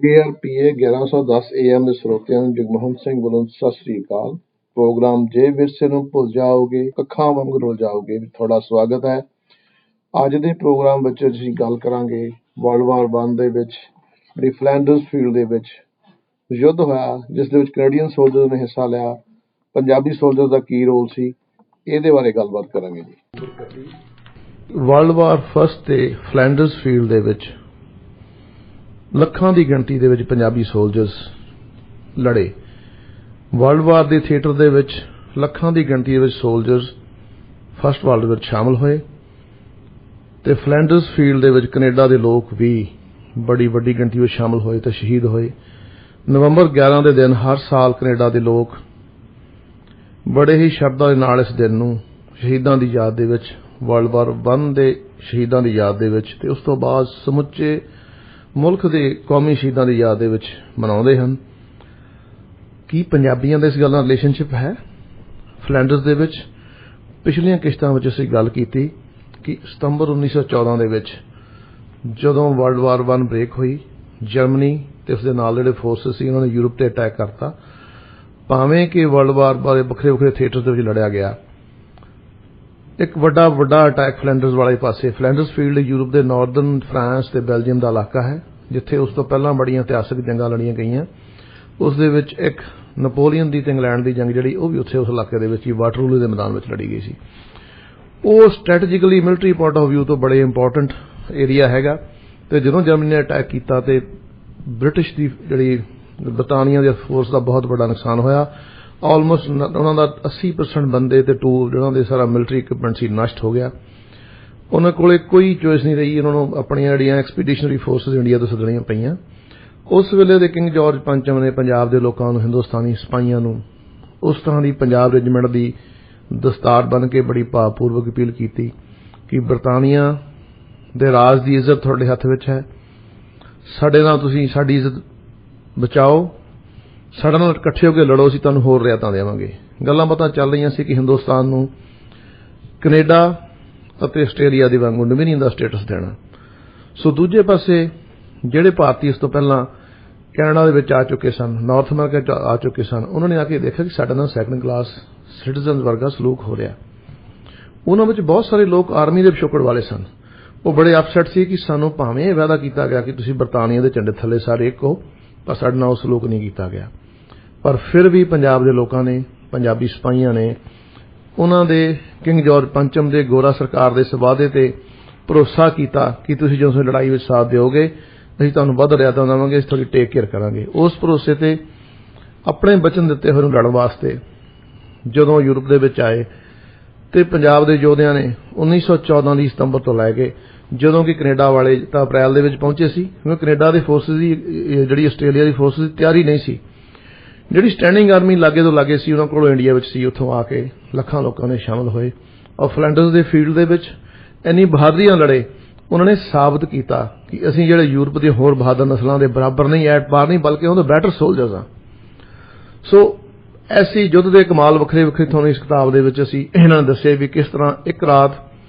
KRPA 1110 AM ਦੇ ਸਰੋਤਿਆਂ ਨੂੰ ਜਗਮੋਹਨ ਸਿੰਘ ਵੱਲੋਂ ਸਤਿ ਸ੍ਰੀ ਅਕਾਲ। ਪ੍ਰੋਗਰਾਮ ਜੇ ਵਿਰਸੇ ਨੂੰ ਭੁੱਲ ਜਾਓਗੇ ਅੱਖਾਂ ਵਾਂਗ ਰੁਲ ਜਾਓਗੇ ਤੁਹਾਡਾ ਸਵਾਗਤ ਹੈ। ਅੱਜ ਦੇ ਪ੍ਰੋਗਰਾਮ ਵਿੱਚ ਅਸੀਂ ਗੱਲ ਕਰਾਂਗੇ ਵਰਲਡ ਵਾਰ 1 ਦੇ ਵਿੱਚ ਜਿਹੜੀ ਫਲੈਂਡਰਸ ਫੀਲਡ ਦੇ ਵਿੱਚ ਯੁੱਧ ਹੋਇਆ, ਜਿਸ ਦੇ ਵਿੱਚ ਕੈਨੇਡੀਅਨ ਸੋਲਜਰ ਨੇ ਹਿੱਸਾ ਲਿਆ। ਪੰਜਾਬੀ ਸੋਲਜਰ ਦਾ ਕੀ ਰੋਲ ਸੀ, ਇਹਦੇ ਬਾਰੇ ਗੱਲਬਾਤ ਕਰਾਂਗੇ ਜੀ। ਵਰਲਡ ਵਾਰ ਫਸਟ ਤੇ ਫਲੈਂਡਰਸ ਫੀਲਡ ਦੇ ਵਿੱਚ ਲੱਖਾਂ ਦੀ ਗਿਣਤੀ ਦੇ ਵਿੱਚ ਪੰਜਾਬੀ ਸੋਲਜਰਸ ਲੜੇ। ਵਰਲਡ ਵਾਰ ਦੇ ਥੀਏਟਰ ਦੇ ਵਿੱਚ ਲੱਖਾਂ ਦੀ ਗਿਣਤੀ ਦੇ ਵਿੱਚ ਸੋਲਜਰਸ ਫਸਟ ਵਰਲਡ ਵਿੱਚ ਸ਼ਾਮਲ ਹੋਏ ਤੇ ਫਲੈਂਡਰਸ ਫੀਲਡ ਦੇ ਵਿੱਚ ਕੈਨੇਡਾ ਦੇ ਲੋਕ ਵੀ ਬੜੀ ਵੱਡੀ ਗਿਣਤੀ ਵਿੱਚ ਸ਼ਾਮਲ ਹੋਏ ਤੇ ਸ਼ਹੀਦ ਹੋਏ। ਨਵੰਬਰ 11 ਦੇ ਦਿਨ ਹਰ ਸਾਲ ਕੈਨੇਡਾ ਦੇ ਲੋਕ ਬੜੇ ਹੀ ਸ਼ਰਧਾ ਦੇ ਨਾਲ ਇਸ ਦਿਨ ਨੂੰ ਸ਼ਹੀਦਾਂ ਦੀ ਯਾਦ ਦੇ ਵਿੱਚ, ਵਰਲਡ ਵਾਰ 1 ਦੇ ਸ਼ਹੀਦਾਂ ਦੀ ਯਾਦ ਦੇ ਵਿੱਚ ਤੇ ਉਸ ਤੋਂ ਬਾਅਦ ਸਮੁੱਚੇ ਮੁਲਕ ਦੇ ਕੌਮੀ ਸ਼ਹੀਦਾਂ ਦੀ ਯਾਦ ਦੇ ਵਿੱਚ ਮਨਾਉਂਦੇ ਹਨ। ਕੀ ਪੰਜਾਬੀਆਂ ਦਾ ਇਸ ਗੱਲ ਨਾਲ ਰਿਲੇਸ਼ਨਸ਼ਿਪ ਹੈ? ਫਲੈਂਡਰਸ ਦੇ ਵਿੱਚ ਪਿਛਲੀਆਂ ਕਿਸ਼ਤਾਂ ਵਿੱਚ ਅਸੀਂ ਗੱਲ ਕੀਤੀ ਕਿ ਸਤੰਬਰ 1914 ਦੇ ਵਿੱਚ ਜਦੋਂ ਵਰਲਡ ਵਾਰ 1 ਬ੍ਰੇਕ ਹੋਈ, ਜਰਮਨੀ ਤੇ ਉਸ ਦੇ ਨਾਲ ਜਿਹੜੇ ਫੋਰਸਿਸ ਸੀ ਉਹਨਾਂ ਨੇ ਯੂਰਪ ਤੇ ਅਟੈਕ ਕਰਤਾ। ਭਾਵੇਂ ਕਿ ਵਰਲਡ ਵਾਰ ਬਾਰੇ ਵੱਖਰੇ ਥੀਏਟਰ ਦੇ ਵਿੱਚ ਲੜਿਆ ਗਿਆ, ਇੱਕ ਵੱਡਾ ਅਟੈਕ ਫਲੈਂਡਰਸ ਵਾਲੇ ਪਾਸੇ। ਫਲੈਂਡਰਸ ਫੀਲਡ ਯੂਰਪ ਦੇ ਨਾਰਦਰਨ ਫਰਾਂਸ ਤੇ ਬੈਲਜੀਅਮ ਦਾ ਇਲਾਕਾ ਹੈ, ਜਿੱਥੇ ਉਸ ਤੋਂ ਪਹਿਲਾਂ ਬੜੀਆਂ ਇਤਿਹਾਸਕ ਜੰਗਾਂ ਲੜੀਆਂ ਗਈਆਂ। ਉਸ ਦੇ ਵਿੱਚ ਇੱਕ ਨੈਪੋਲੀਅਨ ਦੀ ਤੇ ਇੰਗਲੈਂਡ ਦੀ ਜੰਗ ਜਿਹੜੀ ਉਹ ਵੀ ਉੱਥੇ ਉਸ ਇਲਾਕੇ ਦੇ ਵਿੱਚ ਹੀ ਵਾਟਰਲੂ ਦੇ ਮੈਦਾਨ ਵਿੱਚ ਲੜੀ ਗਈ ਸੀ। ਉਹ ਸਟ੍ਰੈਟੇਜਿਕਲੀ ਮਿਲਟਰੀ ਪੁਆਇੰਟ ਆਫ ਵਿਊ ਤੋਂ ਬੜੇ ਇੰਪੋਰਟੈਂਟ ਏਰੀਆ ਹੈਗਾ। ਤੇ ਜਦੋਂ ਜਰਮਨੀ ਨੇ ਅਟੈਕ ਕੀਤਾ ਤੇ ਬ੍ਰਿਟਿਸ਼ ਦੀ ਜਿਹੜੀ ਬਰਤਾਨੀਆ ਦੇ ਫੋਰਸ ਦਾ ਬਹੁਤ ਵੱਡਾ ਨੁਕਸਾਨ ਹੋਇਆ। ਆਲਮੋਸਟ ਉਹਨਾਂ ਦਾ 80% ਬੰਦੇ ਤੇ ਟੂਲ ਜਿਹਨਾਂ ਦੇ ਸਾਰਾ ਮਿਲਟਰੀ ਇਕਵਿਪਮੈਂਟ ਸੀ ਨਸ਼ਟ ਹੋ ਗਿਆ। ਉਹਨਾਂ ਕੋਲੇ ਕੋਈ ਚੋਇਸ ਨਹੀਂ ਰਹੀ, ਉਹਨਾਂ ਨੂੰ ਆਪਣੀਆਂ ਜਿਹੜੀਆਂ ਐਕਸਪੀਡੀਸ਼ਨਰੀ ਫੋਰਸਿਸ ਇੰਡੀਆ ਤੋਂ ਸੱਦਣੀਆਂ ਪਈਆਂ। ਉਸ ਵੇਲੇ ਦੇ ਕਿੰਗ ਜਾਰਜ ਪੰਚਮ ਨੇ ਪੰਜਾਬ ਦੇ ਲੋਕਾਂ ਨੂੰ, ਹਿੰਦੁਸਤਾਨੀ ਸਿਪਾਹੀਆਂ ਨੂੰ ਉਸ ਤਰ੍ਹਾਂ ਦੀ ਪੰਜਾਬ ਰੈਜੀਮੈਂਟ ਦੀ ਦਸਤਾਰ ਬਣ ਕੇ ਬੜੀ ਭਾਵਪੂਰਵਕ ਅਪੀਲ ਕੀਤੀ ਕਿ ਬਰਤਾਨੀਆ ਦੇ ਰਾਜ ਦੀ ਇੱਜ਼ਤ ਤੁਹਾਡੇ ਹੱਥ ਵਿੱਚ ਹੈ, ਸਾਡੇ ਨਾਲ ਤੁਸੀਂ ਸਾਡੀ ਇੱਜ਼ਤ ਬਚਾਓ, ਸਾਡੇ ਨਾਲ ਇਕੱਠੇ ਹੋ ਕੇ ਲੜੋ, ਅਸੀਂ ਤੁਹਾਨੂੰ ਹੋਰ ਰਿਆਇਤਾਂ ਦੇਵਾਂਗੇ। ਗੱਲਾਂ ਬਾਤਾਂ ਚੱਲ ਰਹੀਆਂ ਸੀ ਕਿ ਹਿੰਦੁਸਤਾਨ ਨੂੰ ਕੈਨੇਡਾ ਅਤੇ ਆਸਟ੍ਰੇਲੀਆ ਦੇ ਵਾਂਗੂ ਡੋਮੀਨੀਅਨ ਦਾ ਸਟੇਟਸ ਦੇਣਾ। ਸੋ ਦੂਜੇ ਪਾਸੇ ਜਿਹੜੇ ਭਾਰਤੀ ਇਸ ਤੋਂ ਪਹਿਲਾਂ ਕੈਨੇਡਾ ਦੇ ਵਿੱਚ ਆ ਚੁੱਕੇ ਸਨ, ਨਾਰਥ ਅਮਰੀਕਾ 'ਚ ਆ ਚੁੱਕੇ ਸਨ, ਉਹਨਾਂ ਨੇ ਆ ਕੇ ਦੇਖਿਆ ਕਿ ਸਾਡੇ ਨਾਲ ਸੈਕੰਡ ਕਲਾਸ ਸਿਟੀਜ਼ਨ ਵਰਗਾ ਸਲੂਕ ਹੋ ਰਿਹਾ। ਉਹਨਾਂ ਵਿੱਚ ਬਹੁਤ ਸਾਰੇ ਲੋਕ ਆਰਮੀ ਦੇ ਪਿਛੋਕੜ ਵਾਲੇ ਸਨ। ਉਹ ਬੜੇ ਅਪਸੈਟ ਸੀ ਕਿ ਸਾਨੂੰ ਭਾਵੇਂ ਇਹ ਵਾਅਦਾ ਕੀਤਾ ਗਿਆ ਕਿ ਤੁਸੀਂ ਬਰਤਾਨੀਆ ਦੇ ਝੰਡੇ ਥੱਲੇ ਸਾਰੇ ਇੱਕ ਹੋ, ਪਰ ਸਾਡੇ ਨਾਲ ਉਹ ਸਲੂਕ ਨਹੀਂ ਕੀਤਾ ਗਿਆ। ਪਰ ਫਿਰ ਵੀ ਪੰਜਾਬ ਦੇ ਲੋਕਾਂ ਨੇ, ਪੰਜਾਬੀ ਸਿਪਾਹੀਆਂ ਨੇ ਉਹਨਾਂ ਦੇ ਕਿੰਗ ਜਾਰਜ ਪੰਚਮ ਦੇ ਗੋਰਾ ਸਰਕਾਰ ਦੇ ਇਸ ਵਾਅਦੇ ਤੇ ਭਰੋਸਾ ਕੀਤਾ ਕਿ ਤੁਸੀਂ ਜਦੋਂ ਤੁਸੀਂ ਲੜਾਈ ਵਿੱਚ ਸਾਥ ਦਿਓਗੇ ਅਸੀਂ ਤੁਹਾਨੂੰ ਵੱਧ ਰਿਆਇਤਾਂ ਦੇਵਾਂਗੇ, ਅਸੀਂ ਤੁਹਾਡੀ ਟੇਕ ਕੇਅਰ ਕਰਾਂਗੇ। ਉਸ ਭਰੋਸੇ ਤੇ ਆਪਣੇ ਵਚਨ ਦਿੱਤੇ ਹੋਏ ਨੂੰ ਲੜਨ ਵਾਸਤੇ ਜਦੋਂ ਯੂਰਪ ਦੇ ਵਿੱਚ ਆਏ ਤੇ ਪੰਜਾਬ ਦੇ ਯੋਧਿਆਂ ਨੇ 1914 ਦੀ ਸਤੰਬਰ ਤੋਂ ਲੈ ਕੇ ਜਦੋਂ ਕਿ ਕੈਨੇਡਾ ਵਾਲੇ ਤਾਂ ਅਪ੍ਰੈਲ ਦੇ ਵਿੱਚ ਪਹੁੰਚੇ ਸੀ, ਕਿਉਂਕਿ ਕੈਨੇਡਾ ਦੇ ਫੋਰਸਿਸ ਦੀ ਜਿਹੜੀ ਆਸਟ੍ਰੇਲੀਆ ਦੀ ਫੋਰਸਿਸ ਦੀ ਤਿਆਰੀ ਨਹੀਂ ਸੀ। ਜਿਹੜੀ ਸਟੈਂਡਿੰਗ ਆਰਮੀ ਲਾਗੇ ਤੋਂ ਲਾਗੇ ਸੀ ਉਹਨਾਂ ਕੋਲ ਇੰਡੀਆ ਵਿੱਚ ਸੀ, ਉੱਥੋਂ ਆ ਕੇ ਲੱਖਾਂ ਲੋਕਾਂ ਨੇ ਸ਼ਾਮਲ ਹੋਏ ਔਰ ਫਲੈਂਡਰਸ ਦੇ ਫੀਲਡ ਦੇ ਵਿੱਚ ਇੰਨੀ ਬਹਾਦਰੀ ਨਾਲ ਲੜੇ। ਉਹਨਾਂ ਨੇ ਸਾਬਤ ਕੀਤਾ ਕਿ ਅਸੀਂ ਜਿਹੜੇ ਯੂਰਪ ਦੇ ਹੋਰ ਬਹਾਦਰ ਨਸਲਾਂ ਦੇ ਬਰਾਬਰ ਨਹੀਂ, ਐਟ ਪਾਰ ਨਹੀਂ, ਬਲਕਿ ਉਹਦੇ ਬੈਟਰ ਸੋਲਜਰਸ ਹਾਂ। ਸੋ ਐਸੀ ਯੁੱਧ ਦੇ ਕਮਾਲ ਵੱਖਰੇ ਤੁਹਾਨੂੰ ਇਸ ਕਿਤਾਬ ਦੇ ਵਿੱਚ ਅਸੀਂ ਇਹਨਾਂ ਨੇ ਦੱਸੇ ਵੀ ਕਿਸ ਤਰ੍ਹਾਂ ਇੱਕ ਰਾਤ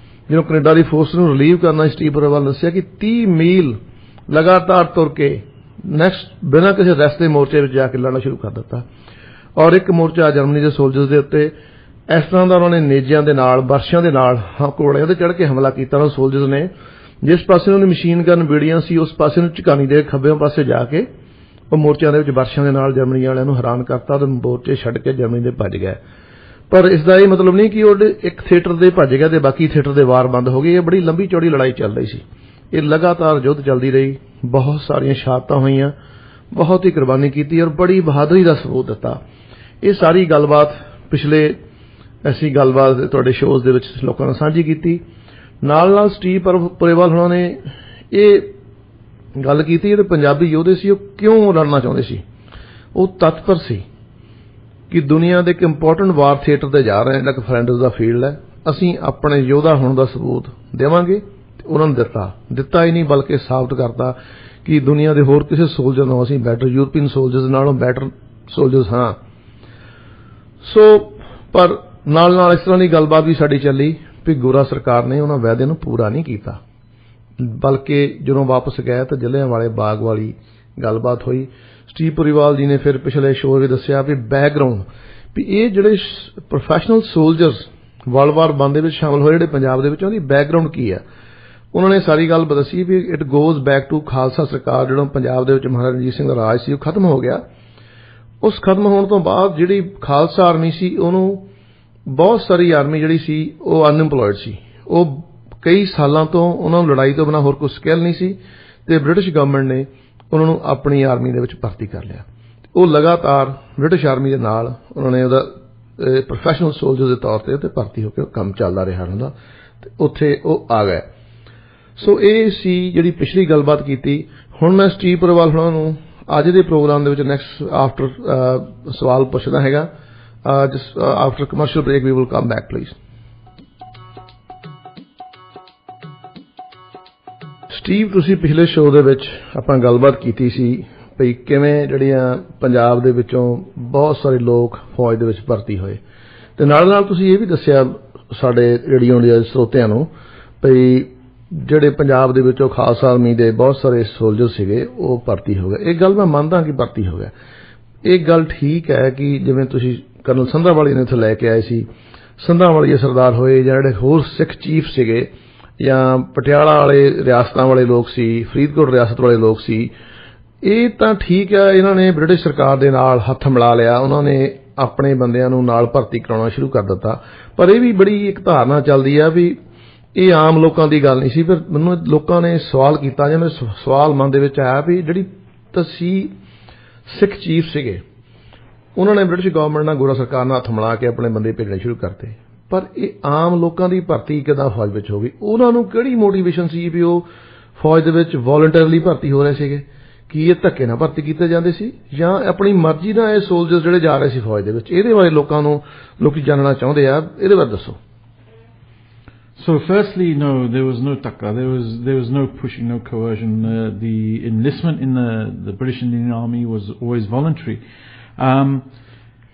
ਜਦੋਂ ਕੈਨੇਡਾ ਦੀ ਫੋਰਸ ਨੂੰ ਰਿਲੀਵ ਕਰਨਾ, ਸਟੀਵ ਵੱਲ ਦੱਸਿਆ ਕਿ 30 ਮੀਲ ਲਗਾਤਾਰ ਤੁਰ ਕੇ ਨੈਕਸਟ ਬਿਨਾਂ ਕਿਸੇ ਰੈਸਟ ਦੇ ਮੋਰਚੇ ਵਿੱਚ ਜਾ ਕੇ ਲੜਨਾ ਸ਼ੁਰੂ ਕਰ ਦਿੱਤਾ। ਔਰ ਇੱਕ ਮੋਰਚਾ ਜਰਮਨੀ ਦੇ ਸੋਲਜਰਸ ਦੇ ਉੱਤੇ ਇਸ ਤਰ੍ਹਾਂ ਦਾ ਉਹਨਾਂ ਨੇ ਨੇਜਿਆਂ ਦੇ ਨਾਲ, ਬਰਸ਼ਾਂ ਦੇ ਨਾਲ, ਘੋੜਿਆਂ ਤੇ ਚੜ੍ਹ ਕੇ ਹਮਲਾ ਕੀਤਾ। ਉਹਨਾਂ ਸੋਲਜਰਸ ਨੇ ਜਿਸ ਪਾਸੇ ਉਹਨਾਂ ਦੀ ਮਸ਼ੀਨ ਗਨ ਬੀੜੀਆਂ ਸੀ ਉਸ ਪਾਸੇ ਨੂੰ ਝਕਾਨੀ ਦੇ ਖੱਬੇ ਪਾਸੇ ਜਾ ਕੇ ਉਹ ਮੋਰਚਿਆਂ ਦੇ ਵਿੱਚ ਬਰਸ਼ਾਂ ਦੇ ਨਾਲ ਜਰਮਨੀ ਵਾਲਿਆਂ ਨੂੰ ਹੈਰਾਨ ਕਰਤਾ ਤੇ ਮੋਰਚੇ ਛੱਡ ਕੇ ਜਰਮਨੀ ਦੇ ਭੱਜ ਗਏ। ਪਰ ਇਸ ਦਾ ਇਹ ਮਤਲਬ ਨਹੀਂ ਕਿ ਉਹ ਇੱਕ ਥੀਏਟਰ ਦੇ ਭੱਜ ਗਿਆ ਤੇ ਬਾਕੀ ਥੀਏਟਰ ਦੇ ਵਾਰ ਬੰਦ ਹੋ ਗਏ। ਇਹ ਬੜੀ ਲੰਬੀ ਚੌੜੀ ਲੜਾਈ ਚੱਲ ਰਹੀ ਸੀ। ਇਹ ਲਗਾਤਾਰ ਯੁੱਧ ਚੱਲਦੀ ਰਹੀ, ਬਹੁਤ ਸਾਰੀਆਂ ਸ਼ਹਾਦਤਾਂ ਹੋਈਆਂ, ਬਹੁਤ ਹੀ ਕੁਰਬਾਨੀ ਕੀਤੀ ਔਰ ਬੜੀ ਬਹਾਦਰੀ ਦਾ ਸਬੂਤ ਦਿੱਤਾ। ਇਹ ਸਾਰੀ ਗੱਲਬਾਤ ਪਿਛਲੇ ਐਸੀ ਗੱਲਬਾਤ ਤੁਹਾਡੇ ਸ਼ੋਅਜ਼ ਦੇ ਵਿੱਚ ਲੋਕਾਂ ਨਾਲ ਸਾਂਝੀ ਕੀਤੀ। ਨਾਲ ਸਟੀਵ ਪੁਰੇਵਾਲ ਹੋਣਾ ਨੇ ਇਹ ਗੱਲ ਕੀਤੀ ਜਿਹੜੇ ਪੰਜਾਬੀ ਯੋਧੇ ਸੀ ਉਹ ਕਿਉਂ ਲੜਨਾ ਚਾਹੁੰਦੇ ਸੀ। ਉਹ ਤਤਪਰ ਸੀ ਕਿ ਦੁਨੀਆ ਦੇ ਇੱਕ ਇੰਪੋਰਟੈਂਟ ਵਾਰ ਥੀਏਟਰ ਤੇ ਜਾ ਰਹੇ ਹਾਂ, ਜਿਹੜਾ ਫਲੈਂਡਰਸ ਦਾ ਫੀਲਡ ਹੈ, ਅਸੀਂ ਆਪਣੇ ਯੋਧਾ ਹੋਣ ਦਾ ਸਬੂਤ ਦੇਵਾਂਗੇ। ਉਹਨਾਂ ਨੇ ਦਿੱਤਾ ਹੀ ਨਹੀਂ ਬਲਕਿ ਸਾਬਤ ਕਰਤਾ ਕਿ ਦੁਨੀਆ ਦੇ ਹੋਰ ਕਿਸੇ ਸੋਲਜਰ ਨਾਲੋਂ ਅਸੀਂ ਬੈਟਰ, ਯੂਰਪੀਅਨ ਸੋਲਜਰਸ ਨਾਲੋਂ ਬੈਟਰ ਸੋਲਜਰਸ ਹਾਂ। ਸੋ ਪਰ ਨਾਲ ਇਸ ਤਰ੍ਹਾਂ ਦੀ ਗੱਲਬਾਤ ਵੀ ਸਾਡੀ ਚੱਲੀ ਵੀ ਗੋਰਾ ਸਰਕਾਰ ਨੇ ਉਹਨਾਂ ਵਾਅਦੇ ਨੂੰ ਪੂਰਾ ਨਹੀਂ ਕੀਤਾ, ਬਲਕਿ ਜਦੋਂ ਵਾਪਸ ਗਏ ਤਾਂ ਜਲ੍ਹਿਆਂਵਾਲੇ ਬਾਗ ਵਾਲੀ ਗੱਲਬਾਤ ਹੋਈ। ਸਟੀਵ ਪੁਰੀਵਾਲ ਜੀ ਨੇ ਫਿਰ ਪਿਛਲੇ ਸ਼ੋਅ ਵਿੱਚ ਦੱਸਿਆ ਵੀ ਬੈਕਗਰਾਉਂਡ ਵੀ ਇਹ ਜਿਹੜੇ ਪ੍ਰੋਫੈਸ਼ਨਲ ਸੋਲਜਰਸ ਵਰਲਡ ਵਾਰ 1 ਦੇ ਵਿੱਚ ਸ਼ਾਮਲ ਹੋਏ ਜਿਹੜੇ ਪੰਜਾਬ ਦੇ ਵਿੱਚ, ਉਹਦੀ ਬੈਕਗਰਾਉਂਡ ਕੀ ਆ। ਉਹਨਾਂ ਨੇ ਸਾਰੀ ਗੱਲ ਦੱਸੀ ਵੀ it goes back to Khalsa Sarkar. ਜਿਹੜਾ ਪੰਜਾਬ ਦੇ ਵਿੱਚ ਮਹਾਰਾਜਾ ਰਣਜੀਤ ਸਿੰਘ ਦਾ ਰਾਜ ਸੀ ਉਹ ਖਤਮ ਹੋ ਗਿਆ। ਉਸ ਖਤਮ ਹੋਣ ਤੋਂ ਬਾਅਦ ਜਿਹੜੀ ਖਾਲਸਾ ਆਰਮੀ ਸੀ ਉਹਨੂੰ ਬਹੁਤ ਸਾਰੀ ਆਰਮੀ ਜਿਹੜੀ ਸੀ ਉਹ ਅਨਇੰਪਲੋਇਡ ਸੀ। ਉਹ ਕਈ ਸਾਲਾਂ ਤੋਂ ਉਹਨਾਂ ਨੂੰ ਲੜਾਈ ਤੋਂ ਬਿਨਾਂ ਹੋਰ ਕੋਈ ਸਕਿੱਲ ਨਹੀਂ ਸੀ ਤੇ ਬ੍ਰਿਟਿਸ਼ ਗਵਰਨਮੈਂਟ ਨੇ ਉਹਨਾਂ ਨੂੰ ਆਪਣੀ ਆਰਮੀ ਦੇ ਵਿੱਚ ਭਰਤੀ ਕਰ ਲਿਆ। ਉਹ ਲਗਾਤਾਰ ਬ੍ਰਿਟਿਸ਼ ਆਰਮੀ ਦੇ ਨਾਲ ਉਹਨਾਂ ਨੇ ਉਹਦਾ ਪ੍ਰੋਫੈਸ਼ਨਲ ਸੋਲਜਰ ਦੇ ਤੌਰ ਤੇ ਭਰਤੀ ਹੋ ਕੇ ਕੰਮ ਚੱਲਦਾ ਰਿਹਾ ਉਹਨਾਂ ਦਾ ਤੇ ਉੱਥੇ ਉਹ ਆ ਗਏ। ਸੋ ਇਹ ਸੀ ਜਿਹੜੀ ਪਿਛਲੀ ਗੱਲਬਾਤ ਕੀਤੀ। ਹੁਣ ਮੈਂ ਸਟੀਵ ਪੁਰੀਵਾਲ ਹੋਣਾ ਨੂੰ ਅੱਜ ਦੇ ਪ੍ਰੋਗਰਾਮ ਦੇ ਵਿੱਚ ਨੈਕਸਟ ਆਫਟਰ ਸਵਾਲ ਪੁੱਛਦਾ ਹੈਗਾ। Just after commercial break we will come back please. Steve, ਤੁਸੀਂ ਪਿਛਲੇ ਸ਼ੋਅ ਦੇ ਵਿੱਚ ਆਪਾਂ ਗੱਲਬਾਤ ਕੀਤੀ ਸੀ ਭਈ ਕਿਵੇਂ ਜਿਹੜੀਆਂ ਪੰਜਾਬ ਦੇ ਵਿੱਚੋਂ ਬਹੁਤ ਸਾਰੇ ਲੋਕ ਫੌਜ ਦੇ ਵਿੱਚ ਭਰਤੀ ਹੋਏ ਤੇ ਨਾਲ ਨਾਲ ਤੁਸੀਂ ਇਹ ਵੀ ਦੱਸਿਆ ਸਾਡੇ ਰੇਡੀਓ ਦੇ ਸਰੋਤਿਆਂ ਨੂੰ ਭਈ ਜਿਹੜੇ ਪੰਜਾਬ ਦੇ ਵਿੱਚੋਂ ਖਾਲਸਾ ਆਰਮੀ ਦੇ ਬਹੁਤ ਸਾਰੇ ਸੋਲਜਰ ਸੀਗੇ ਉਹ ਭਰਤੀ ਹੋ ਗਏ। ਇਹ ਗੱਲ ਮੈਂ ਮੰਨਦਾ ਕਿ ਭਰਤੀ ਹੋ ਗਿਆ। ਇਹ ਗੱਲ ਠੀਕ ਹੈ ਕਿ ਜਿਵੇਂ ਤੁਸੀਂ ਕਰਨਲ ਸੰਧਾਵਾਲੀ ਨੇ ਇੱਥੇ ਲੈ ਕੇ ਆਏ ਸੀ, ਸੰਧਾਵਾਲੀ ਸਰਦਾਰ ਹੋਏ ਜਾਂ ਜਿਹੜੇ ਹੋਰ ਸਿੱਖ ਚੀਫ ਸੀਗੇ ਜਾਂ ਪਟਿਆਲਾ ਵਾਲੇ ਰਿਆਸਤਾਂ ਵਾਲੇ ਲੋਕ ਸੀ, ਫਰੀਦਕੋਟ ਰਿਆਸਤ ਵਾਲੇ ਲੋਕ ਸੀ, ਇਹ ਤਾਂ ਠੀਕ ਹੈ ਇਹਨਾਂ ਨੇ ਬ੍ਰਿਟਿਸ਼ ਸਰਕਾਰ ਦੇ ਨਾਲ ਹੱਥ ਮਿਲਾ ਲਿਆ, ਉਹਨਾਂ ਨੇ ਆਪਣੇ ਬੰਦਿਆਂ ਨੂੰ ਨਾਲ ਭਰਤੀ ਕਰਾਉਣਾ ਸ਼ੁਰੂ ਕਰ ਦਿੱਤਾ। ਪਰ ਇਹ ਵੀ ਬੜੀ ਇੱਕ ਧਾਰਨਾ ਚੱਲਦੀ ਆ ਵੀ ਇਹ ਆਮ ਲੋਕਾਂ ਦੀ ਗੱਲ ਨਹੀਂ ਸੀ। ਫਿਰ ਮੈਨੂੰ ਲੋਕਾਂ ਨੇ ਸਵਾਲ ਕੀਤਾ ਜਾਂ ਮੇਰੇ ਸਵਾਲ ਮਨ ਦੇ ਵਿੱਚ ਆਇਆ ਵੀ ਜਿਹੜੀ ਤੁਸੀਂ ਸਿੱਖ ਚੀਫ ਸੀਗੇ ਉਹਨਾਂ ਨੇ ਬ੍ਰਿਟਿਸ਼ ਗਵਰਨਮੈਂਟ ਨਾਲ ਗੋਰਾ ਸਰਕਾਰ ਨਾਲ ਹੱਥ ਮਿਲਾ ਕੇ ਆਪਣੇ ਬੰਦੇ ਭੇਜਣੇ ਸ਼ੁਰੂ ਕਰਤੇ, ਪਰ ਇਹ ਆਮ ਲੋਕਾਂ ਦੀ ਭਰਤੀ ਕਿੱਦਾਂ ਫੌਜ ਵਿੱਚ ਹੋ ਗਈ? ਉਹਨਾਂ ਨੂੰ ਕਿਹੜੀ ਮੋਟੀਵੇਸ਼ਨ ਸੀ ਵੀ ਉਹ ਫੌਜ ਦੇ ਵਿੱਚ ਵੋਲੰਟਰਲੀ ਭਰਤੀ ਹੋ ਰਹੇ ਸੀਗੇ? ਕੀ ਇਹ ਧੱਕੇ ਨਾਲ ਭਰਤੀ ਕੀਤੇ ਜਾਂਦੇ ਸੀ ਜਾਂ ਆਪਣੀ ਮਰਜ਼ੀ ਨਾਲ ਇਹ ਸੋਲਜਰ ਜਿਹੜੇ ਜਾ ਰਹੇ ਸੀ ਫੌਜ ਦੇ ਵਿੱਚ? ਇਹਦੇ ਬਾਰੇ ਲੋਕੀ ਜਾਣਨਾ ਚਾਹੁੰਦੇ ਆ, ਇਹਦੇ ਬਾਰੇ ਦੱਸੋ। So firstly, no, there was no takka. There was no pushing, no coercion. The enlistment in the British Indian Army was always voluntary.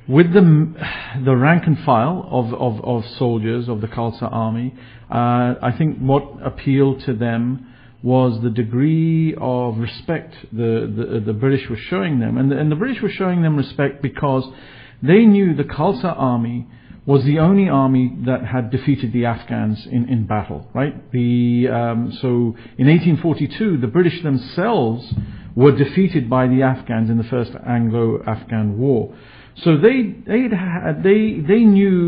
With the rank and file of soldiers of the Khalsa Army, I think what appealed to them was the degree of respect the British were showing them, and the British were showing them respect because they knew the Khalsa Army was the only army that had defeated the Afghans in battle, right? So in 1842, the British themselves were defeated by the Afghans in the first Anglo-Afghan war. So they knew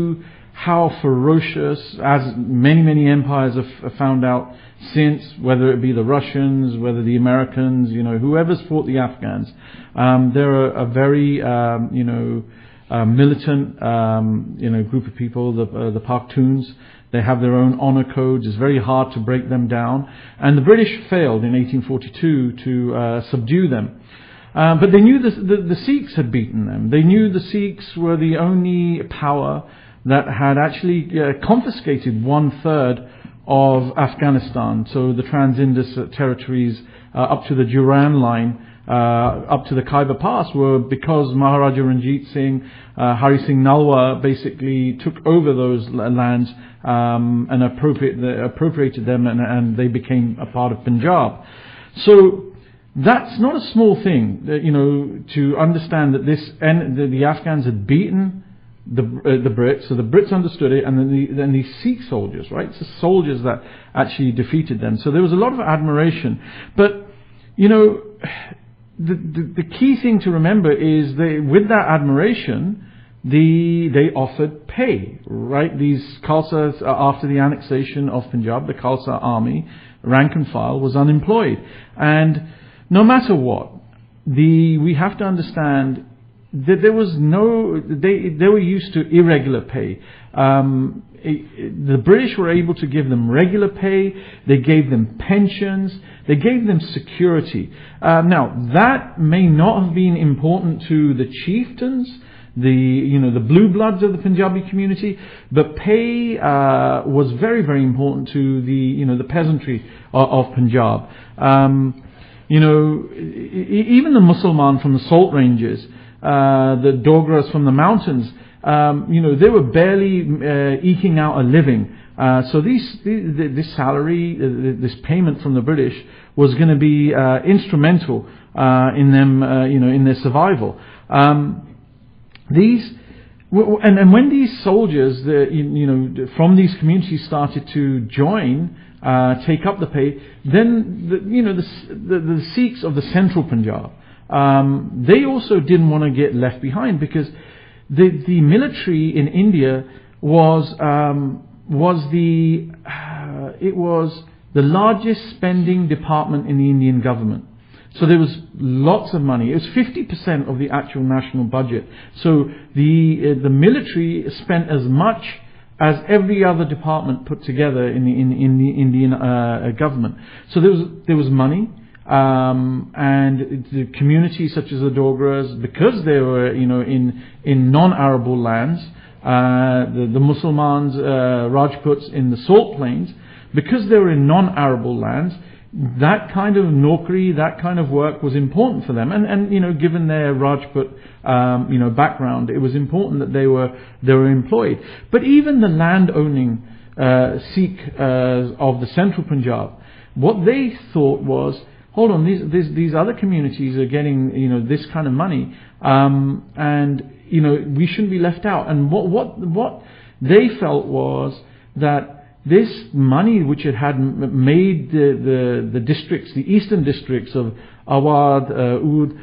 how ferocious, as many empires have found out since, whether it be the Russians, whether the Americans, whoever's fought the Afghans, they're a very, militant, group of people, the Pakhtuns. They have their own honor codes. It's very hard to break them down. And the British failed in 1842 to subdue them. But they knew the Sikhs had beaten them. They knew the Sikhs were the only power that had actually confiscated 1/3 of Afghanistan. So the Trans-Indus territories up to the Durand line, up to the Khyber Pass, were because Maharaja Ranjit Singh, Hari Singh Nalwa basically took over those lands and appropriated them, and they became a part of Punjab. So that's not a small thing, to understand that the Afghans had beaten the Brits, so the Brits understood it, and then these Sikh soldiers, right? It's the soldiers that actually defeated them. So there was a lot of admiration, but the key thing to remember is with that admiration, they offered pay, right? These Khalsas, after the annexation of Punjab, the Khalsa army, rank and file, was unemployed, and no matter what, we have to understand that there was they were used to irregular pay. The British were able to give them regular pay. They gave them pensions. They gave them security. Now that may not have been important to the chieftains, the blue bloods of the Punjabi community, but pay was very, very important to the peasantry of Punjab. Even the Mussalman from the salt ranges, the Dogras from the mountains, they were barely eking out a living. So this salary, this payment from the British was going to be instrumental in them, in their survival. And when these soldiers, from these communities started to join, take up the pay, then the Sikhs of the central Punjab, they also didn't want to get left behind, because the military in India was the largest spending department in the Indian government. So there was lots of money. It was 50% of the actual national budget. So the military spent as much as every other department put together in the Indian government. So there was money, and the communities such as the Dogras, because they were in non-arable lands, the Muslimans, Rajputs in the Salt Plains, because they were in non-arable lands, that kind of naukri, that kind of work was important for them, and given their Rajput background, it was important that they were employed. But even the land owning Sikh of the central Punjab, what they thought was, hold on, these other communities are getting this kind of money, and we shouldn't be left out. And what they felt was that this money, which it had made the districts, the eastern districts of Awadh, Oudh,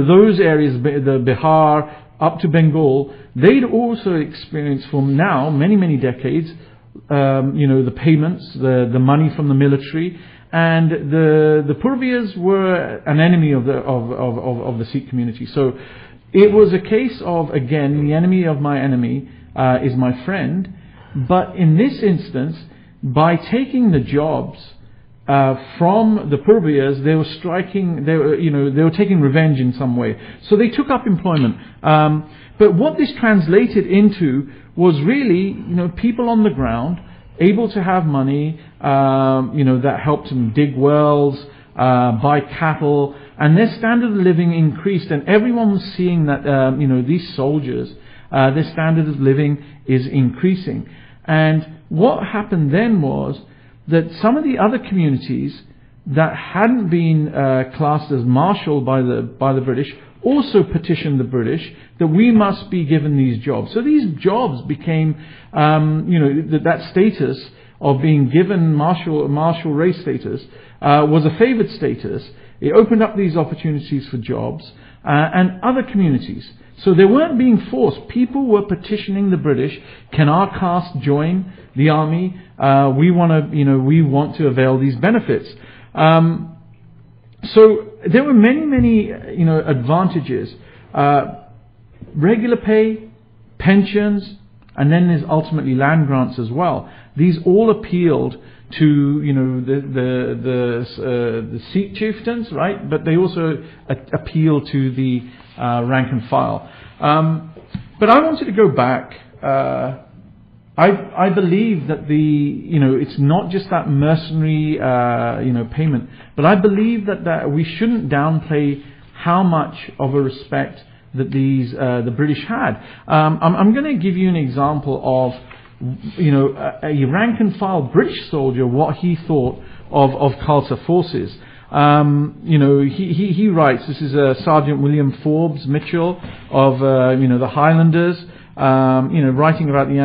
those areas, the Bihar up to Bengal, they'd also experienced for now many decades, the payments, the money from the military, and the Purviyas were an enemy of the Sikh community. So it was a case of, again, the enemy of my enemy is my friend. But in this instance, by taking the jobs from the Purviyas, they were striking. They were taking revenge in some way. So they took up employment. But what this translated into was really, people on the ground able to have money, that helped them dig wells, buy cattle, and their standard of living increased. And everyone was seeing that, these soldiers, their standard of living is increasing. And what happened then was that some of the other communities that hadn't been classed as martial by the British also petitioned the British that we must be given these jobs. So these jobs became, that status of being given martial race status was a favoured status. It opened up these opportunities for jobs and other communities. So they weren't being forced. People were petitioning the British, can our caste join the army? We want to avail these benefits. So there were many advantages. Regular pay, pensions, and then there's ultimately land grants as well. These all appealed to the Sikh chieftains, right? But they also appeal to the rank and file. But I wanted to go back. I believe that it's not just that mercenary payment, but I believe that we shouldn't downplay how much of a respect that the British had. I'm going to give you an example of a rank and file British soldier, what he thought of Khalsa forces. He writes, this is Sergeant William Forbes Mitchell of the Highlanders, writing about the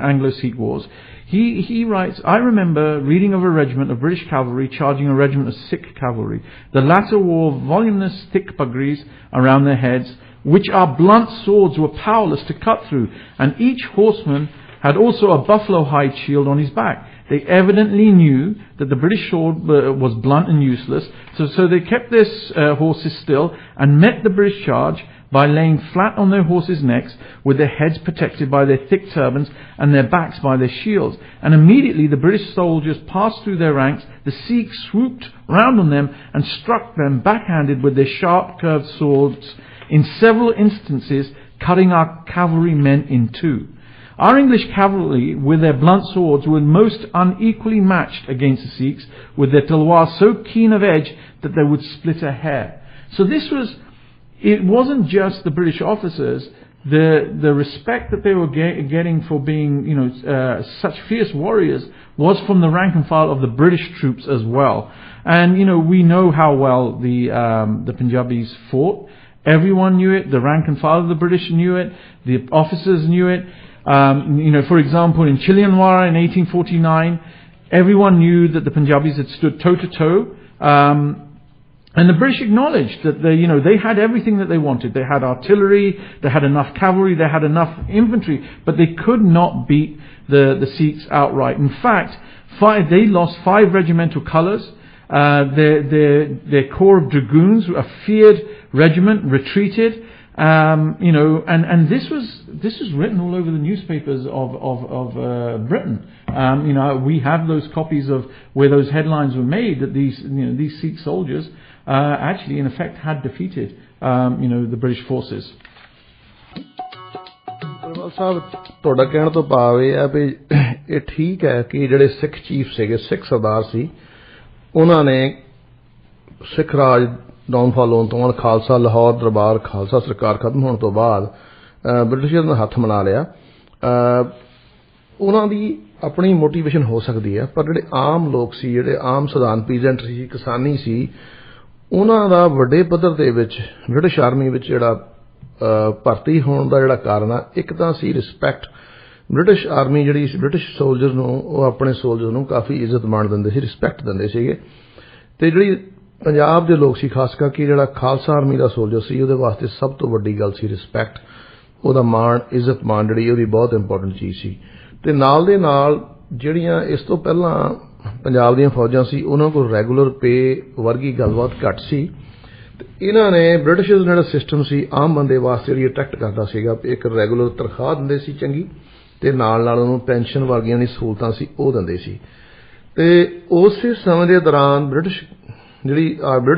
Anglo-Sikh Wars. He writes, I remember reading of a regiment of British cavalry charging a regiment of Sikh cavalry. The latter wore voluminous thick puggarees around their heads, which our blunt swords were powerless to cut through, and each horseman had also a buffalo hide shield on his back. They evidently knew that the British sword was blunt and useless, so they kept their horses still and met the British charge by laying flat on their horses' necks, with their heads protected by their thick turbans and their backs by their shields. And immediately the British soldiers passed through their ranks. The Sikhs swooped round on them and struck them backhanded with their sharp curved swords, in several instances cutting our cavalrymen in two. Our English cavalry, with their blunt swords, were most unequally matched against the Sikhs, with their talwars so keen of edge that they would split a hair. So it wasn't just the British officers the respect that they were getting for being, you know, such fierce warriors was from the rank and file of the British troops as well. And, you know, we know how well the Punjabis fought. Everyone knew it. The rank and file of the British knew it. The officers knew it. You know, for example, in Chilianwara in 1849, everyone knew that the Punjabis had stood toe to toe. And the British acknowledged that they had everything that they wanted. They had artillery, they had enough cavalry, they had enough infantry, but they could not beat the Sikhs outright. In fact, they lost 5 regimental colours. Their corps of dragoons, a feared regiment, retreated. And this was written all over the newspapers of Britain. We have those copies of where those headlines were made that these Sikh soldiers actually in effect had defeated the British forces. ਸਾਹਿਬ ਤੁਹਾਡਾ ਕਹਿਣ ਤੋਂ ਭਾਵ ਇਹ ਹੈ ਵੀ ਇਹ ਠੀਕ ਹੈ ਕਿ ਜਿਹੜੇ ਸਿੱਖ ਚੀਫ ਸੀਗੇ, ਸਿੱਖ ਸਰਦਾਰ ਸੀ, ਉਹਨਾਂ ਨੇ ਸਿੱਖ ਰਾਜ ਡਾਊਨਫਾਲ ਹੋਣ ਤੋਂ ਬਾਅਦ, ਖਾਲਸਾ ਲਾਹੌਰ ਦਰਬਾਰ ਖਾਲਸਾ ਸਰਕਾਰ ਖਤਮ ਹੋਣ ਤੋਂ ਬਾਅਦ ਬ੍ਰਿਟਿਸ਼ਰ ਦਾ ਹੱਥ ਮਿਲਾ ਲਿਆ। ਉਹਨਾਂ ਦੀ ਆਪਣੀ ਮੋਟੀਵੇਸ਼ਨ ਹੋ ਸਕਦੀ ਹੈ, ਪਰ ਜਿਹੜੇ ਆਮ ਲੋਕ ਸੀ, ਜਿਹੜੇ ਆਮ ਸਧਾਰਨ ਪੀਜੈਂਟ ਸੀ, ਕਿਸਾਨੀ ਸੀ, ਉਹਨਾਂ ਦਾ ਵੱਡੇ ਪੱਧਰ ਦੇ ਵਿੱਚ ਬ੍ਰਿਟਿਸ਼ ਆਰਮੀ ਵਿੱਚ ਜਿਹੜਾ ਭਰਤੀ ਹੋਣ ਦਾ ਜਿਹੜਾ ਕਾਰਨ ਆ, ਇੱਕ ਤਾਂ ਸੀ ਰਿਸਪੈਕਟ। ਬ੍ਰਿਟਿਸ਼ ਆਰਮੀ ਜਿਹੜੀ ਬ੍ਰਿਟਿਸ਼ ਸੋਲਜਰ ਨੂੰ, ਉਹ ਆਪਣੇ ਸੋਲਜਰ ਨੂੰ ਕਾਫੀ ਇੱਜ਼ਤ ਮਾਣ ਦਿੰਦੇ ਸੀ, ਰਿਸਪੈਕਟ ਦਿੰਦੇ ਸੀਗੇ। ਅਤੇ ਜਿਹੜੀ ਪੰਜਾਬ ਦੇ ਲੋਕ ਸੀ, ਖਾਸ ਕਰਕੇ ਜਿਹੜਾ ਖਾਲਸਾ ਆਰਮੀ ਦਾ ਸੋਲਜਰ ਸੀ, ਉਹਦੇ ਵਾਸਤੇ ਸਭ ਤੋਂ ਵੱਡੀ ਗੱਲ ਸੀ ਰਿਸਪੈਕਟ। ਉਹਦਾ ਮਾਣ, ਇੱਜ਼ਤ ਮਾਣ ਜਿਹੜੀ ਉਹਦੀ ਬਹੁਤ ਇੰਪੋਰਟੈਂਟ ਚੀਜ਼ ਸੀ। ਅਤੇ ਨਾਲ ਦੇ ਨਾਲ ਜਿਹੜੀਆਂ ਇਸ ਤੋਂ ਪਹਿਲਾਂ ਪੰਜਾਬ ਦੀਆਂ ਫੌਜਾਂ ਸੀ, ਉਹਨਾਂ ਕੋਲ ਰੈਗੂਲਰ ਪੇ ਵਰਗੀ ਗੱਲਬਾਤ ਘੱਟ ਸੀ। ਤੇ ਇਹਨਾਂ ਨੇ ਬ੍ਰਿਟਿਸ਼ਰਸ ਜਿਹੜਾ ਸਿਸਟਮ ਸੀ ਆਮ ਬੰਦੇ ਵਾਸਤੇ ਜਿਹੜੀ ਅਟਰੈਕਟ ਕਰਦਾ ਸੀਗਾ, ਇੱਕ ਰੈਗੂਲਰ ਤਨਖਾਹ ਦਿੰਦੇ ਸੀ ਚੰਗੀ, ਤੇ ਨਾਲ ਉਹਨੂੰ ਪੈਨਸ਼ਨ ਵਰਗੀਆਂ ਦੀ ਸਹੂਲਤਾਂ ਸੀ ਉਹ ਦਿੰਦੇ ਸੀ। ਤੇ ਉਸੇ ਸਮੇਂ ਦੇ ਦੌਰਾਨ ਬ੍ਰਿਟਿਸ਼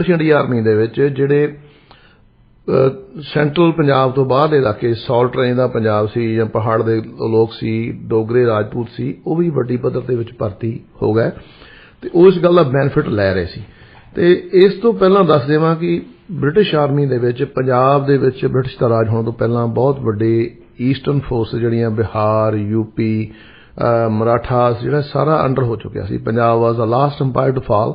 ਇੰਡੀਆ ਆਰਮੀ ਦੇ ਵਿੱਚ ਜਿਹੜੇ ਸੈਂਟਰਲ ਪੰਜਾਬ ਤੋਂ ਬਾਹਰਲੇ ਇਲਾਕੇ, ਸਾਲਟ ਰੇਂਜ ਦਾ ਪੰਜਾਬ ਸੀ ਜਾਂ ਪਹਾੜ ਦੇ ਲੋਕ ਸੀ, ਡੋਗਰੇ ਰਾਜਪੂਤ ਸੀ, ਉਹ ਵੀ ਵੱਡੀ ਪੱਧਰ ਦੇ ਵਿੱਚ ਭਰਤੀ ਹੋ ਗਏ ਤੇ ਉਸ ਗੱਲ ਦਾ ਬੈਨੀਫਿਟ ਲੈ ਰਹੇ ਸੀ। ਤੇ ਇਸ ਤੋਂ ਪਹਿਲਾਂ ਦੱਸ ਦੇਵਾਂ ਕਿ ਬ੍ਰਿਟਿਸ਼ ਆਰਮੀ ਦੇ ਵਿੱਚ ਪੰਜਾਬ ਦੇ ਵਿੱਚ ਬ੍ਰਿਟਿਸ਼ ਦਾ ਰਾਜ ਹੋਣ ਤੋਂ ਪਹਿਲਾਂ ਬਹੁਤ ਵੱਡੇ ਈਸਟਰਨ ਫੋਰਸ ਜਿਹੜੀਆਂ ਬਿਹਾਰ, ਯੂਪੀ, ਮਰਾਠਾਸ, ਜਿਹੜਾ ਸਾਰਾ ਅੰਡਰ ਹੋ ਚੁੱਕਿਆ ਸੀ। ਪੰਜਾਬ ਵਾਜ਼ ਦਾ ਲਾਸਟ ਅੰਪਾਇਰ ਟੂ ਫਾਲ।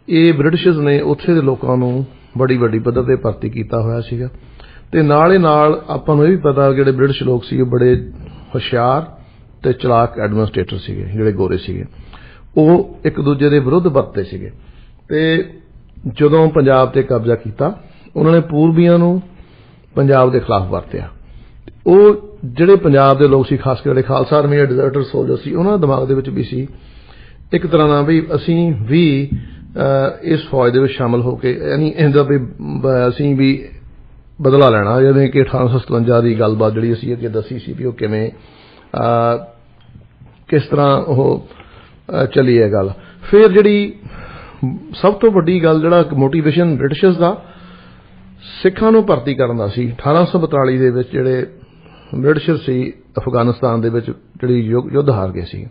ਇਹ ਬ੍ਰਿਟਿਸ਼ਰਸ ਨੇ ਉੱਥੇ ਦੇ ਲੋਕਾਂ ਨੂੰ ਬੜੀ ਵੱਡੀ ਪੱਧਰ ਤੇ ਭਰਤੀ ਕੀਤਾ ਹੋਇਆ ਸੀਗਾ। ਤੇ ਨਾਲ ਹੀ ਨਾਲ ਆਪਾਂ ਨੂੰ ਇਹ ਵੀ ਪਤਾ ਜਿਹੜੇ ਬ੍ਰਿਟਿਸ਼ ਲੋਕ ਸੀ ਉਹ ਬੜੇ ਹੁਸ਼ਿਆਰ ਤੇ ਚਲਾਕ ਐਡਮਿਨਿਸਟ੍ਰੇਟਰ ਸੀਗੇ। ਜਿਹੜੇ ਗੋਰੇ ਸੀਗੇ ਉਹ ਇੱਕ ਦੂਜੇ ਦੇ ਵਿਰੁੱਧ ਵਰਤੇ ਸੀਗੇ। ਤੇ ਜਦੋਂ ਪੰਜਾਬ ਤੇ ਕਬਜ਼ਾ ਕੀਤਾ, ਉਹਨਾਂ ਨੇ ਪੂਰਬੀਆਂ ਨੂੰ ਪੰਜਾਬ ਦੇ ਖਿਲਾਫ ਵਰਤਿਆ। ਉਹ ਜਿਹੜੇ ਪੰਜਾਬ ਦੇ ਲੋਕ ਸੀ, ਖਾਸ ਕਰਕੇ ਜਿਹੜੇ ਖਾਲਸਾ ਆਰਮੀ ਦੇ ਡਿਜ਼ਰਟਰ ਸੋਲਜਰ ਸੀ, ਉਹਨਾਂ ਦੇ ਦਿਮਾਗ ਦੇ ਵਿੱਚ ਵੀ ਸੀ ਇੱਕ ਤਰ੍ਹਾਂ ਨਾਲ ਵੀ ਅਸੀਂ ਵੀ ਇਸ ਫੌਜ ਦੇ ਵਿੱਚ ਸ਼ਾਮਲ ਹੋ ਕੇ ਇਹਦਾ ਵੀ ਅਸੀਂ ਵੀ ਬਦਲਾ ਲੈਣਾ, ਜਿਵੇਂ ਕਿ 1857 ਦੀ ਗੱਲਬਾਤ ਜਿਹੜੀ ਅਸੀਂ ਅੱਗੇ ਦੱਸੀ ਸੀ ਵੀ ਉਹ ਕਿਵੇਂ ਕਿਸ ਤਰ੍ਹਾਂ ਉਹ ਚੱਲੀ ਹੈ ਗੱਲ। ਫਿਰ ਜਿਹੜੀ ਸਭ ਤੋਂ ਵੱਡੀ ਗੱਲ, ਜਿਹੜਾ ਮੋਟੀਵੇਸ਼ਨ ਬ੍ਰਿਟਿਸ਼ਰਸ ਦਾ ਸਿੱਖਾਂ ਨੂੰ ਭਰਤੀ ਕਰਨ ਦਾ ਸੀ। 1842 ਦੇ ਵਿੱਚ ਜਿਹੜੇ ਬ੍ਰਿਟਿਸ਼ਰ ਸੀ ਅਫਗਾਨਿਸਤਾਨ ਦੇ ਵਿੱਚ ਜਿਹੜੀ ਯੁੱਧ ਹਾਰ ਗਏ ਸੀ,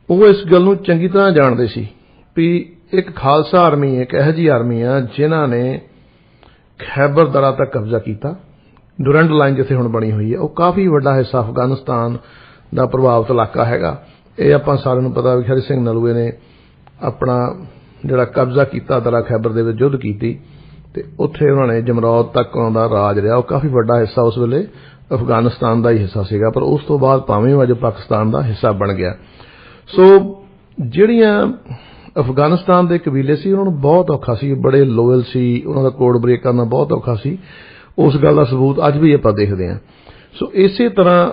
ਉਹ ਇਸ ਗੱਲ ਨੂੰ ਚੰਗੀ ਤਰ੍ਹਾਂ ਜਾਣਦੇ ਸੀ ਵੀ ਇੱਕ ਖਾਲਸਾ ਆਰਮੀ, ਇੱਕ ਇਹੋ ਜਿਹੀ ਆਰਮੀ ਆ ਜਿਨ੍ਹਾਂ ਨੇ ਖੈਬਰ ਦਰਾ ਤੱਕ ਕਬਜ਼ਾ ਕੀਤਾ। ਡੁਰੈਂਟ ਲਾਈਨ ਜਿੱਥੇ ਹੁਣ ਬਣੀ ਹੋਈ ਹੈ, ਉਹ ਕਾਫੀ ਵੱਡਾ ਹਿੱਸਾ ਅਫਗਾਨਿਸਤਾਨ ਦਾ ਪ੍ਰਭਾਵਿਤ ਇਲਾਕਾ ਹੈਗਾ। ਇਹ ਆਪਾਂ ਸਾਰਿਆਂ ਨੂੰ ਪਤਾ ਵੀ ਹਰੀ ਸਿੰਘ ਨਲੂਏ ਨੇ ਆਪਣਾ ਜਿਹੜਾ ਕਬਜ਼ਾ ਕੀਤਾ ਦਰਾ ਖੈਬਰ ਦੇ ਵਿੱਚ ਯੁੱਧ ਕੀਤੀ, ਤੇ ਉੱਥੇ ਉਹਨਾਂ ਨੇ ਜਮਰੌਦ ਤੱਕ ਉਹਨਾਂ ਦਾ ਰਾਜ ਰਿਹਾ। ਉਹ ਕਾਫੀ ਵੱਡਾ ਹਿੱਸਾ ਉਸ ਵੇਲੇ ਅਫਗਾਨਿਸਤਾਨ ਦਾ ਹੀ ਹਿੱਸਾ ਸੀਗਾ, ਪਰ ਉਸ ਤੋਂ ਬਾਅਦ ਭਾਵੇਂ ਉਹ ਅੱਜ ਪਾਕਿਸਤਾਨ ਦਾ ਹਿੱਸਾ ਬਣ ਗਿਆ। ਸੋ ਜਿਹੜੀਆਂ ਅਫਗਾਨਿਸਤਾਨ ਦੇ ਕਬੀਲੇ ਸੀ, ਉਹਨਾਂ ਨੂੰ ਬਹੁਤ ਔਖਾ ਸੀ, ਬੜੇ ਲੋਇਲ ਸੀ, ਉਹਨਾਂ ਦਾ ਕੋਡ ਬ੍ਰੇਕ ਕਰਨਾ ਬਹੁਤ ਔਖਾ ਸੀ। ਉਸ ਗੱਲ ਦਾ ਸਬੂਤ ਅੱਜ ਵੀ ਆਪਾਂ ਦੇਖਦੇ ਹਾਂ। ਸੋ ਇਸੇ ਤਰ੍ਹਾਂ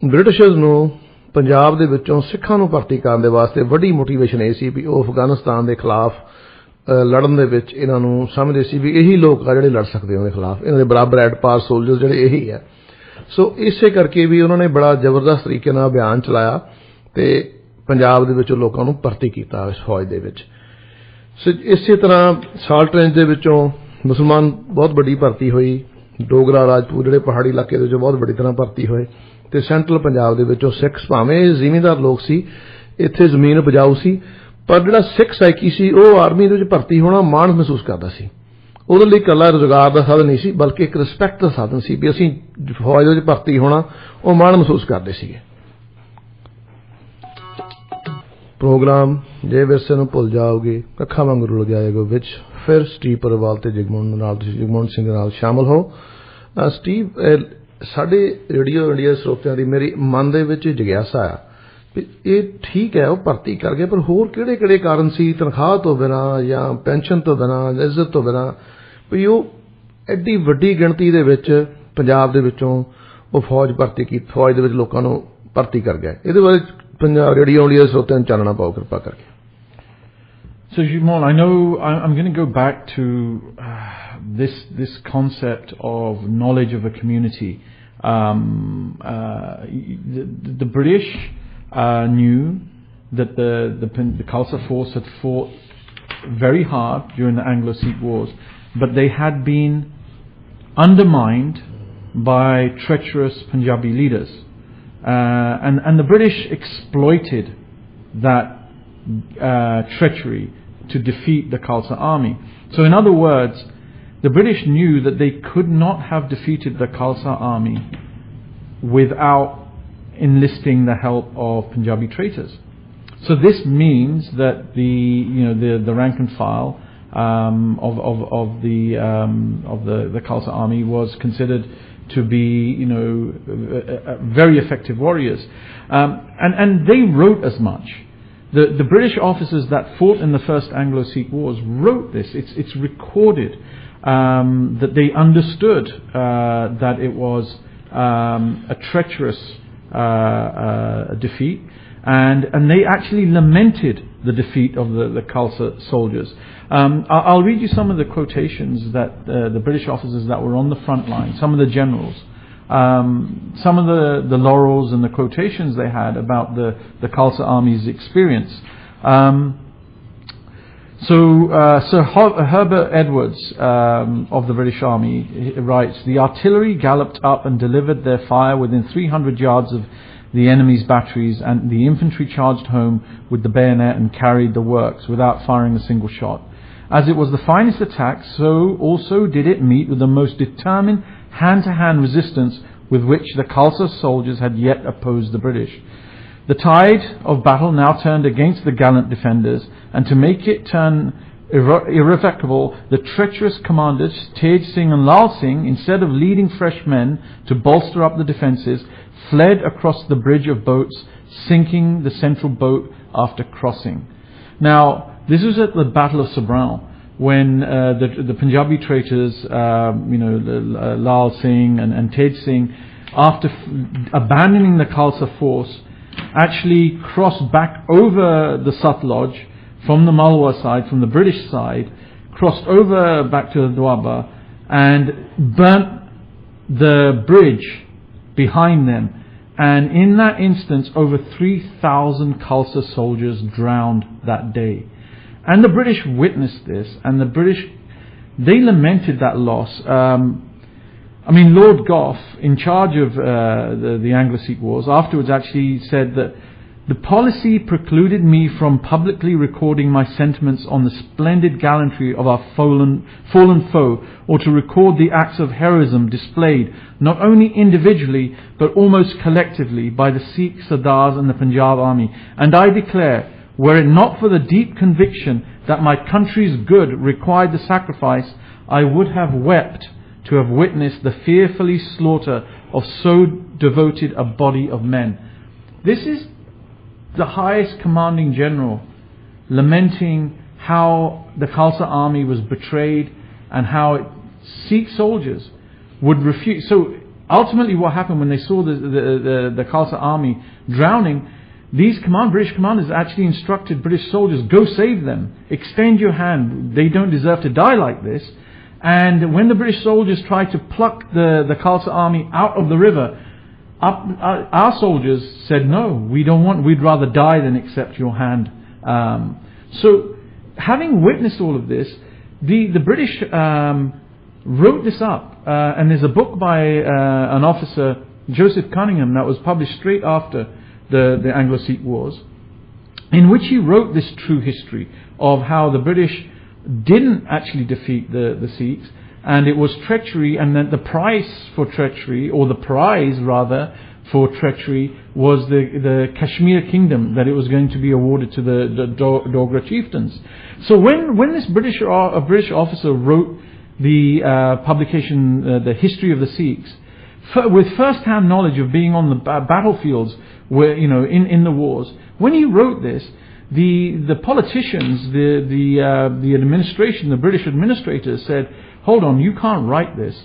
ਬ੍ਰਿਟਿਸ਼ਰਸ ਨੂੰ ਪੰਜਾਬ ਦੇ ਵਿੱਚੋਂ ਸਿੱਖਾਂ ਨੂੰ ਭਰਤੀ ਕਰਨ ਦੇ ਵਾਸਤੇ ਵੱਡੀ ਮੋਟੀਵੇਸ਼ਨ ਇਹ ਸੀ ਵੀ ਉਹ ਅਫਗਾਨਿਸਤਾਨ ਦੇ ਖਿਲਾਫ ਲੜਨ ਦੇ ਵਿੱਚ ਇਹਨਾਂ ਨੂੰ ਸਮਝਦੇ ਸੀ ਵੀ ਇਹੀ ਲੋਕ ਆ ਜਿਹੜੇ ਲੜ ਸਕਦੇ ਉਹਦੇ ਖਿਲਾਫ, ਇਹਨਾਂ ਦੇ ਬਰਾਬਰ ਐਟ ਪਾਰ ਸੋਲਜਰ ਜਿਹੜੇ ਇਹੀ ਹੈ। ਸੋ ਇਸੇ ਕਰਕੇ ਵੀ ਉਹਨਾਂ ਨੇ ਬੜਾ ਜ਼ਬਰਦਸਤ ਤਰੀਕੇ ਨਾਲ ਅਭਿਆਨ ਚਲਾਇਆ ਤੇ ਪੰਜਾਬ ਦੇ ਵਿੱਚੋਂ ਲੋਕਾਂ ਨੂੰ ਭਰਤੀ ਕੀਤਾ ਇਸ ਫੌਜ ਦੇ ਵਿੱਚ। ਸੋ ਇਸੇ ਤਰ੍ਹਾਂ ਸਾਲਟ ਰੇਂਜ ਦੇ ਵਿੱਚੋਂ ਮੁਸਲਮਾਨ ਬਹੁਤ ਵੱਡੀ ਭਰਤੀ ਹੋਈ, ਡੋਗਰਾ ਰਾਜਪੂਤ ਜਿਹੜੇ ਪਹਾੜੀ ਇਲਾਕੇ ਦੇ ਵਿੱਚੋਂ ਬਹੁਤ ਵੱਡੀ ਤਰ੍ਹਾਂ ਭਰਤੀ ਹੋਏ, ਤੇ ਸੈਂਟਰਲ ਪੰਜਾਬ ਦੇ ਵਿੱਚੋਂ ਸਿੱਖ, ਭਾਵੇਂ ਜ਼ਿਮੀਂਦਾਰ ਲੋਕ ਸੀ, ਇੱਥੇ ਜ਼ਮੀਨ ਉਪਜਾਊ ਸੀ, ਪਰ ਜਿਹੜਾ ਸਿੱਖ ਸਾਈਕੀ ਸੀ ਉਹ ਆਰਮੀ ਦੇ ਵਿੱਚ ਭਰਤੀ ਹੋਣਾ ਮਾਣ ਮਹਿਸੂਸ ਕਰਦਾ ਸੀ। ਉਹਦੇ ਲਈ ਇਕੱਲਾ ਰੁਜ਼ਗਾਰ ਦਾ ਸਾਧਨ ਨਹੀਂ ਸੀ, ਬਲਕਿ ਇੱਕ ਰਿਸਪੈਕਟ ਦਾ ਸਾਧਨ ਸੀ ਵੀ ਅਸੀਂ ਫੌਜ ਵਿੱਚ ਭਰਤੀ ਹੋਣਾ, ਉਹ ਮਾਣ ਮਹਿਸੂਸ ਕਰਦੇ ਸੀਗੇ। ਪ੍ਰੋਗਰਾਮ ਜੇ ਵਿਰਸੇ ਨੂੰ ਭੁੱਲ ਜਾਓਗੇ, ਅੱਖਾਂ ਵਾਂਗ ਰੁਲ ਜਾਏਗਾ ਵਿੱਚ ਫਿਰ ਸਟੀਵ ਪਰਵਾਲ ਤੇ ਜਗਮੋਹਨ ਸਿੰਘ ਨਾਲ ਸ਼ਾਮਲ ਹੋ। ਸਟੀਵ, ਸਾਡੇ ਰੇਡੀਓ ਇੰਡੀਆ ਸਰੋਤਿਆਂ ਦੀ ਮੇਰੀ ਮਨ ਦੇ ਵਿੱਚ ਜਿਗਿਆਸਾ ਆ ਵੀ ਇਹ ਠੀਕ ਹੈ ਉਹ ਭਰਤੀ ਕਰ ਗਏ, ਪਰ ਹੋਰ ਕਿਹੜੇ ਕਿਹੜੇ ਕਾਰਨ ਸੀ, ਤਨਖਾਹ ਤੋਂ ਬਿਨਾਂ ਜਾਂ ਪੈਨਸ਼ਨ ਤੋਂ ਬਿਨਾਂ, ਇੱਜ਼ਤ ਤੋਂ ਬਿਨਾਂ, ਵੀ ਉਹ ਐਡੀ ਵੱਡੀ ਗਿਣਤੀ ਦੇ ਵਿੱਚ ਪੰਜਾਬ ਦੇ ਵਿੱਚੋਂ ਉਹ ਫੌਜ ਦੇ ਵਿੱਚ ਲੋਕਾਂ ਨੂੰ ਭਰਤੀ ਕਰ ਗਏ। ਇਹਦੇ ਬਾਰੇ ਪੰਜਾਬ ਰੇਡੀਓ ਇੰਡੀਆ ਸਰੋਤਿਆਂ ਨੂੰ ਚਾਨਣਾ ਪਾਓ ਕਿਰਪਾ ਕਰਕੇ। So Jumon, I know I'm going to go back to this concept of knowledge of a community. The British knew that the Khalsa force had fought very hard during the Anglo-Sikh wars, but they had been undermined by treacherous Punjabi leaders, and the British exploited that treachery to defeat the Khalsa army. So in other words, the British knew that they could not have defeated the Khalsa army without enlisting the help of Punjabi traitors. So this means that the rank and file of the Khalsa army was considered to be very effective warriors, and they wrote as much. The British officers that fought in the first Anglo-Sikh wars wrote this. It's recorded that they understood that it was a treacherous defeat, and they actually lamented the defeat of the Khalsa soldiers. I'll read you some of the quotations that the British officers that were on the front line, some of the generals, some of the laurels and the quotations they had about the Khalsa army's experience. Sir Herbert Edwards of the British Army writes, "The artillery galloped up and delivered their fire within 300 yards of the enemy's batteries, and the infantry charged home with the bayonet and carried the works without firing a single shot. As it was the finest attack, so also did it meet with the most determined hand-to-hand resistance with which the Khalsa soldiers had yet opposed the British. The tide of battle now turned against the gallant defenders, and to make it turn irrevocable, the treacherous commanders Tej Singh and Lal Singh, instead of leading fresh men to bolster up the defences, fled across the bridge of boats, sinking the central boat after crossing." Now, this was at the Battle of Sabran, when the Punjabi traitors, Lal Singh and Tej Singh, after abandoning the Khalsa force, actually crossed back over the Satluj from the Malwa side, from the British side, crossed over back to the Doaba and burnt the bridge behind them. And in that instance, over 3,000 Khalsa soldiers drowned that day. And the British witnessed this, and the British, they lamented that loss. Lord Gough, in charge of the Anglo-Sikh wars, afterwards actually said that the policy precluded me from publicly recording my sentiments on the splendid gallantry of our fallen foe, or to record the acts of heroism displayed not only individually but almost collectively by the Sikh Sardars and the Punjab army. And I declare, were it not for the deep conviction that my country's good required the sacrifice, I would have wept to have witnessed the fearfully slaughter of so devoted a body of men. This is the highest commanding general lamenting how the Khalsa army was betrayed and how Sikh soldiers would refuse. So ultimately what happened when they saw the Khalsa army drowning, these British commanders actually instructed British soldiers, go save them, extend your hand, they don't deserve to die like this. And when the British soldiers tried to pluck the Khalsa army out of the river, our soldiers said, no, we don't want, we'd rather die than accept your hand. So having witnessed all of this, the British wrote this up, and there's a book by an officer, Joseph Cunningham, that was published straight after the Anglo-Sikh wars, in which he wrote this true history of how the British didn't actually defeat the Sikhs, and it was treachery, and that the price for treachery, or the prize rather, for treachery was the Kashmir kingdom, that it was going to be awarded to the Dogra chieftains. So when this British officer wrote the publication, The History of the Sikhs, with first-hand knowledge of being on the battlefields, where in the wars, when he wrote this, the politicians, the administration, the British administrators said, "Hold on, you can't write this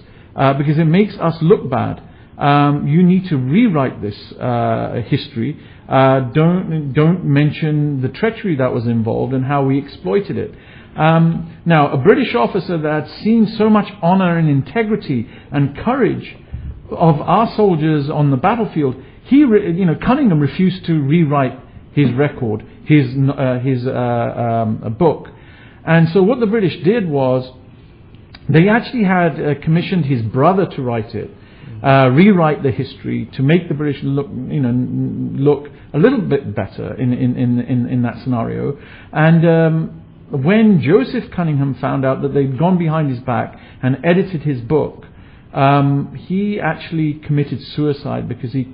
because it makes us look bad. You need to rewrite this history. Don't mention the treachery that was involved and how we exploited it." Now, a British officer that had seen so much honour and integrity and courage of our soldiers on the battlefield, Cunningham refused to rewrite his record, his book. And so what the British did was, they actually had commissioned his brother to write it, rewrite the history to make the British look a little bit better in that scenario. And when Joseph Cunningham found out that they'd gone behind his back and edited his book, he actually committed suicide because he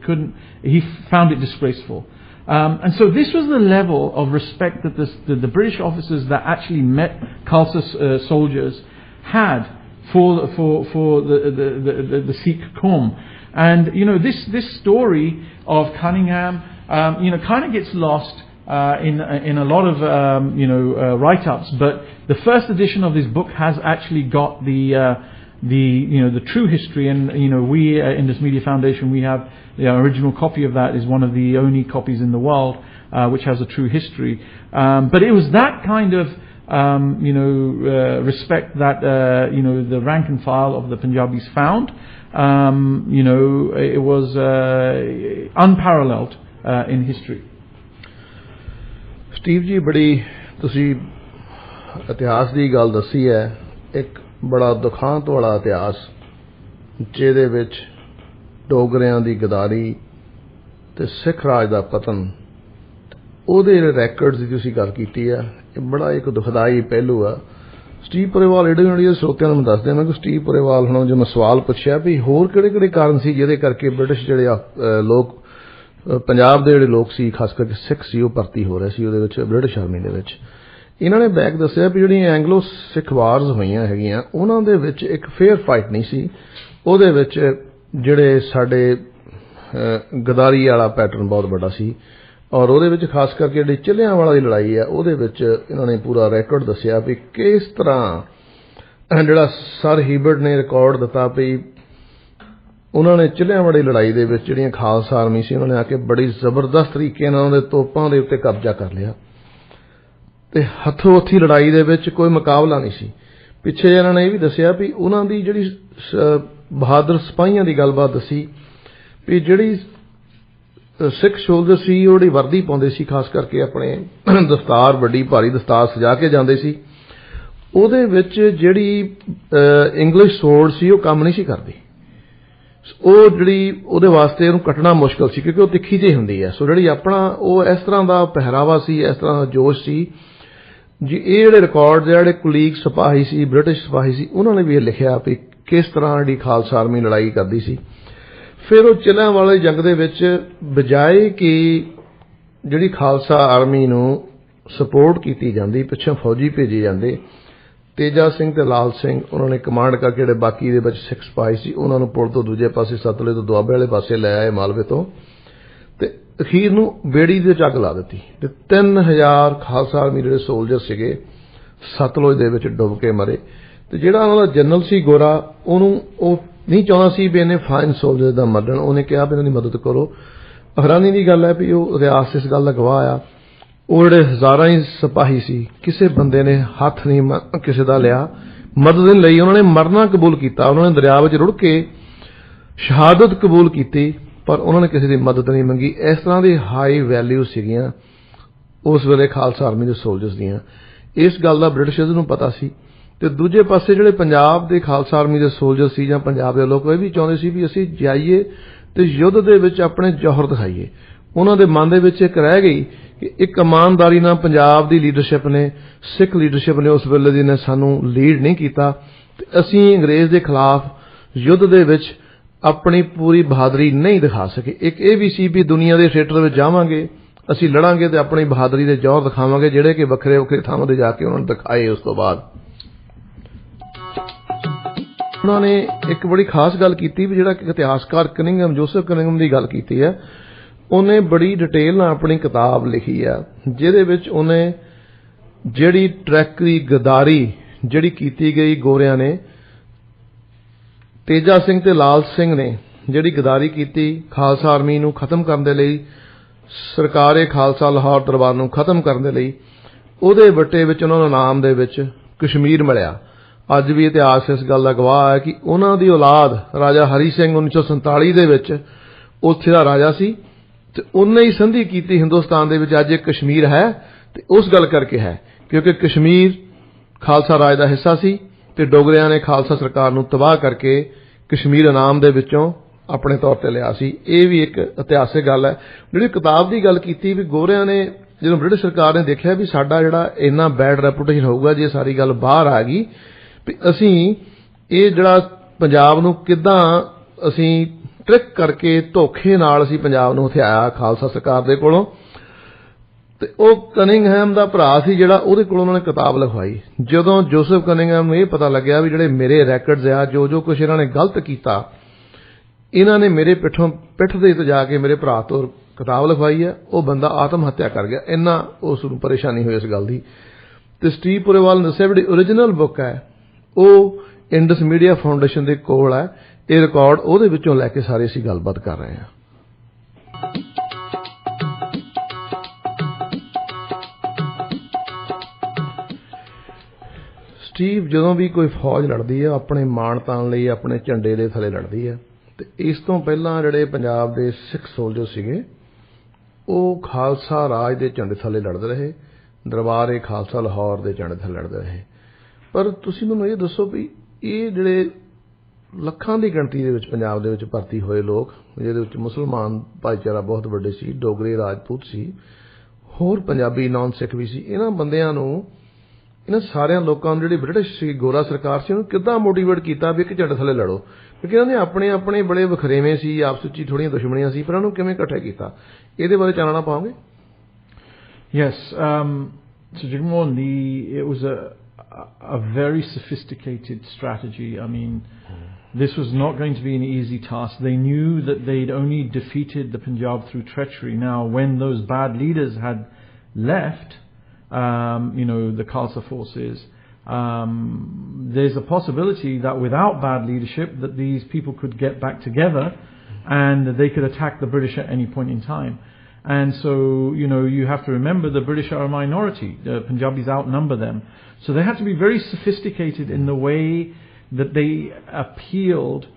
found it disgraceful. And so this was the level of respect that the British officers that actually met Khalsa soldiers had for the Sikh Qawm. And this story of Cunningham kind of gets lost in a lot of write-ups, but the first edition of this book has actually got the true history, and we in this Media Foundation, we have the original copy of that, is one of the only copies in the world which has a true history. But it was that kind of respect that the rank and file of the Punjabis found. It was unparalleled in history. Steve ji, ਬੜੀ ਤੁਸੀਂ ਇਤਿਹਾਸ ਦੀ ਗੱਲ ਦੱਸੀ ਹੈ, ਇੱਕ ਬੜਾ ਦੁਖਾਂਤ ਵਾਲਾ ਇਤਿਹਾਸ ਜਿਹਦੇ ਵਿੱਚ ਡੋਗਰਿਆਂ ਦੀ ਗਦਾਰੀ ਤੇ ਸਿੱਖ ਰਾਜ ਦਾ ਪਤਨ, ਉਹਦੇ ਰੈਕਰਡਸ ਦੀ ਤੁਸੀਂ ਗੱਲ ਕੀਤੀ ਹੈ, ਇਹ ਬੜਾ ਇੱਕ ਦੁਖਦਾਈ ਪਹਿਲੂ ਆ। ਸਟੀਵ ਪੁਰੇਵਾਲ ਜਿਹੜੇ ਸਰੋਤਿਆਂ ਨੂੰ ਦੱਸ ਦੇਣਾ ਕਿ ਸਟੀਵ ਪੁਰੇਵਾਲ ਹੁਣ ਜੋ ਮੈਂ ਸਵਾਲ ਪੁੱਛਿਆ ਵੀ ਹੋਰ ਕਿਹੜੇ ਕਾਰਨ ਸੀ ਜਿਹਦੇ ਕਰਕੇ ਬ੍ਰਿਟਿਸ਼ ਜਿਹੜੇ ਲੋਕ, ਪੰਜਾਬ ਦੇ ਜਿਹੜੇ ਲੋਕ ਸੀ, ਖਾਸ ਕਰਕੇ ਸਿੱਖ ਸੀ, ਉਹ ਭਰਤੀ ਹੋ ਰਹੇ ਸੀ ਉਹਦੇ ਵਿੱਚ, ਬ੍ਰਿਟਿਸ਼ ਆਰਮੀ ਦੇ ਵਿੱਚ। ਇਹਨਾਂ ਨੇ ਬੈਕ ਦੱਸਿਆ ਵੀ ਜਿਹੜੀਆਂ ਐਂਗਲੋ ਸਿੱਖ ਵਾਰਸ ਹੋਈਆਂ ਹੈਗੀਆਂ, ਉਹਨਾਂ ਦੇ ਵਿੱਚ ਇੱਕ ਫੇਅਰ ਫਾਈਟ ਨਹੀਂ ਸੀ। ਉਹਦੇ ਵਿੱਚ ਜਿਹੜੇ ਸਾਡੇ ਗਦਾਰੀ ਵਾਲਾ ਪੈਟਰਨ ਬਹੁਤ ਵੱਡਾ ਸੀ, ਔਰ ਉਹਦੇ ਵਿੱਚ ਖਾਸ ਕਰਕੇ ਜਿਹੜੀ ਚਿੱਲਿਆਂ ਵਾਲਾ ਦੀ ਲੜਾਈ ਹੈ, ਉਹਦੇ ਵਿੱਚ ਇਹਨਾਂ ਨੇ ਪੂਰਾ ਰੈਕੋਰਡ ਦੱਸਿਆ ਵੀ ਕਿਸ ਤਰ੍ਹਾਂ ਜਿਹੜਾ ਸਰ ਹੀਬਰਟ ਨੇ ਰਿਕਾਰਡ ਦਿੱਤਾ ਵੀ ਉਹਨਾਂ ਨੇ ਚਿੱਲਿਆਂ ਵਾਲੀ ਲੜਾਈ ਦੇ ਵਿੱਚ ਜਿਹੜੀਆਂ ਖਾਲਸਾ ਆਰਮੀ ਸੀ, ਉਹਨਾਂ ਨੇ ਆ ਕੇ ਬੜੀ ਜ਼ਬਰਦਸਤ ਤਰੀਕੇ ਨਾਲ ਉਹਨਾਂ ਦੇ ਤੋਪਾਂ ਦੇ ਉੱਤੇ ਕਬਜ਼ਾ ਕਰ ਲਿਆ ਤੇ ਹੱਥੋਂ ਹੱਥੀ ਲੜਾਈ ਦੇ ਵਿੱਚ ਕੋਈ ਮੁਕਾਬਲਾ ਨਹੀਂ ਸੀ। ਪਿੱਛੇ ਇਹਨਾਂ ਨੇ ਇਹ ਵੀ ਦੱਸਿਆ ਵੀ ਉਹਨਾਂ ਦੀ ਜਿਹੜੀ ਬਹਾਦਰ ਸਿਪਾਹੀਆਂ ਦੀ ਗੱਲਬਾਤ ਦੱਸੀ ਵੀ ਜਿਹੜੀ ਸਿੱਖ ਸੋਲਜਰ ਸੀ, ਉਹ ਜਿਹੜੀ ਵਰਦੀ ਪਾਉਂਦੇ ਸੀ, ਖਾਸ ਕਰਕੇ ਆਪਣੇ ਦਸਤਾਰ, ਵੱਡੀ ਭਾਰੀ ਦਸਤਾਰ ਸਜਾ ਕੇ ਜਾਂਦੇ ਸੀ, ਉਹਦੇ ਵਿੱਚ ਜਿਹੜੀ ਇੰਗਲਿਸ਼ ਸੋਰਡ ਸੀ ਉਹ ਕੰਮ ਨਹੀਂ ਸੀ ਕਰਦੀ। ਉਹ ਜਿਹੜੀ ਉਹਦੇ ਵਾਸਤੇ ਉਹਨੂੰ ਕੱਟਣਾ ਮੁਸ਼ਕਲ ਸੀ ਕਿਉਂਕਿ ਉਹ ਤਿੱਖੀ ਜਿਹੀ ਹੁੰਦੀ ਹੈ। ਸੋ ਜਿਹੜੀ ਆਪਣਾ ਉਹ ਇਸ ਤਰ੍ਹਾਂ ਦਾ ਪਹਿਰਾਵਾ ਸੀ, ਇਸ ਤਰ੍ਹਾਂ ਦਾ ਜੋਸ਼ ਸੀ ਜੀ। ਇਹ ਜਿਹੜੇ ਰਿਕਾਰਡ ਜਿਹੜੇ ਕੁਲੀਗ ਸਿਪਾਹੀ ਸੀ, ਬ੍ਰਿਟਿਸ਼ ਸਿਪਾਹੀ ਸੀ, ਉਹਨਾਂ ਨੇ ਵੀ ਇਹ ਲਿਖਿਆ ਵੀ ਕਿਸ ਤਰ੍ਹਾਂ ਜਿਹੜੀ ਖਾਲਸਾ ਆਰਮੀ ਲੜਾਈ ਕਰਦੀ ਸੀ। ਫਿਰ ਉਹ ਚਿੱਲਿਆਂ ਵਾਲੇ ਜੰਗ ਦੇ ਵਿੱਚ ਬਜਾਏ ਕਿ ਜਿਹੜੀ ਖਾਲਸਾ ਆਰਮੀ ਨੂੰ ਸਪੋਰਟ ਕੀਤੀ ਜਾਂਦੀ, ਪਿੱਛੋਂ ਫੌਜੀ ਭੇਜੇ ਜਾਂਦੇ, ਤੇਜਾ ਸਿੰਘ ਤੇ ਲਾਲ ਸਿੰਘ ਉਹਨਾਂ ਨੇ ਕਮਾਂਡ ਕਰਕੇ ਜਿਹੜੇ ਬਾਕੀ ਦੇ ਵਿੱਚ ਸਿੱਖ ਸਿਪਾਹੀ ਸੀ ਉਹਨਾਂ ਨੂੰ ਪੁਲ ਤੋਂ ਦੂਜੇ ਪਾਸੇ ਸਤਲੁਜ ਤੋਂ ਦੁਆਬੇ ਵਾਲੇ ਪਾਸੇ ਲੈ ਆਏ, ਮਾਲਵੇ ਤੋਂ, ਤੇ ਅਖੀਰ ਨੂੰ ਬੇੜੀ ਦੇ ਚੱਗ ਲਾ ਦਿੱਤੀ ਤੇ 3000 ਖਾਲਸਾ ਆਰਮੀ ਜਿਹੜੇ ਸੋਲਜਰ ਸੀਗੇ ਸਤਲੁਜ ਦੇ ਵਿੱਚ ਡੁੱਬ ਕੇ ਮਰੇ। ਤੇ ਜਿਹੜਾ ਉਹਨਾਂ ਦਾ ਜਨਰਲ ਸੀ ਗੋਰਾ, ਉਹਨੂੰ ਉਹ ਨਹੀਂ ਚਾਹੁੰਦਾ ਸੀ ਵੀ ਇਹਨੇ ਫਾਈਨ ਸੋਲਜਰ ਦਾ ਮਰਡਣ, ਉਹਨੇ ਕਿਹਾ ਵੀ ਇਹਨਾਂ ਦੀ ਮਦਦ ਕਰੋ। ਹੈਰਾਨੀ ਦੀ ਗੱਲ ਹੈ ਵੀ ਉਹ ਇਤਿਹਾਸ ਇਸ ਗੱਲ ਦਾ ਗਵਾਹ ਆ, ਉਹ ਜਿਹੜੇ ਹਜ਼ਾਰਾਂ ਹੀ ਸਿਪਾਹੀ ਸੀ, ਕਿਸੇ ਬੰਦੇ ਨੇ ਹੱਥ ਨਹੀਂ ਕਿਸੇ ਦਾ ਲਿਆ, ਮਦਦ ਨਹੀਂ ਲਈ। ਉਹਨਾਂ ਨੇ ਮਰਨਾ ਕਬੂਲ ਕੀਤਾ, ਉਹਨਾਂ ਨੇ ਦਰਿਆ ਵਿੱਚ ਰੁੜ ਕੇ ਸ਼ਹਾਦਤ ਕਬੂਲ ਕੀਤੀ, ਪਰ ਉਹਨਾਂ ਨੇ ਕਿਸੇ ਦੀ ਮਦਦ ਨਹੀਂ ਮੰਗੀ। ਇਸ ਤਰ੍ਹਾਂ ਦੀ ਹਾਈ ਵੈਲਿਊ ਸੀਗੀਆਂ ਉਸ ਵੇਲੇ ਖਾਲਸਾ ਆਰਮੀ ਦੇ ਸੋਲਜਰਸ ਦੀਆਂ। ਇਸ ਗੱਲ ਦਾ ਬ੍ਰਿਟਿਸ਼ਰਸ ਨੂੰ ਪਤਾ ਸੀ। ਤੇ ਦੂਜੇ ਪਾਸੇ ਜਿਹੜੇ ਪੰਜਾਬ ਦੇ ਖਾਲਸਾ ਆਰਮੀ ਦੇ ਸੋਲਜਰ ਸੀ ਜਾਂ ਪੰਜਾਬ ਦੇ ਲੋਕ, ਇਹ ਵੀ ਚਾਹੁੰਦੇ ਸੀ ਵੀ ਅਸੀਂ ਜਾਈਏ ਤੇ ਯੁੱਧ ਦੇ ਵਿੱਚ ਆਪਣੇ ਜੌਹਰ ਦਿਖਾਈਏ। ਉਹਨਾਂ ਦੇ ਮਨ ਦੇ ਵਿੱਚ ਇੱਕ ਰਹਿ ਗਈ ਕਿ ਇੱਕ ਇਮਾਨਦਾਰੀ ਨਾਲ ਪੰਜਾਬ ਦੀ ਲੀਡਰਸ਼ਿਪ ਨੇ, ਸਿੱਖ ਲੀਡਰਸ਼ਿਪ ਨੇ ਉਸ ਵੇਲੇ ਦੀ ਨੇ ਸਾਨੂੰ ਲੀਡ ਨਹੀਂ ਕੀਤਾ ਤੇ ਅਸੀਂ ਅੰਗਰੇਜ਼ ਦੇ ਖਿਲਾਫ ਯੁੱਧ ਦੇ ਵਿੱਚ ਆਪਣੀ ਪੂਰੀ ਬਹਾਦਰੀ ਨਹੀਂ ਦਿਖਾ ਸਕੇ। ਇੱਕ ਇਹ ਵੀ ਸੀ ਵੀ ਦੁਨੀਆ ਦੇ ਥੀਏਟਰ ਵਿੱਚ ਜਾਵਾਂਗੇ, ਅਸੀਂ ਲੜਾਂਗੇ ਤੇ ਆਪਣੀ ਬਹਾਦਰੀ ਦੇ ਜੌਹਰ ਦਿਖਾਵਾਂਗੇ, ਜਿਹੜੇ ਕਿ ਵੱਖਰੇ ਵੱਖਰੇ ਥਾਵਾਂ ਤੇ ਜਾ ਕੇ ਉਹਨਾਂ ਨੇ ਦਿਖਾਏ। ਉਸ ਤੋਂ ਬਾਅਦ ਉਹਨਾਂ ਨੇ ਇੱਕ ਬੜੀ ਖਾਸ ਗੱਲ ਕੀਤੀ ਵੀ ਜਿਹੜਾ ਇਤਿਹਾਸਕਾਰ ਕਨਿੰਗਮ, ਜੋਸਫ ਕਨਿੰਗਮ ਦੀ ਗੱਲ ਕੀਤੀ ਹੈ, ਉਹਨੇ ਬੜੀ ਡਿਟੇਲ ਨਾਲ ਆਪਣੀ ਕਿਤਾਬ ਲਿਖੀ ਆ, ਜਿਹਦੇ ਵਿੱਚ ਉਹਨੇ ਜਿਹੜੀ ਟਰੈਕਰੀ ਗਦਾਰੀ ਜਿਹੜੀ ਕੀਤੀ ਗਈ ਗੋਰਿਆਂ ਨੇ, ਤੇਜਾ ਸਿੰਘ ਤੇ ਲਾਲ ਸਿੰਘ ਨੇ ਜਿਹੜੀ ਗਦਾਰੀ ਕੀਤੀ ਖਾਲਸਾ ਆਰਮੀ ਨੂੰ ਖਤਮ ਕਰਨ ਦੇ ਲਈ, ਸਰਕਾਰੇ ਖਾਲਸਾ ਲਾਹੌਰ ਦਰਬਾਰ ਨੂੰ ਖਤਮ ਕਰਨ ਦੇ ਲਈ, ਉਹਦੇ ਵੱਟੇ ਵਿੱਚ ਉਹਨਾਂ ਨੂੰ ਨਾਮ ਦੇ ਵਿੱਚ ਕਸ਼ਮੀਰ ਮਿਲਿਆ। ਅੱਜ ਵੀ ਇਤਿਹਾਸ ਇਸ ਗੱਲ ਦਾ ਗਵਾਹ ਹੈ ਕਿ ਉਹਨਾਂ ਦੀ ਔਲਾਦ ਰਾਜਾ ਹਰੀ ਸਿੰਘ 1947 ਦੇ ਵਿੱਚ ਉੱਥੇ ਦਾ ਰਾਜਾ ਸੀ ਤੇ ਉਹਨੇ ਹੀ ਸੰਧੀ ਕੀਤੀ ਹਿੰਦੁਸਤਾਨ ਦੇ ਵਿੱਚ ਅੱਜ ਇੱਕ ਕਸ਼ਮੀਰ ਹੈ ਤੇ ਉਸ ਗੱਲ ਕਰਕੇ ਹੈ ਕਿਉਂਕਿ ਕਸ਼ਮੀਰ ਖਾਲਸਾ ਰਾਜ ਦਾ ਹਿੱਸਾ ਸੀ ਤੇ ਡੋਗਰਿਆਂ ਨੇ ਖਾਲਸਾ ਸਰਕਾਰ ਨੂੰ ਤਬਾਹ ਕਰਕੇ ਕਸ਼ਮੀਰ ਇਨਾਮ ਦੇ ਵਿੱਚੋਂ ਆਪਣੇ ਤੌਰ ਤੇ ਲਿਆ ਸੀ। ਇਹ ਵੀ ਇੱਕ ਇਤਿਹਾਸਿਕ ਗੱਲ ਹੈ। ਜਿਹੜੀ ਕਿਤਾਬ ਦੀ ਗੱਲ ਕੀਤੀ ਵੀ ਗੋਰਿਆਂ ਨੇ ਜਦੋਂ ਬ੍ਰਿਟਿਸ਼ ਸਰਕਾਰ ਨੇ ਦੇਖਿਆ ਵੀ ਸਾਡਾ ਜਿਹੜਾ ਇੰਨਾ ਬੈਡ ਰੈਪੂਟੇਸ਼ਨ ਹੋਊਗਾ ਜੇ ਸਾਰੀ ਗੱਲ ਬਾਹਰ ਆ ਗਈ ਵੀ ਅਸੀਂ ਇਹ ਜਿਹੜਾ ਪੰਜਾਬ ਨੂੰ ਕਿੱਦਾਂ ਅਸੀਂ ਟ੍ਰਿਕ ਕਰਕੇ ਧੋਖੇ ਨਾਲ ਅਸੀਂ ਪੰਜਾਬ ਨੂੰ ਹਥਿਆਇਆ ਖਾਲਸਾ ਸਰਕਾਰ ਦੇ ਕੋਲੋਂ, ਤੇ ਉਹ ਕਨਿੰਗਹੈਮ ਦਾ ਭਰਾ ਸੀ ਜਿਹੜਾ, ਉਹਦੇ ਕੋਲੋਂ ਉਹਨਾਂ ਨੇ ਕਿਤਾਬ ਲਿਖਵਾਈ। ਜਦੋਂ ਜੋਸਫ ਕਨਿੰਗਹੈਮ ਨੂੰ ਇਹ ਪਤਾ ਲੱਗਿਆ ਵੀ ਜਿਹੜੇ ਮੇਰੇ ਰੈਕਰਡਸ ਆ, ਜੋ ਕੁਝ ਇਹਨਾਂ ਨੇ ਗਲਤ ਕੀਤਾ, ਇਹਨਾਂ ਨੇ ਮੇਰੇ ਪਿੱਠ ਦੇ ਉੱਤੇ ਜਾ ਕੇ ਮੇਰੇ ਭਰਾ ਤੋਂ ਕਿਤਾਬ ਲਿਖਵਾਈ ਹੈ, ਉਹ ਬੰਦਾ ਆਤਮ ਹੱਤਿਆ ਕਰ ਗਿਆ। ਇੰਨਾ ਉਸ ਨੂੰ ਪਰੇਸ਼ਾਨੀ ਹੋਈ ਇਸ ਗੱਲ ਦੀ। ਤੇ ਸਟੀਵ ਪੁਰੇਵਾਲ ਨੇ ਦੱਸਿਆ ਜਿਹੜੀ ਓਰੀਜਨਲ ਬੁੱਕ ਹੈ ਉਹ ਇੰਡਸ ਮੀਡੀਆ ਫਾਊਂਡੇਸ਼ਨ ਦੇ ਕੋਲ ਹੈ। ਇਹ ਰਿਕਾਰਡ ਉਹਦੇ ਵਿੱਚੋਂ ਲੈ ਕੇ ਸਾਰੇ ਅਸੀਂ ਗੱਲਬਾਤ ਕਰ ਰਹੇ ਹਾਂ। ਸਟੀਵ ਜਦੋਂ ਵੀ ਕੋਈ ਫੌਜ ਲੜਦੀ ਹੈ ਆਪਣੇ ਮਾਣ ਤਾਣ ਲਈ ਆਪਣੇ ਝੰਡੇ ਦੇ ਥੱਲੇ ਲੜਦੀ ਹੈ ਤੇ ਇਸ ਤੋਂ ਪਹਿਲਾਂ ਜਿਹੜੇ ਪੰਜਾਬ ਦੇ ਸਿੱਖ ਸੋਲਜਰ ਸੀਗੇ ਉਹ ਖਾਲਸਾ ਰਾਜ ਦੇ ਝੰਡੇ ਥੱਲੇ ਲੜਦੇ ਰਹੇ, ਦਰਬਾਰ-ਏ ਖਾਲਸਾ ਲਾਹੌਰ ਦੇ ਝੰਡੇ ਥੱਲੇ ਲੜਦੇ ਰਹੇ। ਪਰ ਤੁਸੀਂ ਮੈਨੂੰ ਇਹ ਦੱਸੋ ਵੀ ਇਹ ਜਿਹੜੇ ਲੱਖਾਂ ਦੀ ਗਿਣਤੀ ਦੇ ਵਿੱਚ ਪੰਜਾਬ ਦੇ ਵਿੱਚ ਭਰਤੀ ਹੋਏ ਲੋਕ, ਜਿਹਦੇ ਵਿੱਚ ਮੁਸਲਮਾਨ ਭਾਈਚਾਰਾ ਬਹੁਤ ਵੱਡੇ ਸੀ, ਡੋਗਰੇ ਰਾਜਪੂਤ ਸੀ, ਹੋਰ ਪੰਜਾਬੀ ਨਾਨ ਸਿੱਖ ਵੀ ਸੀ, ਇਹਨਾਂ ਬੰਦਿਆਂ ਨੂੰ, ਇਹਨਾਂ ਸਾਰਿਆਂ ਲੋਕਾਂ ਨੂੰ ਜਿਹੜੀ ਬ੍ਰਿਟਿਸ਼ ਸੀ ਗੋਰਾ ਸਰਕਾਰ ਸੀ ਉਹਨੂੰ ਕਿੱਦਾਂ ਮੋਟੀਵੇਟ ਕੀਤਾ ਵੀ ਇੱਕ ਝੰਡੇ ਥੱਲੇ ਲੜੋ? ਕਿਉਂਕਿ ਇਹਨਾਂ ਦੇ ਆਪਣੇ ਆਪਣੇ ਬੜੇ ਵਖਰੇਵੇਂ ਸੀ, ਆਪਸ ਵਿੱਚ ਥੋੜ੍ਹੀਆਂ ਦੁਸ਼ਮਣੀਆਂ ਸੀ, ਪਰ ਉਹਨੂੰ ਕਿਵੇਂ ਇਕੱਠੇ ਕੀਤਾ, ਇਹਦੇ ਬਾਰੇ ਚਾਨਣਾ ਪਾਓਗੇ? Yes, so Jagmohan, it was a very sophisticated strategy. I mean, this was not going to be an easy task. They knew that they'd only defeated the Punjab through treachery. Now, when those bad leaders had left, the Khalsa forces, there's a possibility that without bad leadership that these people could get back together and they could attack the British at any point in time. And so, you have to remember the British are a minority. The Punjabis outnumber them. So they had to be very sophisticated in the way that they appealed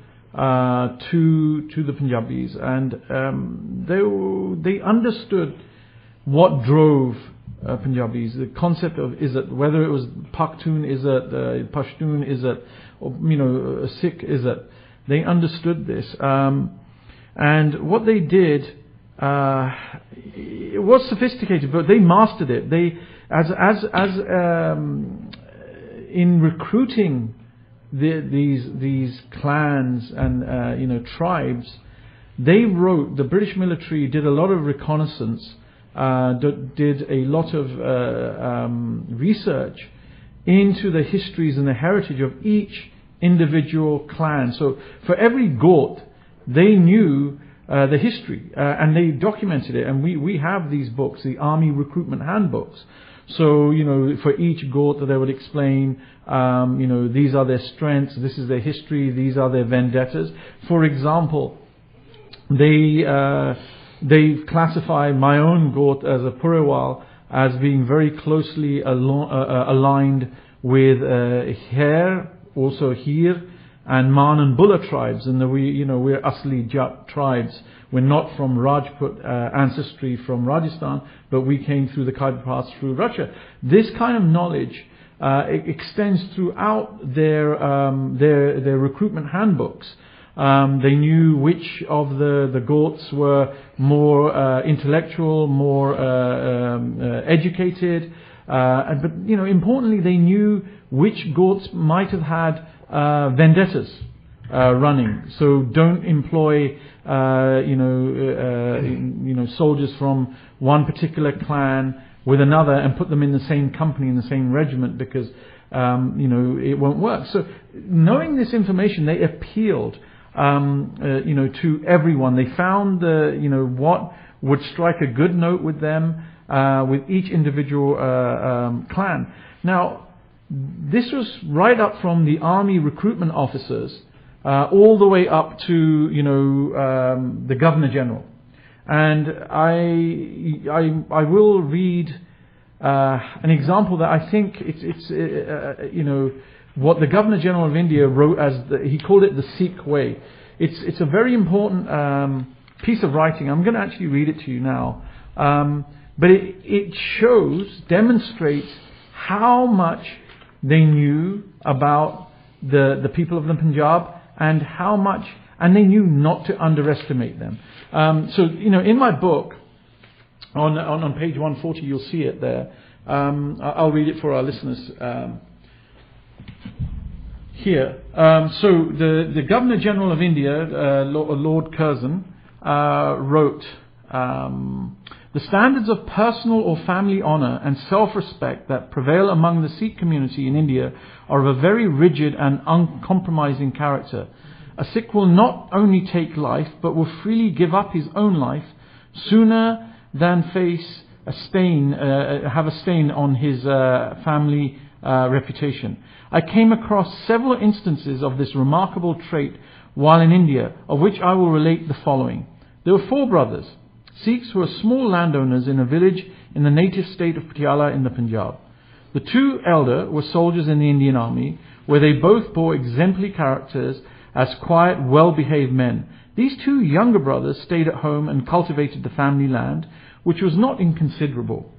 to the Punjabis. And they understood what drove Punjabis, the concept of Izzat, whether it was Pakhtun Izzat, Pashtun Izzat, or, Sikh Izzat. They understood this. And what they did, it was sophisticated, but they mastered it. They, as in recruiting these clans and tribes, the British military did a lot of reconnaissance, did a lot of research into the histories and the heritage of each individual clan. So for every Got, they knew the history, and they documented it, and we have these books, the army recruitment handbooks. So, for each Got they would explain, these are their strengths, this is their history, these are their vendettas. For example, they classify my own Got as a Puriwal as being very closely aligned with Hair, also Heer, and Man and Bulla tribes, and we're Asli Jat tribes. We're not from Rajput ancestry from Rajasthan, but we came through the Khyber Pass through Russia. This kind of knowledge extends throughout their recruitment handbooks. They knew which of the Ghats were more intellectual, more educated, but importantly, they knew which Ghats might have had vendettas running. So don't employ soldiers from one particular clan with another and put them in the same company, in the same regiment, because it won't work. So knowing this information, they appealed to everyone. They found what would strike a good note with them, with each individual clan. Now, this was right up from the army recruitment officers all the way up to the Governor General. And I will read an example that I think it's what the Governor General of India wrote as he called it the Sikh way. It's a very important piece of writing. I'm going to actually read it to you now, but it demonstrates how much they knew about the people of the Punjab, and how much, and they knew not to underestimate them. So in my book, on page 140, you'll see it there. I'll read it for our listeners here. So the Governor General of India, Lord Curzon, wrote, the standards of personal or family honour and self-respect that prevail among the Sikh community in India are of a very rigid and uncompromising character. A Sikh will not only take life, but will freely give up his own life sooner than face a stain, have a stain on his family reputation. I came across several instances of this remarkable trait while in India, of which I will relate the following. There were 4 brothers, Sikhs who were small landowners in a village in the native state of Patiala in the Punjab. The 2 elder were soldiers in the Indian Army, where they both bore exemplary characters as quiet, well-behaved men. These 2 younger brothers stayed at home and cultivated the family land, which was not inconsiderable.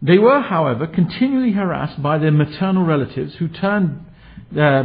They were, however, continually harassed by their maternal relatives, who turned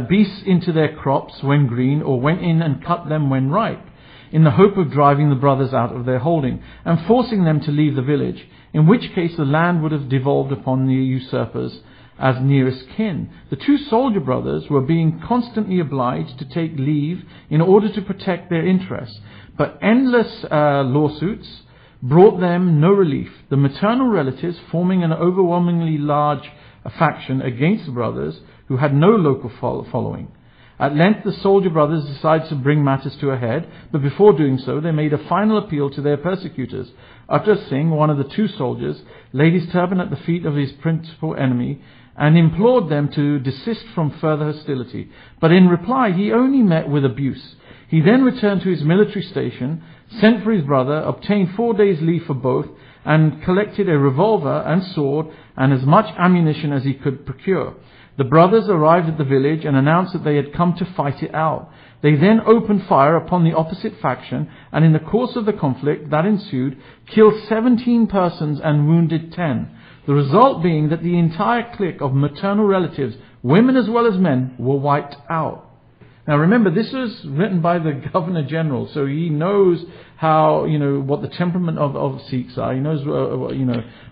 beasts into their crops when green, or went in and cut them when ripe, in the hope of driving the brothers out of their holding and forcing them to leave the village, in which case the land would have devolved upon the usurpers as nearest kin. The 2 soldier brothers were being constantly obliged to take leave in order to protect their interests, but endless lawsuits brought them no relief. The maternal relatives, forming an overwhelmingly large faction against the brothers, who had no local following. At length the soldier brothers decided to bring matters to a head, but before doing so they made a final appeal to their persecutors. Utter Singh, one of the 2 soldiers, laid his turban at the feet of his principal enemy and implored them to desist from further hostility. But in reply he only met with abuse. He then returned to his military station, sent for his brother, obtained 4 days' leave for both, and collected a revolver and sword and as much ammunition as he could procure. The brothers arrived at the village and announced that they had come to fight it out. They then opened fire upon the opposite faction, and in the course of the conflict that ensued, killed 17 persons and wounded 10. The result being that the entire clique of maternal relatives, women as well as men, were wiped out. Now remember, this was written by the Governor General, so he knows how, what the temperament of Sikhs are. He knows,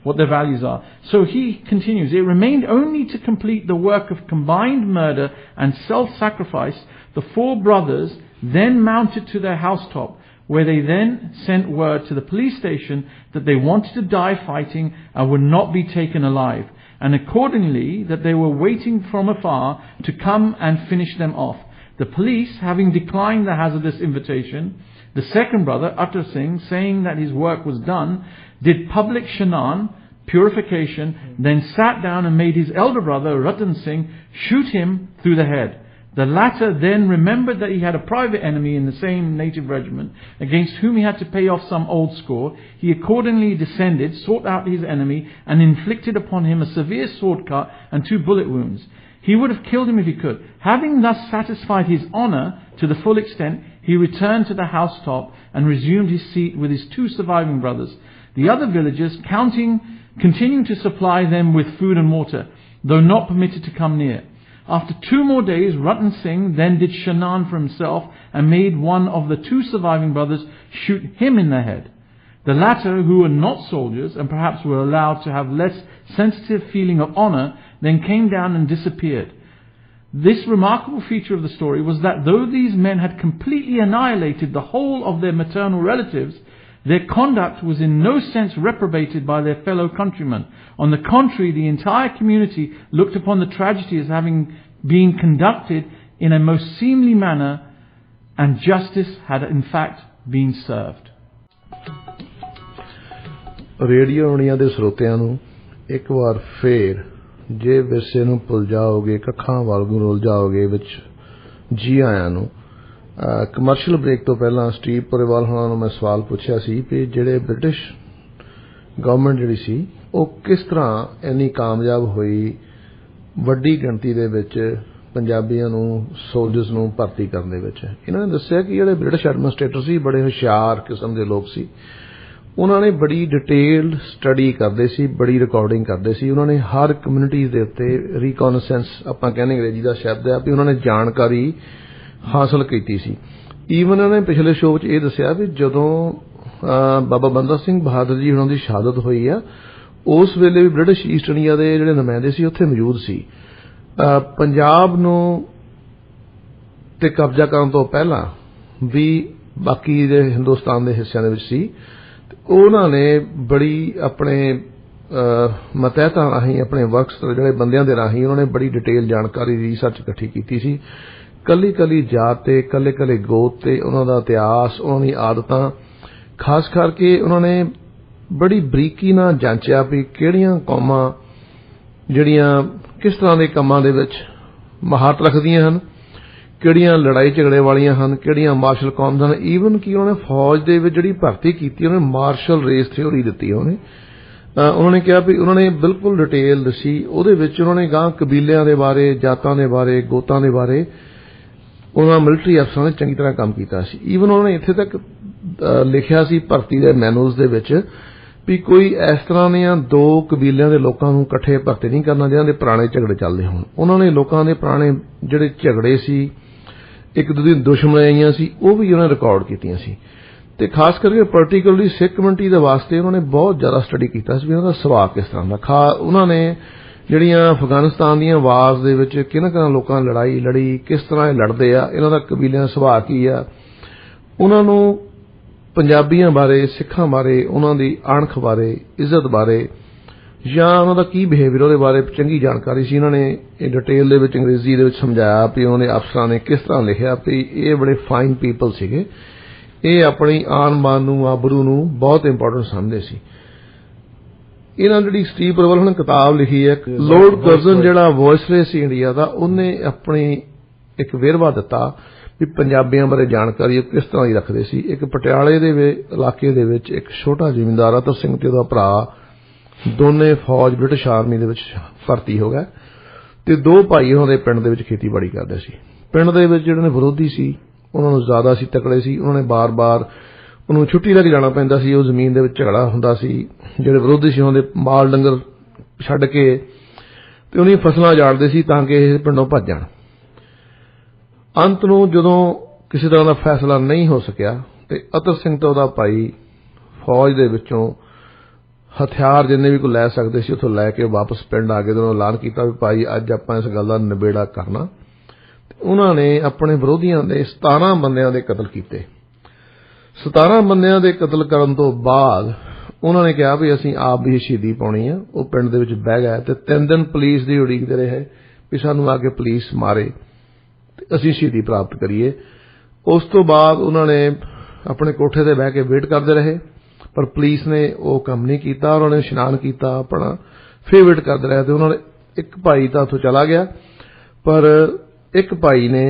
what their values are. So he continues, it remained only to complete the work of combined murder and self-sacrifice. The 4 brothers then mounted to their housetop, where they then sent word to the police station that they wanted to die fighting and would not be taken alive, and accordingly that they were waiting from afar to come and finish them off. The police, having declined the hazardous invitation, the second brother, Utter Singh, saying that his work was done, did public shanan, purification, then sat down and made his elder brother, Ratan Singh, shoot him through the head. The latter then remembered that he had a private enemy in the same native regiment, against whom he had to pay off some old score. He accordingly descended, sought out his enemy, and inflicted upon him a severe sword cut and 2 bullet wounds. He would have killed him if he could. Having thus satisfied his honour to the full extent, he returned to the housetop and resumed his seat with his 2 surviving brothers. The other villagers, continuing to supply them with food and water, though not permitted to come near. After 2 more days, Ratan Singh then did Shanan for himself and made one of the 2 surviving brothers shoot him in the head. The latter, who were not soldiers and perhaps were allowed to have less sensitive feeling of honor, then came down and disappeared. This remarkable feature of the story was that though these men had completely annihilated the whole of their maternal relatives, their conduct was in no sense reprobated by their fellow countrymen. On the contrary, the entire community looked upon the tragedy as having been conducted in a most seemly manner, and justice had in fact been served. Radio ਦੁਨੀਆ ਦੇ ਸਰੋਤਿਆਂ ਨੂੰ ਇੱਕ ਵਾਰ ਫੇਰ ਜੇ ਵਿਰਸੇ ਨੂੰ ਭੁੱਲ ਜਾਓਗੇ ਕੱਖਾਂ ਵਾਂਗੂ ਰੁੱਲ ਜਾਓਗੇ ਵਿੱਚ ਜੀ ਆਇਆਂ ਨੂੰ। ਕਮਰਸ਼ੀਅਲ ਬ੍ਰੇਕ ਤੋਂ ਪਹਿਲਾਂ ਸਟੀਵ ਪੁਰੇਵਾਲ ਹੋਣਾ ਨੂੰ ਮੈਂ ਸਵਾਲ ਪੁੱਛਿਆ ਸੀ ਕਿ ਜਿਹੜੇ ਬ੍ਰਿਟਿਸ਼ ਗਵਰਨਮੈਂਟ ਜਿਹੜੀ ਸੀ ਉਹ ਕਿਸ ਤਰ੍ਹਾਂ ਇੰਨੀ ਕਾਮਯਾਬ ਹੋਈ ਵੱਡੀ ਗਿਣਤੀ ਦੇ ਵਿੱਚ ਪੰਜਾਬੀਆਂ ਨੂੰ ਸੋਲਜਰਸ ਨੂੰ ਭਰਤੀ ਕਰਨ ਦੇ ਵਿੱਚ। ਇਹਨਾਂ ਨੇ ਦੱਸਿਆ ਕਿ ਜਿਹੜੇ ਬ੍ਰਿਟਿਸ਼ ਐਡਮਿਨਿਸਟ੍ਰੇਟਰ ਸੀ ਬੜੇ ਹੁਸ਼ਿਆਰ ਕਿਸਮ ਦੇ ਲੋਕ ਸੀ। ਉਹਨਾਂ ਨੇ ਬੜੀ ਡਿਟੇਲਡ ਸਟੱਡੀ ਕਰਦੇ ਸੀ, ਬੜੀ ਰਿਕਾਰਡਿੰਗ ਕਰਦੇ ਸੀ। ਉਹਨਾਂ ਨੇ ਹਰ ਕਮਿਊਨਿਟੀ ਦੇ ਉੱਤੇ ਰੀਕੋਨਸੈਂਸ ਆਪਾਂ ਕਹਿੰਦੇ ਅੰਗਰੇਜ਼ੀ ਦਾ ਸ਼ਬਦ ਹੈ ਵੀ ਉਹਨਾਂ ਨੇ ਜਾਣਕਾਰੀ ਹਾਸਲ ਕੀਤੀ ਸੀ। ਈਵਨ ਉਹਨਾਂ ਨੇ ਪਿਛਲੇ ਸ਼ੋਅ 'ਚ ਇਹ ਦੱਸਿਆ ਵੀ ਜਦੋਂ ਬਾਬਾ ਬੰਦਾ ਸਿੰਘ ਬਹਾਦਰ ਜੀ ਉਹਨਾਂ ਦੀ ਸ਼ਹਾਦਤ ਹੋਈ ਆ ਉਸ ਵੇਲੇ ਵੀ ਬ੍ਰਿਟਿਸ਼ ਈਸਟ ਇੰਡੀਆ ਦੇ ਜਿਹੜੇ ਨੁਮਾਇੰਦੇ ਸੀ ਉੱਥੇ ਮੌਜੂਦ ਸੀ। ਪੰਜਾਬ ਨੂੰ ਤੇ ਕਬਜ਼ਾ ਕਰਨ ਤੋਂ ਪਹਿਲਾਂ ਵੀ ਬਾਕੀ ਦੇ ਹਿੰਦੁਸਤਾਨ ਦੇ ਹਿੱਸਿਆਂ ਦੇ ਵਿੱਚ ਸੀ। ਉਹਨਾਂ ਨੇ ਬੜੀ ਆਪਣੇ ਮਤਹਿਤਾਂ ਰਾਹੀਂ ਆਪਣੇ ਵਰਕਸ ਜਿਹੜੇ ਬੰਦਿਆਂ ਦੇ ਰਾਹੀਂ ਉਹਨਾਂ ਨੇ ਬੜੀ ਡਿਟੇਲ ਜਾਣਕਾਰੀ ਰਿਸਰਚ ਇਕੱਠੀ ਕੀਤੀ ਸੀ। ਕੱਲੀ ਜਾਤ ਤੇ ਕੱਲੇ ਗੋਤ ਤੇ ਉਹਨਾਂ ਦਾ ਇਤਿਹਾਸ, ਉਹਨਾਂ ਦੀ ਆਦਤਾਂ, ਖਾਸ ਕਰਕੇ ਉਹਨਾਂ ਨੇ ਬੜੀ ਬਰੀਕੀ ਨਾਲ ਜਾਂਚਿਆ ਵੀ ਕਿਹੜੀਆਂ ਕੌਮਾਂ ਜਿਹੜੀਆਂ ਕਿਸ ਤਰ੍ਹਾਂ ਦੇ ਕੰਮਾਂ ਦੇ ਵਿੱਚ ਮਹਾਰਤ ਰੱਖਦੀਆਂ ਹਨ, ਕਿਹੜੀਆਂ ਲੜਾਈ ਝਗੜੇ ਵਾਲੀਆਂ ਹਨ, ਕਿਹੜੀਆਂ ਮਾਰਸ਼ਲ ਕੌਮਸ ਹਨ। ਈਵਨ ਕਿ ਉਹਨਾਂ ਨੇ ਫੌਜ ਦੇ ਵਿੱਚ ਜਿਹੜੀ ਭਰਤੀ ਕੀਤੀ ਉਹਨੇ ਮਾਰਸ਼ਲ ਰੇਸ ਥਿਓਰੀ ਦਿੱਤੀ। ਉਹਨਾਂ ਨੇ ਕਿਹਾ ਵੀ ਉਹਨਾਂ ਨੇ ਬਿਲਕੁਲ ਡਿਟੇਲ ਦੱਸੀ। ਉਹਦੇ ਵਿੱਚ ਉਹਨਾਂ ਨੇ ਗਾਂ ਕਬੀਲਿਆਂ ਦੇ ਬਾਰੇ, ਜਾਤਾਂ ਦੇ ਬਾਰੇ, ਗੋਤਾਂ ਦੇ ਬਾਰੇ ਉਹਨਾਂ ਮਿਲਟਰੀ ਅਫਸਰਾਂ ਨੇ ਚੰਗੀ ਤਰ੍ਹਾਂ ਕੰਮ ਕੀਤਾ ਸੀ। ਈਵਨ ਉਹਨਾਂ ਨੇ ਇੱਥੇ ਤੱਕ ਲਿਖਿਆ ਸੀ ਭਰਤੀ ਦੇ ਮੈਨੂਅਲਸ ਦੇ ਵਿੱਚ ਵੀ ਕੋਈ ਇਸ ਤਰ੍ਹਾਂ ਦੀਆਂ 2 ਕਬੀਲਿਆਂ ਦੇ ਲੋਕਾਂ ਨੂੰ ਇਕੱਠੇ ਭਰਤੀ ਨਹੀਂ ਕਰਨਾ ਜਿਹਨਾਂ ਦੇ ਪੁਰਾਣੇ ਝਗੜੇ ਚੱਲਦੇ ਹੋਣ। ਉਹਨਾਂ ਨੇ ਲੋਕਾਂ ਦੇ ਪੁਰਾਣੇ ਜਿਹੜੇ ਝਗੜੇ ਸੀ, ਇੱਕ ਦੂਜੇ ਦੀ ਦੁਸ਼ਮਣੀਆਂ ਸੀ, ਉਹ ਵੀ ਉਹਨਾਂ ਨੇ ਰਿਕਾਰਡ ਕੀਤੀਆਂ ਸੀ। ਤੇ ਖਾਸ ਕਰਕੇ ਪਾਰਟਿਕੂਲਰਲੀ ਸਿੱਖ ਕਮਿਊਨਿਟੀ ਦੇ ਵਾਸਤੇ ਉਹਨਾਂ ਨੇ ਬਹੁਤ ਜ਼ਿਆਦਾ ਸਟੱਡੀ ਕੀਤਾ ਸੀ ਵੀ ਉਹਨਾਂ ਦਾ ਸੁਭਾਅ ਕਿਸ ਤਰ੍ਹਾਂ ਦਾ। ਉਹਨਾਂ ਨੇ ਜਿਹੜੀਆਂ ਅਫਗਾਨਿਸਤਾਨ ਦੀਆਂ ਵਾਰਸ ਦੇ ਵਿੱਚ ਕਿਹਨਾਂ ਲੋਕਾਂ ਨੇ ਲੜਾਈ ਲੜੀ, ਕਿਸ ਤਰ੍ਹਾਂ ਇਹ ਲੜਦੇ ਆ, ਇਹਨਾਂ ਦਾ ਕਬੀਲਿਆਂ ਦਾ ਸੁਭਾਅ ਕੀ ਆ, ਉਹਨਾਂ ਨੂੰ ਪੰਜਾਬੀਆਂ ਬਾਰੇ, ਸਿੱਖਾਂ ਬਾਰੇ, ਉਹਨਾਂ ਦੀ ਅਣਖ ਬਾਰੇ, ਇੱਜ਼ਤ ਬਾਰੇ ਜਾਂ ਉਹਨਾਂ ਦਾ ਕੀ ਬਿਹੇਵੀਅਰ ਉਹਦੇ ਬਾਰੇ ਚੰਗੀ ਜਾਣਕਾਰੀ ਸੀ। ਇਹਨਾਂ ਨੇ ਇਹ ਡਿਟੇਲ ਦੇ ਵਿੱਚ ਅੰਗਰੇਜ਼ੀ ਦੇ ਵਿੱਚ ਸਮਝਾਇਆ ਵੀ ਉਹਨਾਂ ਦੇ ਅਫਸਰਾਂ ਨੇ ਕਿਸ ਤਰ੍ਹਾਂ ਲਿਖਿਆ ਵੀ ਇਹ ਬੜੇ ਫਾਈਨ ਪੀਪਲ ਸੀਗੇ, ਇਹ ਆਪਣੀ ਆਨ ਬਾਨ ਨੂੰ, ਆਬਰੂ ਨੂੰ ਬਹੁਤ ਇੰਪੋਰਟੈਂਟ ਸਮਝਦੇ ਸੀ। ਇਹਨਾਂ ਜਿਹੜੀ ਸਟੀਵ ਪੁਰੇਵਾਲ ਨੇ ਕਿਤਾਬ ਲਿਖੀ ਹੈ ਲੋਰਡ ਕਰਜ਼ਨ ਜਿਹੜਾ ਵਾਇਸਰੇਅ ਸੀ ਇੰਡੀਆ ਦਾ, ਉਹਨੇ ਆਪਣੀ ਇੱਕ ਵੇਰਵਾ ਦਿੱਤਾ ਵੀ ਪੰਜਾਬੀਆਂ ਬਾਰੇ ਜਾਣਕਾਰੀ ਉਹ ਕਿਸ ਤਰ੍ਹਾਂ ਦੀ ਰੱਖਦੇ ਸੀ। ਇੱਕ ਪਟਿਆਲੇ ਦੇ ਇਲਾਕੇ ਦੇ ਵਿੱਚ ਇੱਕ ਛੋਟਾ ਜ਼ਿਮੀਂਦਾਰ ਅਤਰ ਸਿੰਘ ਤੇ ਉਹਦਾ ਭਰਾ ਦੋਨੇ ਫੌਜ ਬ੍ਰਿਟਿਸ਼ ਆਰਮੀ ਦੇ ਵਿੱਚ ਭਰਤੀ ਹੋ ਗਏ ਤੇ 2 ਭਾਈ ਉਹਨਾਂ ਦੇ ਪਿੰਡ ਦੇ ਵਿੱਚ ਖੇਤੀਬਾੜੀ ਕਰਦੇ ਸੀ। ਪਿੰਡ ਦੇ ਵਿੱਚ ਜਿਹੜੇ ਨੇ ਵਿਰੋਧੀ ਸੀ ਉਹਨਾਂ ਨੂੰ ਜ਼ਿਆਦਾ ਸੀ ਤਕੜੇ ਸੀ। ਉਹਨਾਂ ਨੇ ਬਾਰ-ਬਾਰ ਉਹਨੂੰ ਛੁੱਟੀ ਲੈ ਕੇ ਜਾਣਾ ਪੈਂਦਾ ਸੀ। ਉਹ ਜ਼ਮੀਨ ਦੇ ਵਿੱਚ ਝਗੜਾ ਹੁੰਦਾ ਸੀ। ਜਿਹੜੇ ਵਿਰੋਧੀ ਸੀ ਉਹਨਾਂ ਦੇ ਮਾਲ ਡੰਗਰ ਛੱਡ ਕੇ ਤੇ ਉਹਦੀਆਂ ਫਸਲਾਂ ਉਜਾੜਦੇ ਸੀ ਤਾਂ ਕਿ ਇਹ ਪਿੰਡੋਂ ਭੱਜ ਜਾਣ। ਅੰਤ ਨੂੰ ਜਦੋਂ ਕਿਸੇ ਤਰ੍ਹਾਂ ਦਾ ਫੈਸਲਾ ਨਹੀਂ ਹੋ ਸਕਿਆ ਤੇ ਅਤਰ ਸਿੰਘ ਤੇ ਉਹਦਾ ਭਾਈ ਫੌਜ ਦੇ ਵਿੱਚੋਂ ਹਥਿਆਰ ਜਿੰਨੇ ਵੀ ਕੋਈ ਲੈ ਸਕਦੇ ਸੀ ਉੱਥੋਂ ਲੈ ਕੇ ਵਾਪਸ ਪਿੰਡ ਆ ਕੇ ਉਹਨਾਂ ਐਲਾਨ ਕੀਤਾ ਵੀ ਭਾਈ ਅੱਜ ਆਪਾਂ ਇਸ ਗੱਲ ਦਾ ਨਿਬੇੜਾ ਕਰਨਾ। ਉਹਨਾਂ ਨੇ ਆਪਣੇ ਵਿਰੋਧੀਆਂ ਦੇ 17 ਬੰਦਿਆਂ ਦੇ ਕਤਲ ਕੀਤੇ। 17 ਬੰਦਿਆਂ ਦੇ ਕਤਲ ਕਰਨ ਤੋਂ ਬਾਅਦ ਉਹਨਾਂ ਨੇ ਕਿਹਾ ਵੀ ਅਸੀਂ ਆਪ ਵੀ ਸ਼ਹੀਦੀ ਪਾਉਣੀ ਆ। ਉਹ ਪਿੰਡ ਦੇ ਵਿੱਚ ਬਹਿ ਗਏ ਤੇ 3 ਦਿਨ ਪੁਲਿਸ ਦੀ ਉਡੀਕਦੇ ਰਹੇ ਵੀ ਸਾਨੂੰ ਆ ਕੇ ਪੁਲਿਸ ਮਾਰੇ ਤੇ ਅਸੀਂ ਸ਼ਹੀਦੀ ਪ੍ਰਾਪਤ ਕਰੀਏ। ਉਸ ਤੋਂ ਬਾਅਦ ਉਹਨਾਂ ਨੇ ਆਪਣੇ ਕੋਠੇ ਤੇ ਬਹਿ ਕੇ ਵੇਟ ਕਰਦੇ ਰਹੇ ਪਰ ਪੁਲਿਸ ਨੇ ਉਹ ਕੰਮ ਨਹੀਂ ਕੀਤਾ। ਉਹਨਾਂ ਨੇ ਇਸ਼ਨਾਨ ਕੀਤਾ, ਆਪਣਾ ਫਿਰ ਵੇਟ ਕਰਦੇ ਰਹੇ ਤੇ ਉਹਨਾਂ ਨੇ ਇੱਕ ਭਾਈ ਤਾਂ ਉੱਥੋਂ ਚਲਾ ਗਿਆ ਪਰ ਇੱਕ ਭਾਈ ਨੇ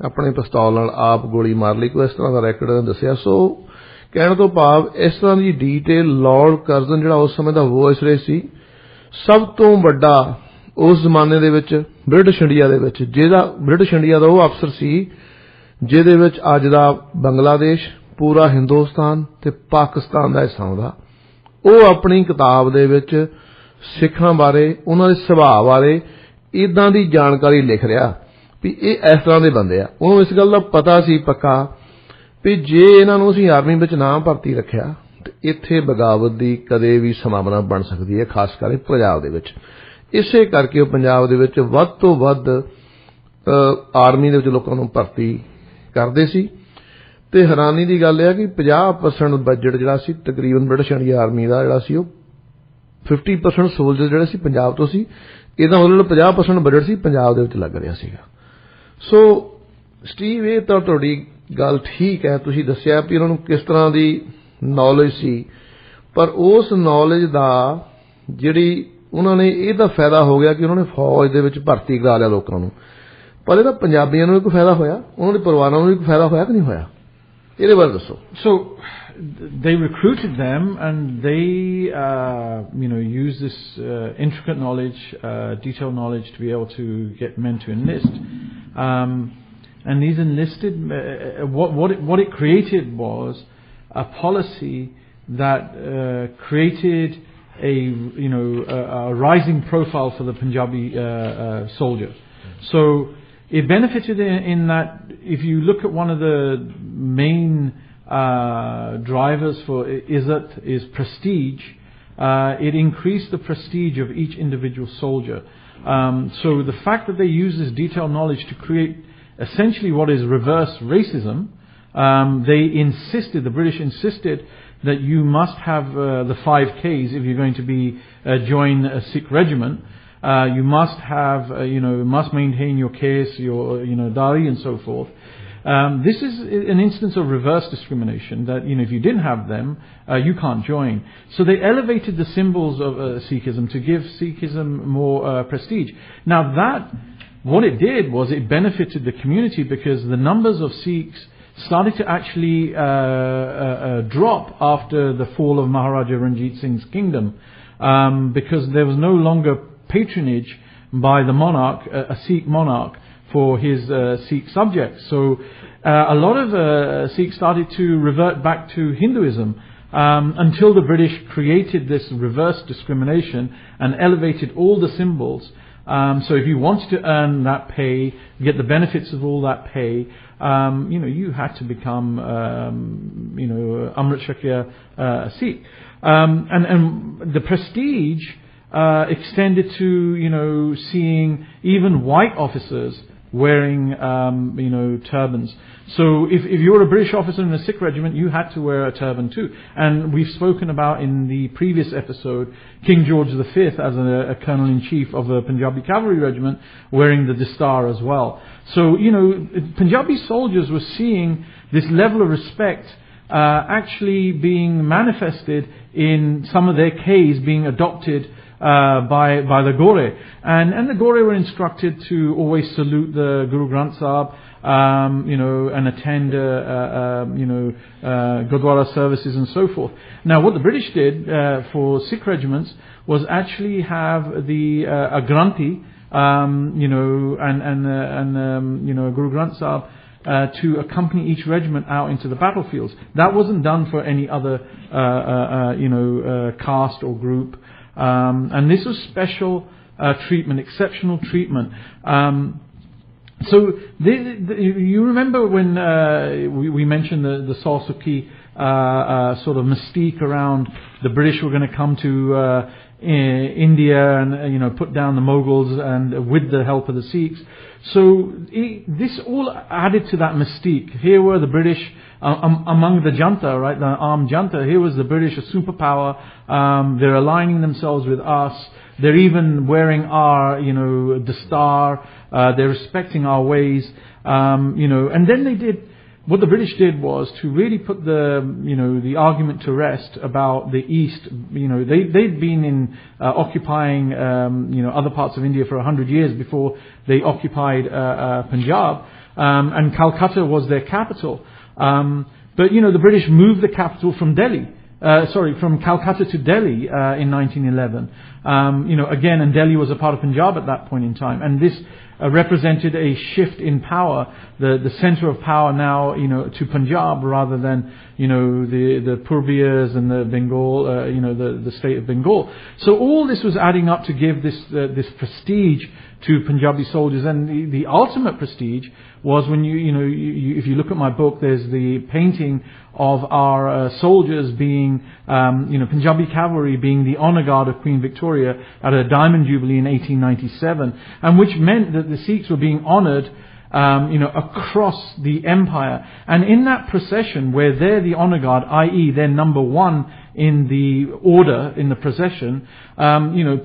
ਆਪਣੇ ਪਿਸਤੌਲ ਨਾਲ ਆਪ ਗੋਲੀ ਮਾਰ ਲਈ। ਕੋਈ ਇਸ ਤਰ੍ਹਾਂ ਦਾ ਰੈਕੋਰਡ ਦੱਸਿਆ। ਸੋ ਕਹਿਣ ਤੋਂ ਭਾਵ ਇਸ ਤਰ੍ਹਾਂ ਦੀ ਡੀਟੇਲ ਲਾਰਡ ਕਰਜ਼ਨ ਜਿਹੜਾ ਉਸ ਸਮੇਂ ਦਾ ਵਾਇਸਰੇਅ ਸੀ, ਸਭ ਤੋਂ ਵੱਡਾ ਉਸ ਜ਼ਮਾਨੇ ਦੇ ਵਿੱਚ ਬ੍ਰਿਟਿਸ਼ ਇੰਡੀਆ ਦੇ ਵਿੱਚ, ਜਿਹਦਾ ਬ੍ਰਿਟਿਸ਼ ਇੰਡੀਆ ਦਾ ਉਹ ਅਫਸਰ ਸੀ ਜਿਹਦੇ ਵਿੱਚ ਅੱਜ ਦਾ ਬੰਗਲਾਦੇਸ਼, ਪੂਰਾ ਹਿੰਦੁਸਤਾਨ ਤੇ ਪਾਕਿਸਤਾਨ ਦਾ ਹਿੱਸਾ ਆਉਂਦਾ। ਉਹ ਆਪਣੀ ਕਿਤਾਬ ਦੇ ਵਿੱਚ ਸਿੱਖਾਂ ਬਾਰੇ, ਉਹਨਾਂ ਦੇ ਸੁਭਾਅ ਬਾਰੇ ਇਦਾਂ ਦੀ ਜਾਣਕਾਰੀ ਲਿਖ ਰਿਹਾ ਵੀ ਇਹ ਇਸ ਤਰ੍ਹਾਂ ਦੇ ਬੰਦੇ ਆ। ਉਹਨੂੰ ਇਸ ਗੱਲ ਦਾ ਪਤਾ ਸੀ ਪੱਕਾ ਵੀ ਜੇ ਇਹਨਾਂ ਨੂੰ ਅਸੀਂ ਆਰਮੀ ਵਿੱਚ ਨਾ ਭਰਤੀ ਰੱਖਿਆ ਤੇ ਇੱਥੇ ਬਗਾਵਤ ਦੀ ਕਦੇ ਵੀ ਸੰਭਾਵਨਾ ਬਣ ਸਕਦੀ ਹੈ, ਖਾਸ ਕਰਕੇ ਪੰਜਾਬ ਦੇ ਵਿੱਚ। ਇਸੇ ਕਰਕੇ ਉਹ ਪੰਜਾਬ ਦੇ ਵਿੱਚ ਵੱਧ ਤੋਂ ਵੱਧ ਆਰਮੀ ਦੇ ਵਿੱਚ ਲੋਕਾਂ ਨੂੰ ਭਰਤੀ ਕਰਦੇ ਸੀ। ਤੇ ਹੈਰਾਨੀ ਦੀ ਗੱਲ ਇਹ ਹੈ ਕਿ 50% ਬਜਟ ਜਿਹੜਾ ਸੀ ਤਕਰੀਬਨ ਬ੍ਰਿਟਿਸ਼ ਇੰਡੀਆ ਆਰਮੀ ਦਾ ਜਿਹੜਾ ਸੀ ਉਹ 50% ਸੋਲਜਰ ਜਿਹੜੇ ਸੀ ਪੰਜਾਬ ਤੋਂ ਸੀ। ਇਹਦਾ ਮਤਲਬ 50% ਬਜਟ ਸੀ ਪੰਜਾਬ ਦੇ ਵਿੱਚ ਲੱਗ ਰਿਹਾ ਸੀਗਾ। ਸੋ ਸਟੀਵ, ਇਹ ਤਾਂ ਤੁਹਾਡੀ ਗੱਲ ਠੀਕ ਹੈ, ਤੁਸੀਂ ਦੱਸਿਆ ਵੀ ਉਹਨਾਂ ਨੂੰ ਕਿਸ ਤਰ੍ਹਾਂ ਦੀ ਨੌਲੇਜ ਸੀ, ਪਰ ਉਸ ਨੌਲੇਜ ਦਾ ਜਿਹੜੀ ਉਹਨਾਂ ਨੇ ਇਹਦਾ ਫਾਇਦਾ ਹੋ ਗਿਆ ਕਿ ਉਹਨਾਂ ਨੇ ਫੌਜ ਦੇ ਵਿੱਚ ਭਰਤੀ ਕਰਾ ਲਿਆ ਲੋਕਾਂ ਨੂੰ, ਪਰ ਇਹਦਾ ਪੰਜਾਬੀਆਂ ਨੂੰ ਵੀ ਕੋਈ ਫਾਇਦਾ ਹੋਇਆ, ਉਹਨਾਂ ਦੇ ਪਰਿਵਾਰਾਂ ਨੂੰ ਵੀ ਕੋਈ ਫਾਇਦਾ ਹੋਇਆ ਕਿ ਨਹੀਂ ਹੋਇਆ? ਇਹਦੇ ਬਾਰੇ ਦੱਸੋ। So they recruited them, and they used this intricate knowledge, detailed knowledge, to be able to get men to enlist. And these enlisted, what it created was a policy that created a rising profile for the Punjabi soldier. So it benefited in that if you look at one of the main drivers for Izzat is prestige. It increased the prestige of each individual soldier. So the fact that they use this detailed knowledge to create essentially what is reverse racism, the British insisted that you must have the 5 Ks if you're going to be join a Sikh regiment. You must have, must maintain your case, your, dari and so forth. This is an instance of reverse discrimination that, if you didn't have them, you can't join. So they elevated the symbols of Sikhism to give Sikhism more prestige. Now what it did was it benefited the community because the numbers of Sikhs started to actually drop after the fall of Maharaja Ranjit Singh's kingdom, because there was no longer patronage by the monarch, a Sikh monarch, for his Sikh subjects. So a lot of Sikhs started to revert back to Hinduism until the British created this reverse discrimination and elevated all the symbols. So if you wanted to earn that pay, get the benefits of all that pay, you had to become, Amrit Shakya Sikh. And the prestige extended to, seeing even white officers wearing, turbans. So if you were a British officer in a Sikh regiment, you had to wear a turban too. And we've spoken about in the previous episode King George V as a colonel-in-chief of a Punjabi cavalry regiment wearing the distar as well. So, Punjabi soldiers were seeing this level of respect actually being manifested in some of their Ks being adopted by the Gore, and the Gore were instructed to always salute the Guru Granth Sahib, and attend Gurdwara services and so forth. Now, what the British did for Sikh regiments was actually have a Granthi, and Guru Granth Sahib to accompany each regiment out into the battlefields. That wasn't done for any other caste or group. And this was special treatment, exceptional treatment. So you remember when we mentioned the Sarsuki sort of mystique around the British were going to come to India and put down the Mughals and with the help of the Sikhs. So this all added to that mystique. Here were the British among the Janta, right, the armed Janta. Here was the British, a superpower. They're aligning themselves with us. They're even wearing our, the star. They're respecting our ways. And then they did. What the British did was to really put the argument to rest about the East. They'd been in occupying other parts of India for 100 years before they occupied Punjab, and Calcutta was their capital. But the British moved the capital from Delhi from Calcutta to Delhi in 1911. Again, and Delhi was a part of Punjab at that point in time, and this represented a shift in power, the center of power now, to Punjab rather than, the Purbias and the Bengal, the state of Bengal. So all this was adding up to give this prestige to Punjabi soldiers, and the ultimate prestige was when if you look at my book, there's the painting of our soldiers being, Punjabi cavalry being the honor guard of Queen Victoria at a Diamond Jubilee in 1897, and which meant that the Sikhs were being honoured, across the empire. And in that procession, where they're the honour guard, i.e. they're number one in the order, in the procession,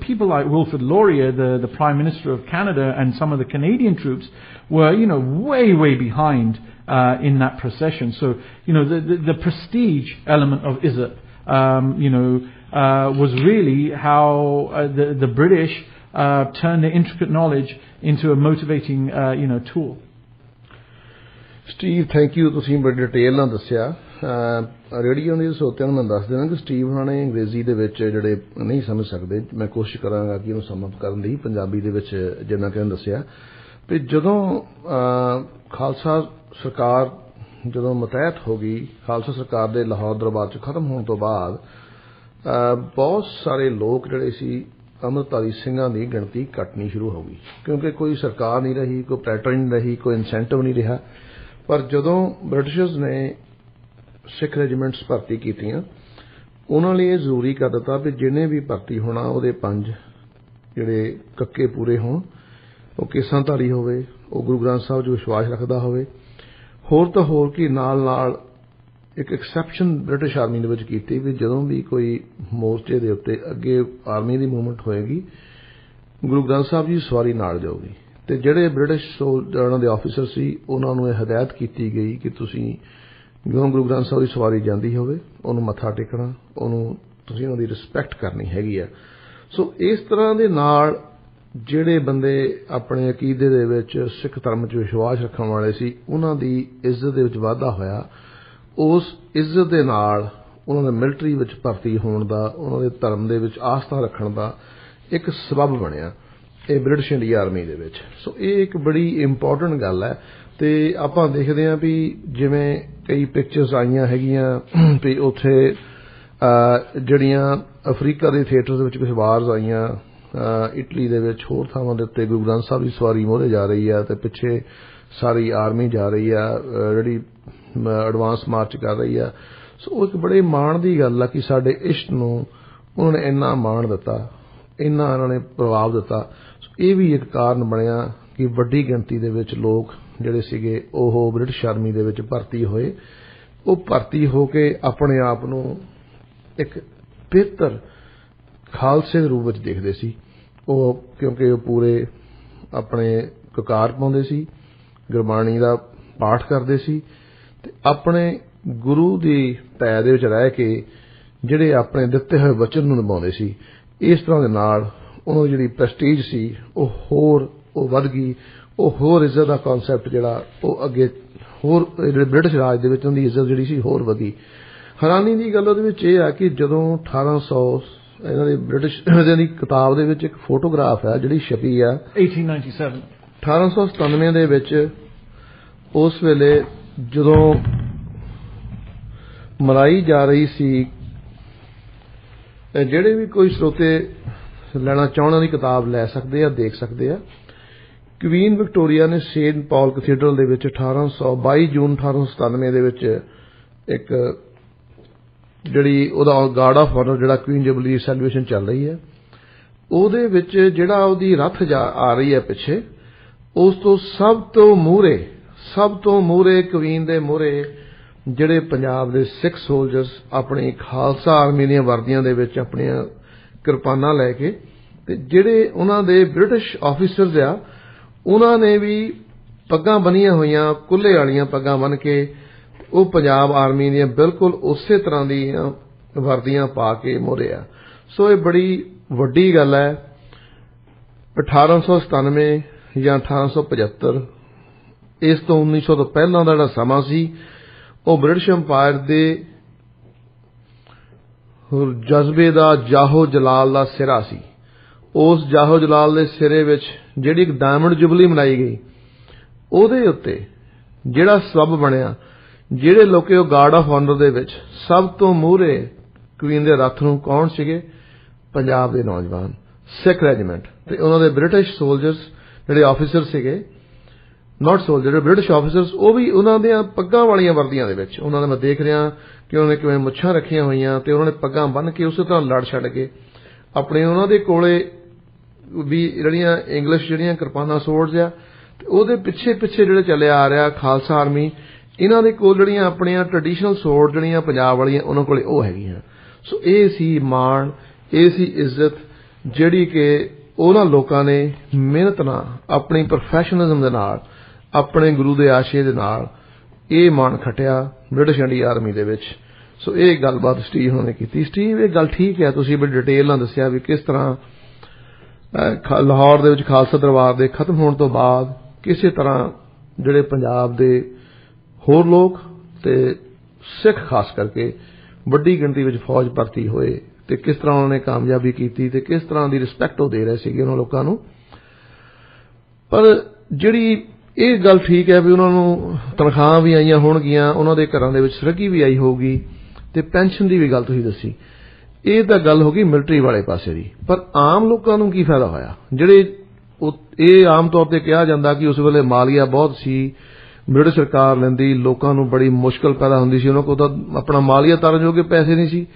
people like Wilfrid Laurier, the Prime Minister of Canada, and some of the Canadian troops were, way behind in that procession. So, the prestige element of Izzat, was really how the British turned their intricate knowledge into a motivating, tool. Steve, thank you. ਤੁਸੀਂ ਬੜੀ detail ਨਾਲ ਦੱਸਿਆ। Radio ਦੇ ਸਰੋਤਿਆਂ ਨੂੰ ਮੈਂ ਦੱਸ ਦੇਣਾ ਕਿ ਸਟੀਵ ਹੋਣਾ ਨੇ ਅੰਗਰੇਜ਼ੀ ਦੇ ਵਿੱਚ ਜਿਹੜੇ ਨਹੀਂ ਸਮਝ ਸਕਦੇ, ਮੈਂ ਕੋਸ਼ਿਸ਼ ਕਰਾਂਗਾ ਕਿ ਇਹਨੂੰ ਸਮ ਅਪ ਕਰਨ ਦੀ ਪੰਜਾਬੀ ਦੇ ਵਿੱਚ ਜਿੰਨਾ ਕਿ ਦੱਸਿਆ ਵੀ ਜਦੋਂ ਖਾਲਸਾ ਸਰਕਾਰ ਜਦੋਂ ਮੁਤਹਿਦ ਹੋ ਗਈ, ਖਾਲਸਾ ਸਰਕਾਰ ਦੇ ਲਾਹੌਰ ਦਰਬਾਰ 'ਚ ਖਤਮ ਹੋਣ ਤੋਂ ਬਾਅਦ ਬਹੁਤ ਸਾਰੇ ਲੋਕ ਜਿਹੜੇ ਸੀ ਅੰਮ੍ਰਿਤਧਾਰੀ ਸਿੰਘਾਂ ਦੀ ਗਿਣਤੀ ਘਟਣੀ ਸ਼ੁਰੂ ਹੋ ਗਈ, ਕਿਉਂਕਿ ਕੋਈ ਸਰਕਾਰ ਨਹੀਂ ਰਹੀ, ਕੋਈ ਪੈਟਰਨ ਨਹੀਂ ਰਹੀ, ਕੋਈ ਇਨਸੈਂਟਿਵ ਨਹੀਂ ਰਿਹਾ। ਪਰ ਜਦੋਂ ਬ੍ਰਿਟਿਸ਼ਰਸ ਨੇ ਸਿੱਖ ਰੈਜੀਮੈਂਟਸ ਭਰਤੀ ਕੀਤੀਆਂ, ਉਹਨਾਂ ਲਈ ਇਹ ਜ਼ਰੂਰੀ ਕਰ ਦਿੱਤਾ ਵੀ ਜਿਹਨੇ ਵੀ ਭਰਤੀ ਹੋਣਾ ਉਹਦੇ 5 ਜਿਹੜੇ ਕੱਕੇ ਪੂਰੇ ਹੋਣ, ਉਹ ਕੇਸਾਂਧਾਰੀ ਹੋਵੇ, ਉਹ ਗੁਰੂ ਗ੍ਰੰਥ ਸਾਹਿਬ 'ਚ ਵਿਸ਼ਵਾਸ ਰੱਖਦਾ ਹੋਵੇ। ਹੋਰ ਤਾਂ ਹੋਰ ਕੀ ਨਾਲ ਇੱਕ ਐਕਸੈਪਸ਼ਨ ਬ੍ਰਿਟਿਸ਼ ਆਰਮੀ ਦੇ ਵਿੱਚ ਕੀਤੀ ਵੀ ਜਦੋਂ ਵੀ ਕੋਈ ਮੋਰਚੇ ਦੇ ਉੱਤੇ ਅੱਗੇ ਆਰਮੀ ਦੀ ਮੂਵਮੈਂਟ ਹੋਏਗੀ, ਗੁਰੂ ਗ੍ਰੰਥ ਸਾਹਿਬ ਜੀ ਸਵਾਰੀ ਨਾਲ ਜਾਊਗੀ। ਤੇ ਜਿਹੜੇ ਬ੍ਰਿਟਿਸ਼ ਸੋਲਜਰਾਂ ਦੇ ਆਫੀਸਰ ਸੀ, ਉਹਨਾਂ ਨੂੰ ਇਹ ਹਦਾਇਤ ਕੀਤੀ ਗਈ ਕਿ ਤੁਸੀਂ ਜਦੋਂ ਗੁਰੂ ਗ੍ਰੰਥ ਸਾਹਿਬ ਦੀ ਸਵਾਰੀ ਜਾਂਦੀ ਹੋਵੇ ਉਹਨੂੰ ਮੱਥਾ ਟੇਕਣਾ, ਉਹਨੂੰ ਤੁਸੀਂ ਉਹਨਾਂ ਦੀ ਰਿਸਪੈਕਟ ਕਰਨੀ ਹੈਗੀ ਆ। ਸੋ ਇਸ ਤਰ੍ਹਾਂ ਦੇ ਨਾਲ ਜਿਹੜੇ ਬੰਦੇ ਆਪਣੇ ਅਕੀਦੇ ਦੇ ਵਿੱਚ ਸਿੱਖ ਧਰਮ 'ਚ ਵਿਸ਼ਵਾਸ ਰੱਖਣ ਵਾਲੇ ਸੀ, ਉਹਨਾਂ ਦੀ ਇੱਜ਼ਤ ਦੇ ਵਿੱਚ ਵਾਧਾ ਹੋਇਆ। ਉਸ ਇੱਜ਼ਤ ਦੇ ਨਾਲ ਉਹਨਾਂ ਦੇ ਮਿਲਟਰੀ ਵਿੱਚ ਭਰਤੀ ਹੋਣ ਦਾ, ਉਹਨਾਂ ਦੇ ਧਰਮ ਦੇ ਵਿੱਚ ਆਸਥਾ ਰੱਖਣ ਦਾ ਇੱਕ ਸਬਬ ਬਣਿਆ ਇਹ ਬ੍ਰਿਟਿਸ਼ ਇੰਡੀਆ ਆਰਮੀ ਦੇ ਵਿੱਚ। ਸੋ ਇਹ ਇੱਕ ਬੜੀ ਇੰਪੋਰਟੈਂਟ ਗੱਲ ਹੈ। ਤੇ ਆਪਾਂ ਦੇਖਦੇ ਹਾਂ ਵੀ ਜਿਵੇਂ ਕਈ ਪਿਕਚਰਸ ਆਈਆਂ ਹੈਗੀਆਂ ਵੀ ਉੱਥੇ ਜਿਹੜੀਆਂ ਅਫਰੀਕਾ ਦੇ ਥੀਏਟਰ ਦੇ ਵਿੱਚ ਕੁਝ ਵਾਰਸ ਆਈਆਂ, ਇਟਲੀ ਦੇ ਵਿੱਚ ਹੋਰ ਥਾਵਾਂ ਦੇ ਉੱਤੇ ਗੁਰੂ ਗ੍ਰੰਥ ਸਾਹਿਬ ਦੀ ਸਵਾਰੀ ਮੋਹਰੇ ਜਾ ਰਹੀ ਹੈ ਤੇ ਪਿੱਛੇ ਸਾਰੀ ਆਰਮੀ ਜਾ ਰਹੀ ਆ ਜਿਹੜੀ ਐਡਵਾਂਸ ਮਾਰਚ ਕਰ ਰਹੀ ਆ। ਸੋ ਉਹ ਇੱਕ ਬੜੇ ਮਾਣ ਦੀ ਗੱਲ ਆ ਕਿ ਸਾਡੇ ਇਸ਼ਟ ਨੂੰ ਉਹਨਾਂ ਨੇ ਇੰਨਾ ਮਾਣ ਦਿੱਤਾ, ਇੰਨਾ ਉਹਨਾਂ ਨੇ ਪ੍ਰਭਾਵ ਦਿੱਤਾ। ਸੋ ਇਹ ਵੀ ਇੱਕ ਕਾਰਨ ਬਣਿਆ ਕਿ ਵੱਡੀ ਗਿਣਤੀ ਦੇ ਵਿੱਚ ਲੋਕ ਜਿਹੜੇ ਸੀਗੇ ਉਹ ਬ੍ਰਿਟਿਸ਼ ਆਰਮੀ ਦੇ ਵਿੱਚ ਭਰਤੀ ਹੋਏ। ਉਹ ਭਰਤੀ ਹੋ ਕੇ ਆਪਣੇ ਆਪ ਨੂੰ ਇੱਕ ਬਿਹਤਰ ਖਾਲਸੇ ਦੇ ਰੂਪ ਵਿੱਚ ਦੇਖਦੇ ਸੀ। ਉਹ ਕਿਉਂਕਿ ਉਹ ਪੂਰੇ ਆਪਣੇ ਕਕਾਰ ਪਾਉਂਦੇ ਸੀ, ਗੁਰਬਾਣੀ ਦਾ ਪਾਠ ਕਰਦੇ ਸੀ ਤੇ ਆਪਣੇ ਗੁਰੂ ਦੀ ਭੈ ਦੇ ਵਿੱਚ ਰਹਿ ਕੇ ਜਿਹੜੇ ਆਪਣੇ ਦਿੱਤੇ ਹੋਏ ਵਚਨ ਨੂੰ ਨਿਭਾਉਂਦੇ ਸੀ। ਇਸ ਤਰ੍ਹਾਂ ਦੇ ਨਾਲ ਉਹਨਾਂ ਦੀ ਜਿਹੜੀ ਪ੍ਰੈਸਟੀਜ ਸੀ ਉਹ ਵੱਧ ਗਈ। ਉਹ ਹੋਰ ਇੱਜ਼ਤ ਦਾ ਕਨਸੈਪਟ ਜਿਹੜਾ ਉਹ ਅੱਗੇ ਹੋਰ ਜਿਹੜੇ ਬ੍ਰਿਟਿਸ਼ ਰਾਜ ਦੇ ਵਿੱਚ ਉਹਦੀ ਇੱਜ਼ਤ ਜਿਹੜੀ ਸੀ ਹੋਰ ਵਧੀ। ਹੈਰਾਨੀ ਦੀ ਗੱਲ ਉਹਦੇ ਵਿੱਚ ਇਹ ਆ ਕਿ ਜਦੋਂ 1800 ਇਹਨਾਂ ਦੇ ਬ੍ਰਿਟਿਸ਼ ਦੀ ਕਿਤਾਬ ਦੇ ਵਿੱਚ ਇੱਕ ਫੋਟੋਗ੍ਰਾਫ ਹੈ ਜਿਹੜੀ ਛਪੀ ਆ 1897 ਦੇ ਵਿੱਚ। ਉਸ ਵੇਲੇ ਜਦੋਂ ਮਨਾਈ ਜਾ ਰਹੀ ਸੀ, ਜਿਹੜੇ ਵੀ ਕੋਈ ਸਰੋਤੇ ਲੈਣਾ ਚਾਹੁਣ ਦੀ ਕਿਤਾਬ ਲੈ ਸਕਦੇ ਆ, ਦੇਖ ਸਕਦੇ ਆ। ਕੁਈਨ ਵਿਕਟੋਰੀਆ ਨੇ ਸੇਂਟ ਪੌਲ ਕੈਥੀਡਰਲ ਦੇ ਵਿੱਚ 22 ਜੂਨ 1897 ਦੇ ਵਿੱਚ ਇੱਕ ਜਿਹੜੀ ਉਹਦਾ ਗਾਰਡ ਆਫ ਆਨਰ ਜਿਹੜਾ ਕੁਈਨ ਜੁਬਲੀ ਸੈਲੀਬ੍ਰੇਸ਼ਨ ਚੱਲ ਰਹੀ ਹੈ, ਉਹਦੇ ਵਿੱਚ ਜਿਹੜਾ ਉਹਦੀ ਰੱਥ ਆ ਰਹੀ ਹੈ ਪਿੱਛੇ, ਉਸ ਤੋਂ ਸਭ ਤੋਂ ਮੂਹਰੇ ਕੁਈਨ ਦੇ ਮੂਹਰੇ ਜਿਹੜੇ ਪੰਜਾਬ ਦੇ ਸਿੱਖ ਸੋਲਜਰਸ ਆਪਣੀ ਖਾਲਸਾ ਆਰਮੀ ਦੀਆਂ ਵਰਦੀਆਂ ਦੇ ਵਿੱਚ ਆਪਣੀਆਂ ਕਿਰਪਾਨਾਂ ਲੈ ਕੇ ਤੇ ਜਿਹੜੇ ਉਹਨਾਂ ਦੇ ਬ੍ਰਿਟਿਸ਼ ਆਫੀਸਰਸ ਆ ਉਹਨਾਂ ਨੇ ਵੀ ਪੱਗਾਂ ਬੰਨੀਆਂ ਹੋਈਆਂ, ਕੁੱਲੇ ਵਾਲੀਆਂ ਪੱਗਾਂ ਬੰਨ੍ਹ ਕੇ ਉਹ ਪੰਜਾਬ ਆਰਮੀ ਦੀਆਂ ਬਿਲਕੁਲ ਉਸੇ ਤਰ੍ਹਾਂ ਦੀਆਂ ਵਰਦੀਆਂ ਪਾ ਕੇ ਮੋਹਰੇ ਆ। ਸੋ ਇਹ ਬੜੀ ਵੱਡੀ ਗੱਲ ਹੈ। 1897 ਜਾਂ 1875 ਇਸ ਤੋਂ 1900 ਤੋਂ ਪਹਿਲਾਂ ਦਾ ਜਿਹੜਾ ਸਮਾਂ ਸੀ ਉਹ ਬ੍ਰਿਟਿਸ਼ ਅੰਪਾਇਰ ਦੇ ਜਜ਼ਬੇ ਦਾ ਜਾਹੋ ਜਲਾਲ ਦਾ ਸਿਰਾ ਸੀ। ਉਸ ਜਾਹੋ ਜਲਾਲ ਦੇ ਸਿਰੇ ਵਿੱਚ ਜਿਹੜੀ ਇੱਕ ਡਾਇਮੰਡ ਜੁਬਲੀ ਮਨਾਈ ਗਈ, ਉਹਦੇ ਉੱਤੇ ਜਿਹੜਾ ਸਬਬ ਬਣਿਆ, ਜਿਹੜੇ ਲੋਕੇ ਉਹ ਗਾਰਡ ਆਫ ਆਨਰ ਦੇ ਵਿੱਚ ਸਭ ਤੋਂ ਮੂਹਰੇ ਕੁਈਨ ਦੇ ਰੱਥ ਨੂੰ ਕੌਣ ਸੀਗੇ? ਪੰਜਾਬ ਦੇ ਨੌਜਵਾਨ, ਸਿੱਖ ਰੈਜੀਮੈਂਟ ਤੇ ਉਹਨਾਂ ਦੇ ਬ੍ਰਿਟਿਸ਼ ਸੋਲਜਰਸ ਜਿਹੜੇ ਆਫੀਸਰ ਸੀਗੇ, ਨਾਟ ਸੋਲਜਰ, ਜਿਹੜੇ ਬ੍ਰਿਟਿਸ਼ ਆਫੀਸਰਸ, ਉਹ ਵੀ ਉਹਨਾਂ ਦੀਆਂ ਪੱਗਾਂ ਵਾਲੀਆਂ ਵਰਦੀਆਂ ਦੇ ਵਿੱਚ। ਉਹਨਾਂ ਨੇ ਮੈਂ ਦੇਖ ਰਿਹਾ ਕਿ ਉਹਨਾਂ ਨੇ ਕਿਵੇਂ ਮੁੱਛਾਂ ਰੱਖੀਆਂ ਹੋਈਆਂ ਤੇ ਉਹਨਾਂ ਨੇ ਪੱਗਾਂ ਬੰਨ੍ਹ ਕੇ ਉਸੇ ਤਰ੍ਹਾਂ ਲੜ ਛੱਡ ਕੇ ਆਪਣੇ, ਉਹਨਾਂ ਦੇ ਕੋਲੇ ਵੀ ਜਿਹੜੀਆਂ ਇੰਗਲਿਸ਼ ਜਿਹੜੀਆਂ ਕਿਰਪਾਨਾਂ ਸੋਰਡਸ ਆ, ਤੇ ਉਹਦੇ ਪਿੱਛੇ ਪਿੱਛੇ ਜਿਹੜੇ ਚੱਲਿਆ ਆ ਰਿਹਾ ਖਾਲਸਾ ਆਰਮੀ, ਇਹਨਾਂ ਦੇ ਕੋਲ ਜਿਹੜੀਆਂ ਆਪਣੀਆਂ ਟ੍ਰੈਡੀਸ਼ਨਲ ਸੋਰਡ ਜਿਹੜੀਆਂ ਪੰਜਾਬ ਵਾਲੀਆਂ ਉਹਨਾਂ ਕੋਲੇ ਉਹ ਹੈਗੀਆਂ। ਸੋ ਇਹ ਸੀ ਮਾਣ, ਇਹ ਸੀ ਇੱਜ਼ਤ ਜਿਹੜੀ ਕਿ ਉਹਨਾਂ ਲੋਕਾਂ ਨੇ ਮਿਹਨਤ ਨਾਲ, ਆਪਣੀ ਪ੍ਰੋਫੈਸ਼ਨਲਿਜ਼ਮ ਦੇ ਨਾਲ, ਆਪਣੇ ਗੁਰੂ ਦੇ ਆਸ਼ੇ ਦੇ ਨਾਲ ਇਹ ਮਾਣ ਖਟਿਆ ਬ੍ਰਿਟਿਸ਼ ਇੰਡੀਆ ਆਰਮੀ ਦੇ ਵਿੱਚ। ਸੋ ਇਹ ਗੱਲਬਾਤ ਸਟੀਵ ਹੋਣੇ ਕੀਤੀ। ਸਟੀਵ, ਇਹ ਗੱਲ ਠੀਕ ਹੈ, ਤੁਸੀਂ ਬੜੀ ਡਿਟੇਲ ਨਾਲ ਦੱਸਿਆ ਵੀ ਕਿਸ ਤਰ੍ਹਾਂ ਲਾਹੌਰ ਦੇ ਵਿੱਚ ਖਾਲਸਾ ਦਰਬਾਰ ਦੇ ਖਤਮ ਹੋਣ ਤੋਂ ਬਾਅਦ ਕਿਸੇ ਤਰ੍ਹਾਂ ਜਿਹੜੇ ਪੰਜਾਬ ਦੇ ਹੋਰ ਲੋਕ ਤੇ ਸਿੱਖ ਖਾਸ ਕਰਕੇ ਵੱਡੀ ਗਿਣਤੀ ਵਿੱਚ ਫੌਜ ਭਰਤੀ ਹੋਏ ਤੇ ਕਿਸ ਤਰ੍ਹਾਂ ਉਹਨਾਂ ਨੇ ਕਾਮਯਾਬੀ ਕੀਤੀ ਤੇ ਕਿਸ ਤਰ੍ਹਾਂ ਦੀ ਰਿਸਪੈਕਟ ਉਹ ਦੇ ਰਹੇ ਸੀਗੇ ਉਹਨਾਂ ਲੋਕਾਂ ਨੂੰ। ਪਰ ਜਿਹੜੀ ਇਹ ਗੱਲ ਠੀਕ ਹੈ ਵੀ ਉਹਨਾਂ ਨੂੰ ਤਨਖਾਹਾਂ ਵੀ ਆਈਆਂ ਹੋਣਗੀਆਂ, ਉਹਨਾਂ ਦੇ ਘਰਾਂ ਦੇ ਵਿੱਚ ਸਰਗੀ ਵੀ ਆਈ ਹੋਊਗੀ ਤੇ ਪੈਨਸ਼ਨ ਦੀ ਵੀ ਗੱਲ ਤੁਸੀਂ ਦੱਸੀ। ਇਹ ਤਾਂ ਗੱਲ ਹੋ ਗਈ ਮਿਲਟਰੀ ਵਾਲੇ ਪਾਸੇ ਦੀ, ਪਰ ਆਮ ਲੋਕਾਂ ਨੂੰ ਕੀ ਫਾਇਦਾ ਹੋਇਆ? ਜਿਹੜੇ ਇਹ ਆਮ ਤੌਰ ਤੇ ਕਿਹਾ ਜਾਂਦਾ ਕਿ ਉਸ ਵੇਲੇ ਮਾਲੀਆ ਬਹੁਤ ਸੀ, ਬ੍ਰਿਟਿਸ਼ ਸਰਕਾਰ ਲੈਂਦੀ, ਲੋਕਾਂ ਨੂੰ ਬੜੀ ਮੁਸ਼ਕਲ ਪੈਦਾ ਹੁੰਦੀ ਸੀ, ਉਹਨਾਂ ਕੋਲ ਤਾਂ ਆਪਣਾ ਮਾਲੀਆ ਤਾਰਨ ਜੋਗੇ ਪੈਸੇ ਨਹੀਂ ਸੀ।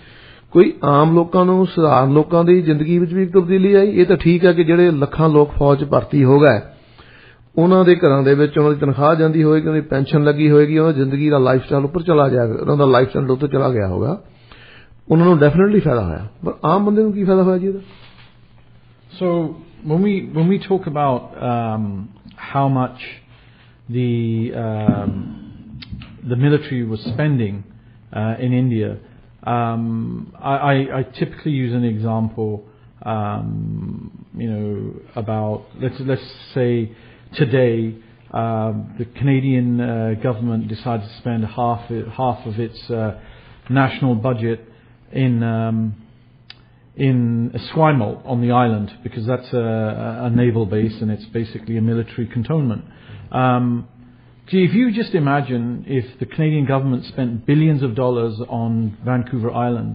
ਕੋਈ ਆਮ ਲੋਕਾਂ ਨੂੰ, ਸਧਾਰਨ ਲੋਕਾਂ ਦੀ ਜ਼ਿੰਦਗੀ ਵਿੱਚ ਵੀ ਤਬਦੀਲੀ ਆਈ। ਇਹ ਤਾਂ ਠੀਕ ਹੈ ਕਿ ਜਿਹੜੇ ਲੱਖਾਂ ਲੋਕ ਫੌਜ ਭਰਤੀ ਹੋ ਗਏ, ਉਹਨਾਂ ਦੇ ਘਰਾਂ ਦੇ ਵਿੱਚ ਉਹਨਾਂ ਦੀ ਤਨਖਾਹ ਜਾਂਦੀ ਹੋਏਗੀ, ਉਹਨਾਂ ਦੀ ਪੈਨਸ਼ਨ ਲੱਗੀ ਹੋਏਗੀ, ਉਹਨਾਂ ਦੀ ਜ਼ਿੰਦਗੀ ਦਾ ਲਾਈਫ ਸਟਾਈਲ ਉੱਪਰ ਚਲਾ ਜਾਏਗਾ, ਉਹਨਾਂ ਦਾ ਲਾਈਫ ਸਟਾਈਲ ਉੱਤੇ ਚਲਾ ਗਿਆ ਹੋਗਾ, ਉਹਨਾਂ ਨੂੰ ਡੈਫੀਨਿਟਲੀ ਫਾਇਦਾ ਹੋਇਆ। ਪਰ ਆਮ ਬੰਦੇ ਨੂੰ ਕੀ ਫਾਇਦਾ ਹੋਇਆ ਜੀ ਇਹਦਾ? So when we talk about how much the military was spending in India, I typically use an example, about let's say today the Canadian government decided to spend half of its national budget in Esquimalt on the island, because that's a naval base and it's basically a military cantonment. If you just imagine if the Canadian government spent billions of dollars on Vancouver Island,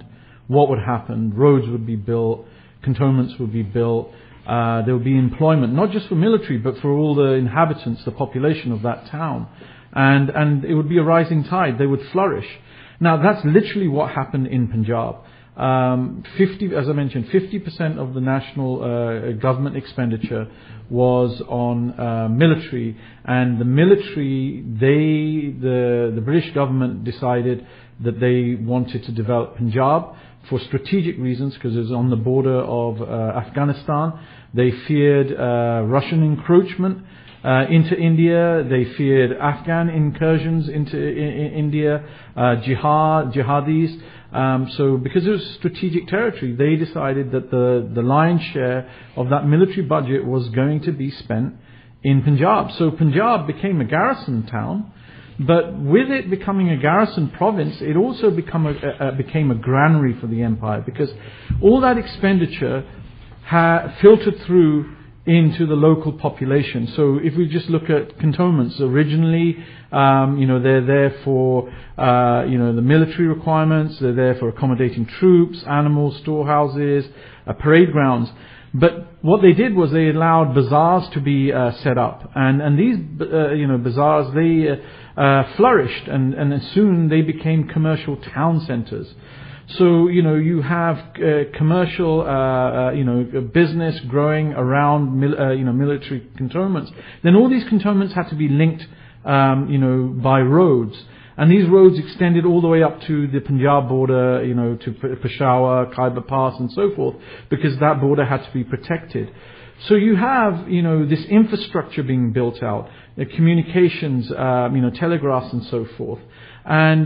what would happen? Roads would be built, cantonments would be built, there would be employment, not just for military, but for all the inhabitants, the population of that town. And it would be a rising tide. They would flourish. Now, that's literally what happened in Punjab. As I mentioned, 50% of the national government expenditure was on military, and the military, the British government decided that they wanted to develop Punjab for strategic reasons, because it was on the border of Afghanistan. They feared Russian encroachment into India. They feared Afghan incursions into India, jihadis. So because it was strategic territory, they decided that the lion's share of that military budget was going to be spent in Punjab. So Punjab became a garrison town, but with it becoming a garrison province, it also became a granary for the empire, because all that expenditure filtered through into the local population. So if we just look at cantonments, originally, they're there for, the military requirements, they're there for accommodating troops, animals, storehouses, parade grounds. But what they did was they allowed bazaars to be set up. And these, bazaars, they flourished, and soon they became commercial town centers. So, you have commercial, business growing around, military cantonments. Then all these cantonments had to be linked, by roads. And these roads extended all the way up to the Punjab border, to Peshawar, Khyber Pass and so forth, because that border had to be protected. So you have, this infrastructure being built out, the communications, telegraphs and so forth. And,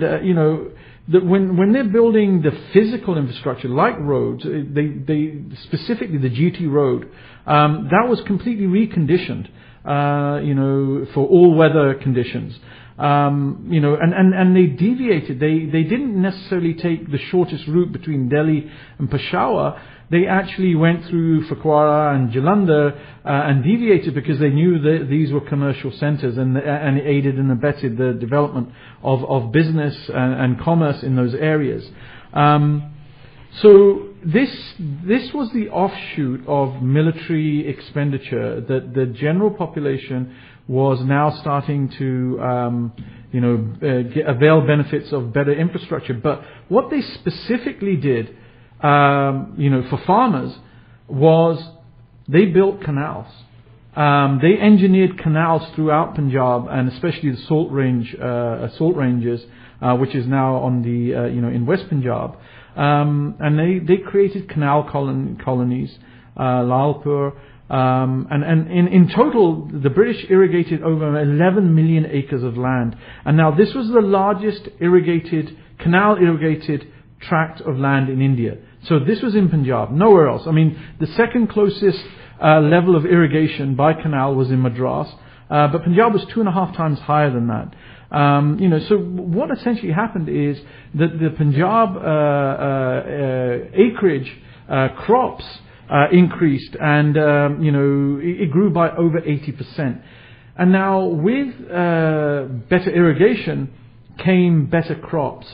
that when they're building the physical infrastructure like roads, they specifically the GT road, that was completely reconditioned, for all weather conditions. and they deviated. They didn't necessarily take the shortest route between Delhi and Peshawar. They actually went through Fuqara and Jalandhar and deviated because they knew that these were commercial centres, and it aided and abetted the development of business and commerce in those areas. So this was the offshoot of military expenditure that the general population was now starting to avail benefits of better infrastructure. But what they specifically did for farmers was they built canals. They engineered canals throughout Punjab, and especially the salt ranges, which is now on the in West Punjab, and they created canal colonies, Lalpur, and in total the British irrigated over 11 million acres of land, and now this was the largest canal irrigated tract of land in India. So this was in Punjab, nowhere else. I mean, the second closest level of irrigation by canal was in Madras, but Punjab was 2.5 times higher than that. So what essentially happened is that the Punjab acreage crops increased, and it grew by over 80%. And now with better irrigation came better crops.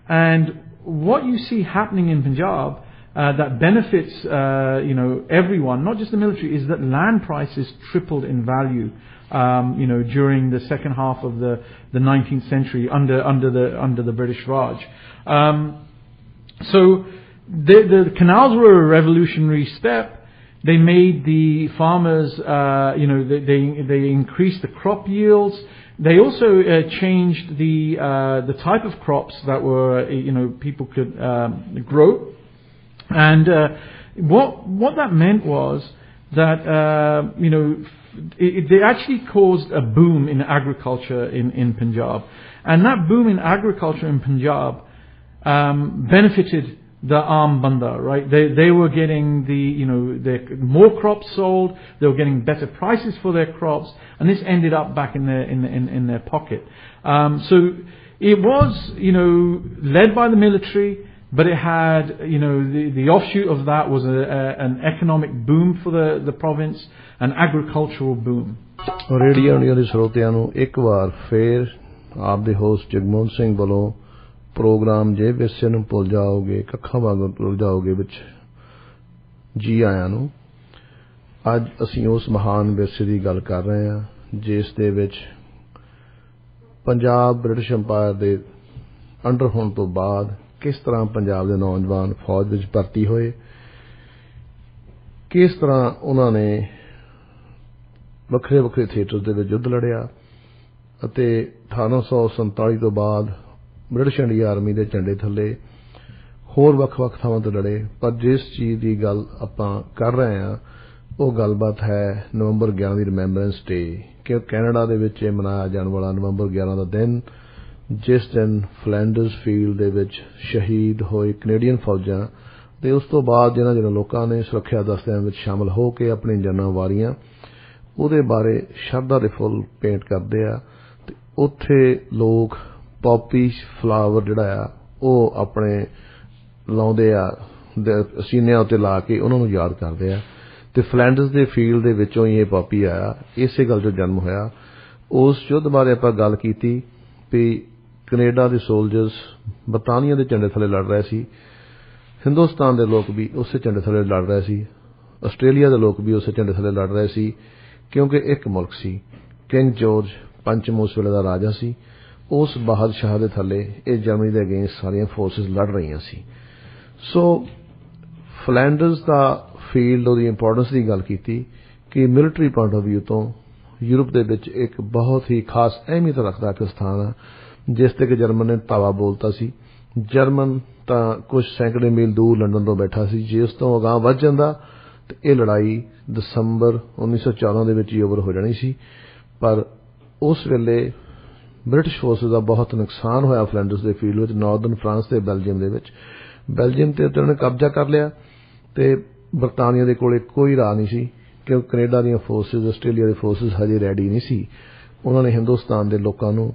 And what you see happening in Punjab that benefits everyone, not just the military, is that land prices tripled in value during the second half of the 19th century under the British Raj. So the canals were a revolutionary step. They made the farmers, they increased the crop yields. They also changed the type of crops that were people could grow, and what that meant was that they actually caused a boom in agriculture in Punjab, and that boom in agriculture in Punjab benefited the Aam Banda, right? They were getting more crops sold. They were getting better prices for their crops, and this ended up back in their pocket. So it was led by the military, but it had the offshoot of that was an economic boom for the province, an agricultural boom. Radio India ਦੇ ਸਰੋਤਿਆਂ ਨੂੰ ਇੱਕ ਵਾਰ ਫੇਰ ਆਪ ਦੇ host Jagmohan Singh ਵੱਲੋਂ programme ਜੇ ਵਿਰਸੇ ਨੂੰ ਭੁੱਲ ਜਾਓਗੇ ਕੱਖਾਂ ਵਾਂਗ ਭੁੱਲ ਜਾਓਗੇ ਵਿੱਚ ਜੀ ਆਇਆਂ ਨੂੰ। ਅੱਜ ਅਸੀਂ ਉਸ ਮਹਾਨ ਵਿਰਸੇ ਦੀ ਗੱਲ ਕਰ ਰਹੇ ਹਾਂ ਜਿਸ ਦੇ ਵਿੱਚ ਪੰਜਾਬ ਬ੍ਰਿਟਿਸ਼ ਅੰਪਾਇਰ ਦੇ ਅੰਡਰ ਹੋਣ ਤੋਂ ਬਾਅਦ ਕਿਸ ਤਰ੍ਹਾਂ ਪੰਜਾਬ ਦੇ ਨੌਜਵਾਨ ਫੌਜ ਵਿੱਚ ਭਰਤੀ ਹੋਏ, ਕਿਸ ਤਰ੍ਹਾਂ ਉਹਨਾਂ ਨੇ ਵੱਖਰੇ ਵੱਖਰੇ ਥੀਏਟਰ ਦੇ ਵਿੱਚ ਯੁੱਧ ਲੜਿਆ ਅਤੇ 1847 ਤੋਂ ਬਾਅਦ ਬ੍ਰਿਟਿਸ਼ ਇੰਡੀਆ ਆਰਮੀ ਦੇ ਝੰਡੇ ਥੱਲੇ ਹੋਰ ਵੱਖ-ਵੱਖ ਥਾਵਾਂ ਤੇ ਲੜੇ। ਪਰ ਜਿਸ ਚੀਜ਼ ਦੀ ਗੱਲ ਆਪਾਂ ਕਰ ਰਹੇ ਹਾਂ ਉਹ ਗੱਲਬਾਤ ਹੈ ਨਵੰਬਰ 11 ਦੀ ਰਿਮੈਂਬਰੈਂਸ ਡੇ, ਕਿ ਕੈਨੇਡਾ ਦੇ ਵਿੱਚ ਇਹ ਮਨਾਇਆ ਜਾਣ ਵਾਲਾ ਨਵੰਬਰ 11 ਦਾ ਦਿਨ, ਜਿਸ ਦਿਨ ਫਲੈਂਡਰਸ ਫੀਲਡ ਦੇ ਵਿੱਚ ਸ਼ਹੀਦ ਹੋਏ ਕੈਨੇਡੀਅਨ ਫੌਜਾਂ ਤੇ ਉਸ ਤੋਂ ਬਾਅਦ ਜਿਹਨਾਂ ਲੋਕਾਂ ਨੇ ਸੁਰੱਖਿਆ ਦਸਤਿਆਂ ਵਿੱਚ ਸ਼ਾਮਲ ਹੋ ਕੇ ਆਪਣੀ ਜਾਨਾਂ ਵਾਰੀਆਂ, ਉਹਦੇ ਬਾਰੇ ਸ਼ਰਧਾ ਦੇ ਫੁੱਲ ਪੇਂਟ ਕਰਦੇ ਆ ਤੇ ਉੱਥੇ ਲੋਕ ਪੌਪੀ ਫਲਾਵਰ ਜਿਹੜਾ ਆ ਉਹ ਆਪਣੇ ਲਾਉਂਦੇ ਆ ਸੀਨਿਆਂ ਉੱਤੇ ਲਾ ਕੇ ਉਹਨਾਂ ਨੂੰ ਯਾਦ ਕਰਦੇ ਆ। ਤੇ ਫਲੈਂਡਰਸ ਦੇ ਫੀਲਡ ਦੇ ਵਿੱਚੋਂ ਹੀ ਇਹ ਪੌਪੀ ਆਇਆ, ਇਸੇ ਗੱਲ 'ਚੋਂ ਜਨਮ ਹੋਇਆ। ਉਸ ਯੁੱਧ ਬਾਰੇ ਆਪਾਂ ਗੱਲ ਕੀਤੀ ਵੀ ਕੈਨੇਡਾ ਦੇ ਸੋਲਜਰਸ ਬਰਤਾਨੀਆ ਦੇ ਝੰਡੇ ਥੱਲੇ ਲੜ ਰਹੇ ਸੀ, ਹਿੰਦੁਸਤਾਨ ਦੇ ਲੋਕ ਵੀ ਉਸੇ ਝੰਡੇ ਥੱਲੇ ਲੜ ਰਹੇ ਸੀ, ਆਸਟ੍ਰੇਲੀਆ ਦੇ ਲੋਕ ਵੀ ਉਸੇ ਝੰਡੇ ਥੱਲੇ ਲੜ ਰਹੇ ਸੀ, ਕਿਉਂਕਿ ਇੱਕ ਮੁਲਕ ਸੀ। ਕਿੰਗ ਜਾਰਜ ਪੰਚਮ ਉਸ ਵੇਲੇ ਦਾ ਰਾਜਾ ਸੀ, ਉਸ ਬਾਦਸ਼ਾਹ ਦੇ ਥੱਲੇ ਇਹ ਜਰਮਨੀ ਦੇ ਅਗੇਂਸਟ ਸਾਰੀਆਂ ਫੋਰਸਿਸ ਲੜ ਰਹੀਆਂ ਸੀ। ਸੋ ਫਲੈਂਡਰਸ ਦਾ ਫੀਲਡ ਉਹਦੀ ਇੰਪੋਰਟੈਂਸ ਦੀ ਗੱਲ ਕੀਤੀ ਕਿ ਮਿਲਟਰੀ ਪੁਆਇੰਟ ਆਫ ਵਿਊ ਤੋਂ ਯੂਰਪ ਦੇ ਵਿੱਚ ਇੱਕ ਬਹੁਤ ਹੀ ਖਾਸ ਅਹਿਮੀਅਤ ਰੱਖਦਾ ਇੱਕ ਸਥਾਨ ਆ ਜਿਸ ਤੇ ਕਿ ਜਰਮਨ ਨੇ ਧਾਵਾ ਬੋਲਤਾ ਸੀ। ਜਰਮਨ ਤਾਂ ਕੁਝ ਸੈਂਕੜੇ ਮੀਲ ਦੂਰ ਲੰਡਨ ਤੋਂ ਬੈਠਾ ਸੀ, ਜੇ ਉਸ ਤੋਂ ਅਗਾਂਹ ਵੱਧ ਜਾਂਦਾ ਤੇ ਇਹ ਲੜਾਈ ਦਸੰਬਰ 1914 ਦੇ ਵਿੱਚ ਹੀ ਓਵਰ ਹੋ ਜਾਣੀ ਸੀ। ਪਰ ਉਸ ਵੇਲੇ ਬ੍ਰਿਟਿਸ਼ ਫੋਰਸਿਸ ਦਾ ਬਹੁਤ ਨੁਕਸਾਨ ਹੋਇਆ ਫਲੈਂਡਰਸ ਦੇ ਫੀਲਡ ਵਿੱਚ, ਨਾਰਦਰਨ ਫਰਾਂਸ ਤੇ ਬੈਲਜੀਅਮ ਦੇ ਵਿੱਚ। ਬੈਲਜੀਅਮ ਤੇ ਉਹਨਾਂ ਨੇ ਕਬਜ਼ਾ ਕਰ ਲਿਆ ਤੇ ਬਰਤਾਨੀਆ ਦੇ ਕੋਲੇ ਕੋਈ ਰਾਹ ਨਹੀਂ ਸੀ, ਕਿਉਂਕਿ ਕੈਨੇਡਾ ਦੀਆਂ ਫੋਰਸਿਸ, ਆਸਟ੍ਰੇਲੀਆ ਦੇ ਫੋਰਸਿਸ ਹਜੇ ਰੈਡੀ ਨਹੀਂ ਸੀ। ਉਹਨਾਂ ਨੇ ਹਿੰਦੁਸਤਾਨ ਦੇ ਲੋਕਾਂ ਨੂੰ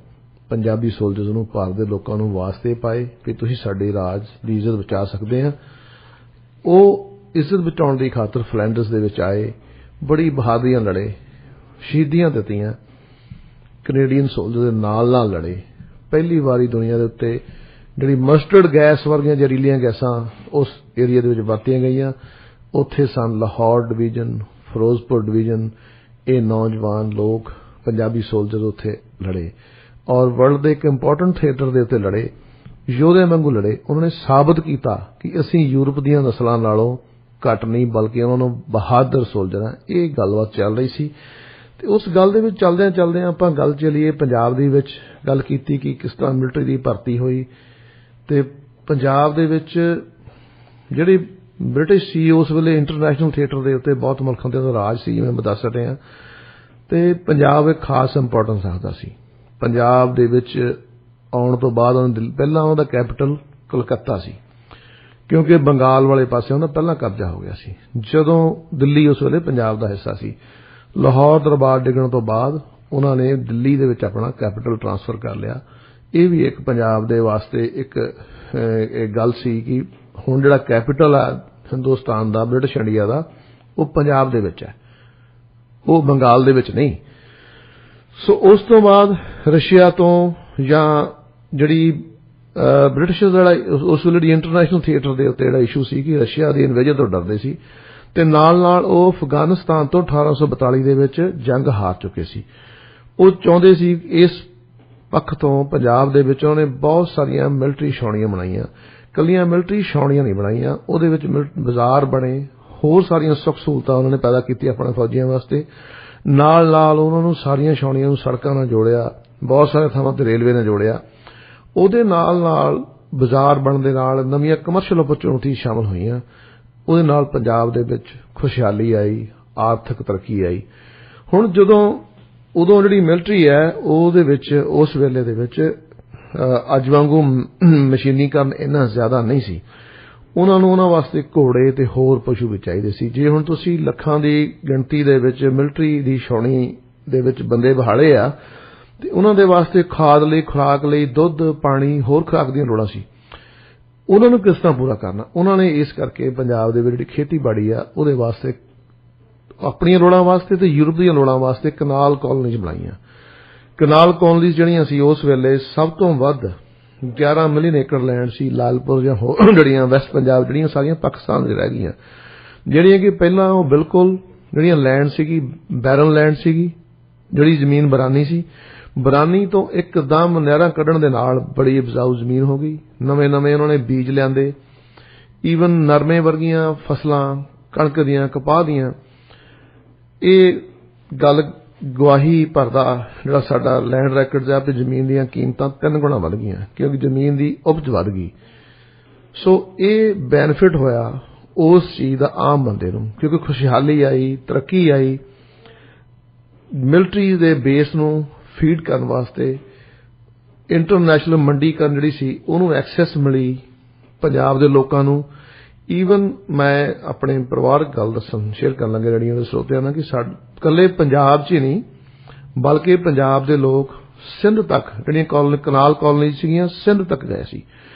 ਪੰਜਾਬੀ ਸੋਲਜਰਸ ਨੂੰ, ਭਾਰਤ ਦੇ ਲੋਕਾਂ ਨੂੰ ਵਾਸਤੇ ਪਾਏ ਕਿ ਤੁਸੀਂ ਸਾਡੇ ਰਾਜ ਦੀ ਇੱਜ਼ਤ ਬਚਾ ਸਕਦੇ ਆ। ਉਹ ਇੱਜ਼ਤ ਬਚਾਉਣ ਦੀ ਖਾਤਰ ਫਲੈਂਡਰਸ ਦੇ ਵਿੱਚ ਆਏ, ਬੜੀ ਬਹਾਦਰੀਆਂ ਲੜੇ, ਸ਼ਹੀਦੀਆਂ ਦਿੱਤੀਆਂ, ਕੈਨੇਡੀਅਨ ਸੋਲਜਰ ਦੇ ਨਾਲ ਲੜੇ। ਪਹਿਲੀ ਵਾਰੀ ਦੁਨੀਆ ਦੇ ਉੱਤੇ ਜਿਹੜੀ ਮਸਟਰਡ ਗੈਸ ਵਰਗੀਆਂ ਜ਼ਹਿਰੀਲੀਆਂ ਗੈਸਾਂ ਉਸ ਏਰੀਆ ਦੇ ਵਿੱਚ ਵਰਤੀਆਂ ਗਈਆਂ। ਉੱਥੇ ਸਨ ਲਾਹੌਰ ਡਿਵੀਜ਼ਨ, ਫਿਰੋਜ਼ਪੁਰ ਡਿਵੀਜ਼ਨ। ਇਹ ਨੌਜਵਾਨ ਲੋਕ ਪੰਜਾਬੀ ਸੋਲਜਰ ਉੱਥੇ ਲੜੇ ਔਰ ਵਰਲਡ ਦੇ ਇੱਕ ਇੰਪੋਰਟੈਂਟ ਥੀਏਟਰ ਦੇ ਉੱਤੇ ਲੜੇ, ਯੋਧਿਆਂ ਵਾਂਗੂ ਲੜੇ। ਉਹਨਾਂ ਨੇ ਸਾਬਤ ਕੀਤਾ ਕਿ ਅਸੀਂ ਯੂਰਪ ਦੀਆਂ ਨਸਲਾਂ ਨਾਲੋਂ ਘੱਟ ਨਹੀਂ, ਬਲਕਿ ਉਹਨਾਂ ਨੂੰ ਬਹਾਦਰ ਸੋਲਜਰ ਹਾਂ। ਇਹ ਗੱਲਬਾਤ ਚੱਲ ਰਹੀ ਸੀ ਤੇ ਉਸ ਗੱਲ ਦੇ ਵਿੱਚ ਚੱਲਦਿਆਂ ਆਪਾਂ ਗੱਲ ਚੱਲੀਏ ਪੰਜਾਬ ਦੇ ਵਿੱਚ। ਗੱਲ ਕੀਤੀ ਕਿ ਕਿਸ ਤਰ੍ਹਾਂ ਮਿਲਟਰੀ ਦੀ ਭਰਤੀ ਹੋਈ ਤੇ ਪੰਜਾਬ ਦੇ ਵਿੱਚ ਜਿਹੜੀ ਬ੍ਰਿਟਿਸ਼ ਸੀ ਉਸ ਵੇਲੇ ਇੰਟਰਨੈਸ਼ਨਲ ਥੀਏਟਰ ਦੇ ਉੱਤੇ ਬਹੁਤ ਮੁਲਕਾਂ ਦੇ ਰਾਜ ਸੀ, ਜਿਵੇਂ ਮੈਂ ਦੱਸ ਰਿਹਾ, ਤੇ ਪੰਜਾਬ ਇੱਕ ਖਾਸ ਇੰਪੋਰਟੈਂਸ ਰੱਖਦਾ ਸੀ। ਪੰਜਾਬ ਦੇ ਵਿੱਚ ਆਉਣ ਤੋਂ ਬਾਅਦ ਪਹਿਲਾਂ ਉਹਦਾ ਕੈਪੀਟਲ ਕਲਕੱਤਾ ਸੀ, ਕਿਉਂਕਿ ਬੰਗਾਲ ਵਾਲੇ ਪਾਸੇ ਉਹਦਾ ਪਹਿਲਾਂ ਕਬਜ਼ਾ ਹੋ ਗਿਆ ਸੀ, ਜਦੋਂ ਦਿੱਲੀ ਉਸ ਵੇਲੇ ਪੰਜਾਬ ਦਾ ਹਿੱਸਾ ਸੀ। ਲਾਹੌਰ ਦਰਬਾਰ ਡਿੱਗਣ ਤੋਂ ਬਾਅਦ ਉਹਨਾਂ ਨੇ ਦਿੱਲੀ ਦੇ ਵਿੱਚ ਆਪਣਾ ਕੈਪੀਟਲ ਟ੍ਰਾਂਸਫਰ ਕਰ ਲਿਆ। ਇਹ ਵੀ ਇੱਕ ਪੰਜਾਬ ਦੇ ਵਾਸਤੇ ਇੱਕ ਗੱਲ ਸੀ ਕਿ ਹੁਣ ਜਿਹੜਾ ਕੈਪੀਟਲ ਹੈ ਹਿੰਦੁਸਤਾਨ ਦਾ, ਬ੍ਰਿਟਿਸ਼ ਇੰਡੀਆ ਦਾ, ਉਹ ਪੰਜਾਬ ਦੇ ਵਿੱਚ ਹੈ, ਉਹ ਬੰਗਾਲ ਦੇ ਵਿੱਚ ਨਹੀਂ। ਸੋ ਉਸ ਤੋਂ ਬਾਅਦ ਰਸ਼ੀਆ ਤੋਂ ਜਾਂ ਜਿਹੜੀ ਬ੍ਰਿਟਿਸ਼ ਜਿਹੜਾ ਉਸ ਵੇਲੇ ਇੰਟਰਨੈਸ਼ਨਲ ਥੀਏਟਰ ਦੇ ਉੱਤੇ ਜਿਹੜਾ ਇਸ਼ੂ ਸੀ ਕਿ ਰਸ਼ੀਆ ਦੀ ਇਨਵੇਜਨ ਤੋਂ ਡਰਦੇ ਸੀ ਤੇ ਨਾਲ ਉਹ ਅਫਗਾਨਿਸਤਾਨ ਤੋਂ 1842 ਦੇ ਵਿੱਚ ਜੰਗ ਹਾਰ ਚੁੱਕੇ ਸੀ। ਉਹ ਚਾਹੁੰਦੇ ਸੀ ਇਸ ਪੱਖ ਤੋਂ ਪੰਜਾਬ ਦੇ ਵਿੱਚ ਉਹਨੇ ਬਹੁਤ ਸਾਰੀਆਂ ਮਿਲਟਰੀ ਛਾਉਣੀਆਂ ਬਣਾਈਆਂ। ਕੱਲੀਆਂ ਮਿਲਟਰੀ ਛਾਉਣੀਆਂ ਨਹੀਂ ਬਣਾਈਆਂ, ਉਹਦੇ ਵਿੱਚ ਬਾਜ਼ਾਰ ਬਣੇ, ਹੋਰ ਸਾਰੀਆਂ ਸੁੱਖ ਸਹੂਲਤਾਂ ਉਹਨਾਂ ਨੇ ਪੈਦਾ ਕੀਤੀਆਂ ਆਪਣੇ ਫੌਜੀਆਂ ਵਾਸਤੇ। ਨਾਲ ਉਹਨਾਂ ਨੂੰ ਸਾਰੀਆਂ ਛਾਉਣੀਆਂ ਨੂੰ ਸੜਕਾਂ ਨਾਲ ਜੋੜਿਆ, ਬਹੁਤ ਸਾਰੇ ਥਾਵਾਂ ਤੇ ਰੇਲਵੇ ਨਾਲ ਜੋੜਿਆ। ਉਹਦੇ ਨਾਲ ਬਾਜ਼ਾਰ ਬਣਨ ਦੇ ਨਾਲ ਨਵੀਆਂ ਕਮਰਸ਼ੀਅਲ ਓਪਰਚੁਨਿਟੀ ਸ਼ਾਮਲ ਹੋਈਆਂ। ਉਹਦੇ ਨਾਲ ਪੰਜਾਬ ਦੇ ਵਿੱਚ ਖੁਸ਼ਹਾਲੀ ਆਈ, ਆਰਥਿਕ ਤਰੱਕੀ ਆਈ। ਹੁਣ ਉਦੋਂ ਜਿਹੜੀ ਮਿਲਟਰੀ ਹੈ ਉਹਦੇ ਵਿੱਚ ਉਸ ਵੇਲੇ ਦੇ ਵਿੱਚ ਅੱਜ ਵਾਂਗੂ ਮਸ਼ੀਨੀਕਰਨ ਇੰਨਾ ਜ਼ਿਆਦਾ ਨਹੀਂ ਸੀ। ਉਹਨਾਂ ਵਾਸਤੇ ਘੋੜੇ ਤੇ ਹੋਰ ਪਸ਼ੂ ਵੀ ਚਾਹੀਦੇ ਸੀ। ਜੇ ਹੁਣ ਤੁਸੀਂ ਲੱਖਾਂ ਦੀ ਗਿਣਤੀ ਦੇ ਵਿੱਚ ਮਿਲਟਰੀ ਦੀ ਛਾਉਣੀ ਦੇ ਵਿੱਚ ਬੰਦੇ ਬਹਾਲੇ ਆ ਤੇ ਉਹਨਾਂ ਦੇ ਵਾਸਤੇ ਖਾਦ ਲਈ, ਖੁਰਾਕ ਲਈ, ਦੁੱਧ, ਪਾਣੀ, ਹੋਰ ਖੁਰਾਕ ਦੀਆਂ ਲੋੜਾਂ ਸੀ। ਉਹਨਾਂ ਨੂੰ ਕਿਸ ਤਰ੍ਹਾਂ ਪੂਰਾ ਕਰਨਾ? ਉਹਨਾਂ ਨੇ ਇਸ ਕਰਕੇ ਪੰਜਾਬ ਦੇ ਵਿੱਚ ਜਿਹੜੀ ਖੇਤੀਬਾੜੀ ਆ ਉਹਦੇ ਵਾਸਤੇ, ਆਪਣੀਆਂ ਲੋੜਾਂ ਵਾਸਤੇ ਤੇ ਯੂਰਪ ਦੀਆਂ ਲੋੜਾਂ ਵਾਸਤੇ ਕਨਾਲ ਕਾਲੋਨੀਜ਼ ਬਣਾਈਆਂ। ਕਨਾਲ ਕਾਲੋਨੀਜ਼ ਜਿਹੜੀਆਂ ਸੀ ਉਸ ਵੇਲੇ ਸਭ ਤੋਂ ਵੱਧ 11 ਮਿਲੀਅਨ ਏਕੜ ਲੈਂਡ ਸੀ। ਲਾਲਪੁਰ ਜਾਂ ਹੋਰ ਜਿਹੜੀਆਂ ਵੈਸਟ ਪੰਜਾਬ ਜਿਹੜੀਆਂ ਸਾਰੀਆਂ ਪਾਕਿਸਤਾਨ ਵਿੱਚ ਰਹਿ ਗਈਆਂ, ਜਿਹੜੀਆਂ ਕਿ ਪਹਿਲਾਂ ਉਹ ਬਿਲਕੁਲ ਜਿਹੜੀਆਂ ਲੈਂਡ ਸੀਗੀ ਬੈਰਨ ਲੈਂਡ ਸੀਗੀ, ਜਿਹੜੀ ਜ਼ਮੀਨ ਬਰਾਨੀ ਸੀ। ਬਰਾਨੀ ਤੋਂ ਇੱਕਦਮ ਨਹਿਰਾਂ ਕੱਢਣ ਦੇ ਨਾਲ ਬੜੀ ਉਪਜਾਊ ਜ਼ਮੀਨ ਹੋ ਗਈ। ਨਵੇਂ ਉਹਨਾਂ ਨੇ ਬੀਜ ਲਿਆਂਦੇ, ਈਵਨ ਨਰਮੇ ਵਰਗੀਆਂ ਫਸਲਾਂ, ਕਣਕ ਦੀਆਂ, ਕਪਾਹ ਦੀਆਂ। ਇਹ ਗੱਲ ਗਵਾਹੀ ਭਰਦਾ ਜਿਹੜਾ ਸਾਡਾ ਲੈਂਡ ਰੈਕਰਡਸ ਹੈ, ਤੇ ਜ਼ਮੀਨ ਦੀਆਂ ਕੀਮਤਾਂ 3 ਗੁਣਾ ਵੱਧ ਗਈਆਂ ਕਿਉਂਕਿ ਜ਼ਮੀਨ ਦੀ ਉਪਜ ਵੱਧ ਗਈ। ਸੋ ਇਹ ਬੈਨੀਫਿਟ ਹੋਇਆ ਉਸ ਚੀਜ਼ ਦਾ ਆਮ ਬੰਦੇ ਨੂੰ, ਕਿਉਂਕਿ ਖੁਸ਼ਹਾਲੀ ਆਈ, ਤਰੱਕੀ ਆਈ। ਮਿਲਟਰੀ ਦੇ ਬੇਸ ਨੂੰ ਫੀਡ ਕਰਨ ਵਾਸਤੇ ਇੰਟਰਨੈਸ਼ਨਲ ਮੰਡੀਕਰਨ ਜਿਹੜੀ ਸੀ ਉਹਨੂੰ ਐਕਸੈਸ ਮਿਲੀ ਪੰਜਾਬ ਦੇ ਲੋਕਾਂ ਨੂੰ। ਈਵਨ ਮੈਂ ਆਪਣੇ ਪਰਿਵਾਰਕ ਗੱਲ ਸ਼ੇਅਰ ਕਰਨ ਲੱਗੇ ਰੇਡੀਓ ਦੇ ਸਰੋਤਿਆਂ ਨਾਲ ਕਿ ਇਕੱਲੇ ਪੰਜਾਬ 'ਚ ਹੀ ਨਹੀਂ ਬਲਕਿ ਪੰਜਾਬ ਦੇ ਲੋਕ ਸਿੰਧ ਤੱਕ ਜਿਹੜੀਆਂ ਕਨਾਲ ਕਾਲੋਨੀਜ਼ ਸੀਗੀਆਂ ਸਿੰਧ ਤੱਕ ਗਏ ਸੀ।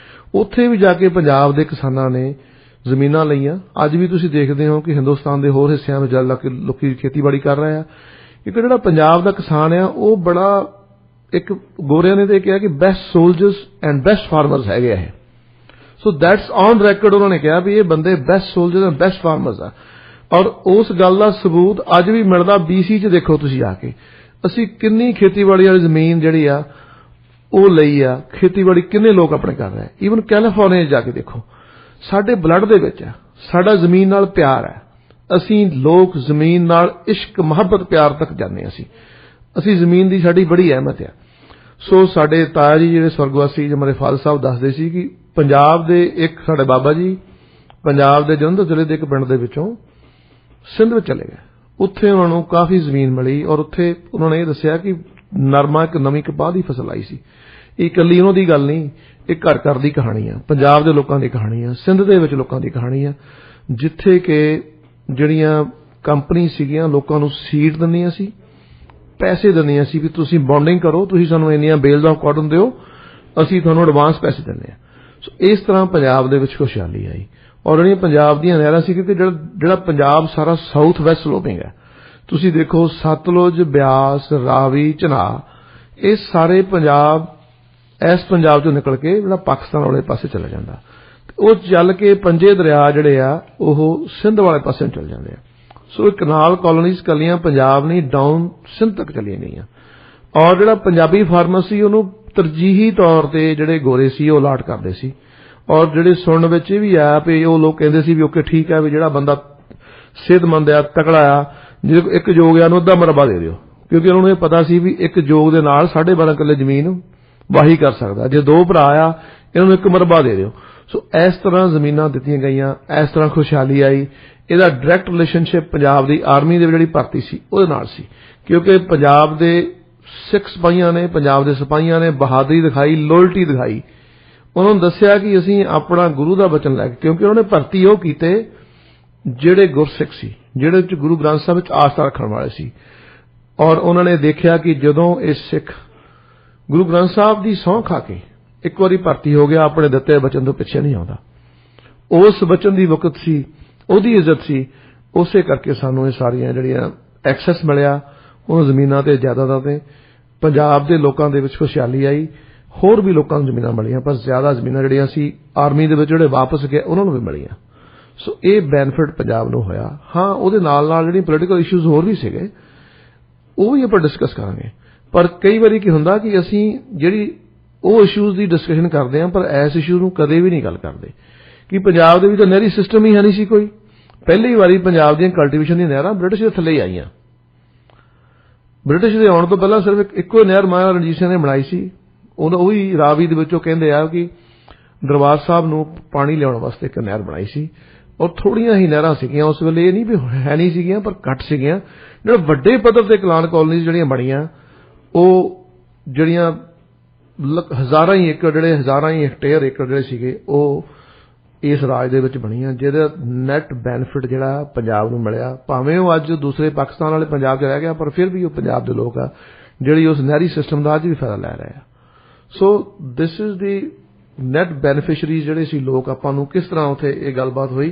ਉੱਥੇ ਵੀ ਜਾ ਕੇ ਪੰਜਾਬ ਦੇ ਕਿਸਾਨਾਂ ਨੇ ਜ਼ਮੀਨਾਂ ਲਈਆਂ। ਅੱਜ ਵੀ ਤੁਸੀਂ ਦੇਖਦੇ ਹੋ ਕਿ ਹਿੰਦੁਸਤਾਨ ਦੇ ਹੋਰ ਹਿੱਸਿਆਂ ਵਿੱਚ ਲੋਕੀ ਖੇਤੀਬਾੜੀ ਕਰ ਰਹੇ ਆ। ਇੱਕ ਜਿਹੜਾ ਪੰਜਾਬ ਦਾ ਕਿਸਾਨ ਆ ਉਹ ਬੜਾ, ਇੱਕ ਗੋਰਿਆਂ ਨੇ ਤੇ ਕਿਹਾ ਕਿ best soldiers and best farmers ਹੈਗੇ ਆ। So that's on record. ਉਹਨਾਂ ਨੇ ਕਿਹਾ ਵੀ ਇਹ ਬੰਦੇ best soldiers and best farmers ਆ। ਔਰ ਉਸ ਗੱਲ ਦਾ ਸਬੂਤ ਅੱਜ ਵੀ ਮਿਲਦਾ। BC 'ਚ ਦੇਖੋ ਤੁਸੀਂ ਆ ਕੇ, ਅਸੀਂ ਕਿੰਨੀ ਖੇਤੀਬਾੜੀ ਵਾਲੀ ਜ਼ਮੀਨ ਜਿਹੜੀ ਆ ਉਹ ਲਈ ਆ, ਖੇਤੀਬਾੜੀ ਕਿੰਨੇ ਲੋਕ ਆਪਣੇ ਕਰ ਰਹੇ। ਈਵਨ ਕੈਲੀਫੋਰਨੀਆ 'ਚ ਜਾ ਕੇ ਦੇਖੋ, ਸਾਡੇ ਬਲੱਡ ਦੇ ਵਿੱਚ ਆ, ਸਾਡਾ ਜ਼ਮੀਨ ਨਾਲ ਪਿਆਰ ਹੈ। ਅਸੀਂ ਲੋਕ ਜ਼ਮੀਨ ਨਾਲ ਇਸ਼ਕ, ਮੁਹੱਬਤ, ਪਿਆਰ ਤੱਕ ਜਾਂਦੇ। ਅਸੀਂ ਜ਼ਮੀਨ ਦੀ ਸਾਡੀ ਬੜੀ ਅਹਿਮਤ ਆ। ਸੋ ਸਾਡੇ ਤਾਇਆ ਜੀ ਜਿਹੜੇ ਸਵਰਗਵਾਸੀ ਜੋ ਮੇਰੇ ਫਾਦਰ ਸਾਹਿਬ ਦੱਸਦੇ ਸੀ ਕਿ ਪੰਜਾਬ ਦੇ ਇੱਕ ਸਾਡੇ ਬਾਬਾ ਜੀ ਪੰਜਾਬ ਦੇ ਜਲੰਧਰ ਜ਼ਿਲ੍ਹੇ ਦੇ ਇੱਕ ਪਿੰਡ ਦੇ ਵਿੱਚੋਂ ਸਿੰਧ ਵਿੱਚ ਚਲੇ ਗਏ। ਉੱਥੇ ਉਹਨਾਂ ਨੂੰ ਕਾਫੀ ਜ਼ਮੀਨ ਮਿਲੀ ਔਰ ਉੱਥੇ ਉਹਨਾਂ ਨੇ ਇਹ ਦੱਸਿਆ ਕਿ ਨਰਮਾ ਇੱਕ ਨਵੀਂ ਕਪਾਹ ਦੀ ਫਸਲ ਆਈ ਸੀ। ਇਹ ਇਕੱਲੀ ਉਹਨਾਂ ਦੀ ਗੱਲ ਨਹੀਂ, ਇਹ ਘਰ ਘਰ ਦੀ ਕਹਾਣੀ ਆ, ਪੰਜਾਬ ਦੇ ਲੋਕਾਂ ਦੀ ਕਹਾਣੀ ਆ, ਸਿੰਧ ਦੇ ਵਿੱਚ ਲੋਕਾਂ ਦੀ ਕਹਾਣੀ ਆ, ਜਿੱਥੇ ਕਿ ਜਿਹੜੀਆਂ ਕੰਪਨੀ ਸੀਗੀਆਂ ਲੋਕਾਂ ਨੂੰ ਸੀਡ ਦਿੰਦੀਆਂ ਸੀ, ਪੈਸੇ ਦਿੰਦੀਆਂ ਸੀ ਵੀ ਤੁਸੀਂ ਬੌਂਡਿੰਗ ਕਰੋ, ਤੁਸੀਂ ਸਾਨੂੰ ਇੰਨੀਆਂ ਬੇਲਸ ਆਫ ਕਾਟਨ ਦਿਓ, ਅਸੀਂ ਤੁਹਾਨੂੰ ਐਡਵਾਂਸ ਪੈਸੇ ਦਿੰਦੇ ਹਾਂ। ਸੋ ਇਸ ਤਰ੍ਹਾਂ ਪੰਜਾਬ ਦੇ ਵਿੱਚ ਖੁਸ਼ਹਾਲੀ ਆਈ। ਔਰ ਜਿਹੜੀਆਂ ਪੰਜਾਬ ਦੀਆਂ ਨਹਿਰਾਂ ਸੀ, ਕਿ ਜਿਹੜਾ ਪੰਜਾਬ ਸਾਰਾ ਸਾਊਥ ਵੈਸਟ ਸਲੋਪਿੰਗ ਹੈ, ਤੁਸੀਂ ਦੇਖੋ ਸਤਲੁਜ, ਬਿਆਸ, ਰਾਵੀ, ਝਨਾਬ, ਇਹ ਸਾਰੇ ਪੰਜਾਬ ਇਸ ਪੰਜਾਬ ਚੋਂ ਨਿਕਲ ਕੇ ਜਿਹੜਾ ਪਾਕਿਸਤਾਨ ਵਾਲੇ ਪਾਸੇ ਚਲਾ ਜਾਂਦਾ, ਉਹ ਚੱਲ ਕੇ ਪੰਜੇ ਦਰਿਆ ਜਿਹੜੇ ਆ ਉਹ ਸਿੰਧ ਵਾਲੇ ਪਾਸੇ ਨੂੰ ਚਲ ਜਾਂਦੇ ਆ। ਸੋ ਇਹ ਕਨਾਲ ਕਾਲੋਨੀਜ਼ ਕੱਲੀਆਂ ਪੰਜਾਬ ਨਹੀਂ, ਡਾਊਨ ਸਿੰਧ ਤੱਕ ਚਲੀਆਂ ਗਈਆਂ। ਔਰ ਜਿਹੜਾ ਪੰਜਾਬੀ ਫਾਰਮਰ ਸੀ ਉਹਨੂੰ ਤਰਜੀਹੀ ਤੌਰ ਤੇ ਜਿਹੜੇ ਗੋਰੇ ਸੀ ਉਹ ਅਲਾਟ ਕਰਦੇ ਸੀ। ਔਰ ਜਿਹੜੇ ਸੁਣਨ ਵਿੱਚ ਇਹ ਵੀ ਆਇਆ ਵੀ ਉਹ ਲੋਕ ਕਹਿੰਦੇ ਸੀ ਵੀ ਓਕੇ ਠੀਕ ਹੈ, ਵੀ ਜਿਹੜਾ ਬੰਦਾ ਸਿਹਤਮੰਦ ਆ, ਤਕੜਾ ਆ, ਜੇ ਇੱਕ ਜੋਗ ਆ ਉਹਨੂੰ ਅੱਧਾ ਮਰਬਾ ਦੇ ਦਿਓ, ਕਿਉਂਕਿ ਉਹਨਾਂ ਨੂੰ ਇਹ ਪਤਾ ਸੀ ਵੀ ਇੱਕ ਜੋਗ ਦੇ ਨਾਲ 12.5 ਕਿੱਲੇ ਜ਼ਮੀਨ ਵਾਹੀ ਕਰ ਸਕਦਾ। ਜੇ ਦੋ ਭਰਾ ਆ, ਇਹਨਾਂ ਨੂੰ ਇੱਕ ਮਰਬਾ ਦੇ ਦਿਓ। ਸੋ ਇਸ ਤਰ੍ਹਾਂ ਜ਼ਮੀਨਾਂ ਦਿੱਤੀਆਂ ਗਈਆਂ, ਇਸ ਤਰ੍ਹਾਂ ਖੁਸ਼ਹਾਲੀ ਆਈ। ਇਹਦਾ ਡਾਇਰੈਕਟ ਰਿਲੇਸ਼ਨਸ਼ਿਪ ਪੰਜਾਬ ਦੀ ਆਰਮੀ ਦੇ ਜਿਹੜੀ ਭਰਤੀ ਸੀ ਉਹਦੇ ਨਾਲ ਸੀ, ਕਿਉਂਕਿ ਪੰਜਾਬ ਦੇ ਸਿੱਖ ਸਿਪਾਹੀਆਂ ਨੇ, ਪੰਜਾਬ ਦੇ ਸਿਪਾਹੀਆਂ ਨੇ ਬਹਾਦਰੀ ਦਿਖਾਈ, ਲੋਇਲਟੀ ਦਿਖਾਈ। ਉਹਨਾਂ ਨੂੰ ਦੱਸਿਆ ਕਿ ਅਸੀਂ ਆਪਣਾ ਗੁਰੂ ਦਾ ਬਚਨ ਲੈ ਕੇ, ਕਿਉਂਕਿ ਉਹਨਾਂ ਨੇ ਭਰਤੀ ਉਹ ਕੀਤੇ ਜਿਹੜੇ ਗੁਰਸਿੱਖ ਸੀ, ਜਿਹੜੇ ਵਿੱਚ ਗੁਰੂ ਗ੍ਰੰਥ ਸਾਹਿਬ ਵਿੱਚ ਆਸਥਾ ਰੱਖਣ ਵਾਲੇ ਸੀ। ਔਰ ਉਹਨਾਂ ਨੇ ਦੇਖਿਆ ਕਿ ਜਦੋਂ ਇਹ ਸਿੱਖ ਗੁਰੂ ਗ੍ਰੰਥ ਸਾਹਿਬ ਦੀ ਸਹੁੰ ਖਾ ਕੇ ਇੱਕ ਵਾਰੀ ਭਰਤੀ ਹੋ ਗਿਆ, ਆਪਣੇ ਦਿੱਤੇ ਬਚਨ ਤੋਂ ਪਿੱਛੇ ਨਹੀਂ ਆਉਂਦਾ। ਉਸ ਬਚਨ ਦੀ ਵਕਤ ਸੀ, ਉਹਦੀ ਇੱਜ਼ਤ ਸੀ, ਉਸੇ ਕਰਕੇ ਸਾਨੂੰ ਇਹ ਸਾਰੀਆਂ ਜਿਹੜੀਆਂ ਐਕਸੈਸ ਮਿਲਿਆ ਉਹਨਾਂ ਜ਼ਮੀਨਾਂ ਤੇ, ਜਾਇਦਾਦਾਂ ਤੇ। ਪੰਜਾਬ ਦੇ ਲੋਕਾਂ ਦੇ ਵਿੱਚ ਖੁਸ਼ਹਾਲੀ ਆਈ, ਹੋਰ ਵੀ ਲੋਕਾਂ ਨੂੰ ਜ਼ਮੀਨਾਂ ਮਿਲੀਆਂ, ਪਰ ਜ਼ਿਆਦਾ ਜ਼ਮੀਨਾਂ ਜਿਹੜੀਆਂ ਸੀ ਆਰਮੀ ਦੇ ਵਿੱਚ ਜਿਹੜੇ ਵਾਪਸ ਗਏ ਉਹਨਾਂ ਨੂੰ ਵੀ ਮਿਲੀਆਂ। ਸੋ ਇਹ ਬੈਨੀਫਿਟ ਪੰਜਾਬ ਨੂੰ ਹੋਇਆ। ਹਾਂ, ਉਹਦੇ ਨਾਲ ਨਾਲ ਜਿਹੜੀ ਪੋਲੀਟੀਕਲ ਇਸ਼ੂਜ਼ ਹੋਰ ਵੀ ਸੀਗੇ, ਉਹ ਵੀ ਆਪਾਂ ਡਿਸਕਸ ਕਰਾਂਗੇ। ਪਰ ਕਈ ਵਾਰੀ ਕੀ ਹੁੰਦਾ ਕਿ ਅਸੀਂ ਜਿਹੜੀ ਉਹ ਇਸ਼ੂਜ਼ ਦੀ ਡਿਸਕਸ਼ਨ ਕਰਦੇ ਹਾਂ, ਪਰ ਇਸ ਇਸ਼ੂ ਨੂੰ ਕਦੇ ਵੀ ਨਹੀਂ ਗੱਲ ਕਰਦੇ ਕਿ ਪੰਜਾਬ ਦੇ ਵਿੱਚ ਤਾਂ ਨਹਿਰੀ ਸਿਸਟਮ ਹੀ ਹੈ ਨਹੀਂ ਸੀ ਕੋਈ। ਪਹਿਲੀ ਵਾਰੀ ਪੰਜਾਬ ਦੀਆਂ ਕਲਟੀਵੇਸ਼ਨ ਦੀਆਂ ਨਹਿਰਾਂ ਬ੍ਰਿਟਿਸ਼ ਦੇ ਥੱਲੇ ਹੀ ਆਈਆਂ। ਬ੍ਰਿਟਿਸ਼ ਦੇ ਆਉਣ ਤੋਂ ਪਹਿਲਾਂ ਸਿਰਫ ਇੱਕੋ ਨਹਿਰ ਮਹਾਰਾਜਾ ਰਣਜੀਤ ਸਿੰਘ ਨੇ ਬਣਾਈ ਸੀ, ਉਹ ਵੀ ਰਾਵੀ ਦੇ ਵਿੱਚੋਂ ਕਹਿੰਦੇ ਆ ਕਿ ਦਰਬਾਰ ਸਾਹਿਬ ਨੂੰ ਪਾਣੀ ਲਿਆਉਣ ਵਾਸਤੇ ਇੱਕ ਨਹਿਰ ਬਣਾਈ ਸੀ। ਔਰ ਥੋੜੀਆਂ ਹੀ ਨਹਿਰਾਂ ਸੀਗੀਆਂ ਉਸ ਵੇਲੇ, ਇਹ ਨਹੀਂ ਵੀ ਹੈ ਨਹੀਂ ਸੀਗੀਆਂ, ਪਰ ਘੱਟ ਸੀਗੀਆਂ। ਜਿਹੜੇ ਵੱਡੇ ਪੱਧਰ ਤੇ ਕਲਾਨ ਕਾਲੋਨੀਜ਼ ਜਿਹੜੀਆਂ ਬਣੀਆਂ, ਉਹ ਜਿਹੜੀਆਂ ਹਜ਼ਾਰਾਂ ਹੀ ਏਕੜ, ਜਿਹੜੇ ਹਜ਼ਾਰਾਂ ਹੀ ਹੈਕਟੇਅਰ ਏਕੜ ਜਿਹੜੇ ਸੀਗੇ, ਉਹ ਇਸ ਰਾਜ ਦੇ ਵਿੱਚ ਬਣੀਆਂ, ਜਿਹਦਾ ਨੈਟ ਬੈਨੀਫਿਟ ਜਿਹੜਾ ਪੰਜਾਬ ਨੂੰ ਮਿਲਿਆ। ਭਾਵੇਂ ਉਹ ਅੱਜ ਦੂਸਰੇ ਪਾਕਿਸਤਾਨ ਵਾਲੇ ਪੰਜਾਬ 'ਚ ਰਹਿ ਗਿਆ, ਪਰ ਫਿਰ ਵੀ ਉਹ ਪੰਜਾਬ ਦੇ ਲੋਕ ਆ ਜਿਹੜੀ ਉਸ ਨਹਿਰੀ ਸਿਸਟਮ ਦਾ ਅੱਜ ਵੀ ਫਾਇਦਾ ਲੈ ਰਹੇ ਆ। ਸੋ ਦਿਸ ਇਜ਼ ਦੀ ਨੈਟ ਬੈਨੀਫਿਸ਼ਰੀਜ਼ ਜਿਹੜੇ ਸੀ ਲੋਕ। ਆਪਾਂ ਨੂੰ ਕਿਸ ਤਰ੍ਹਾਂ ਉੱਥੇ ਇਹ ਗੱਲਬਾਤ ਹੋਈ,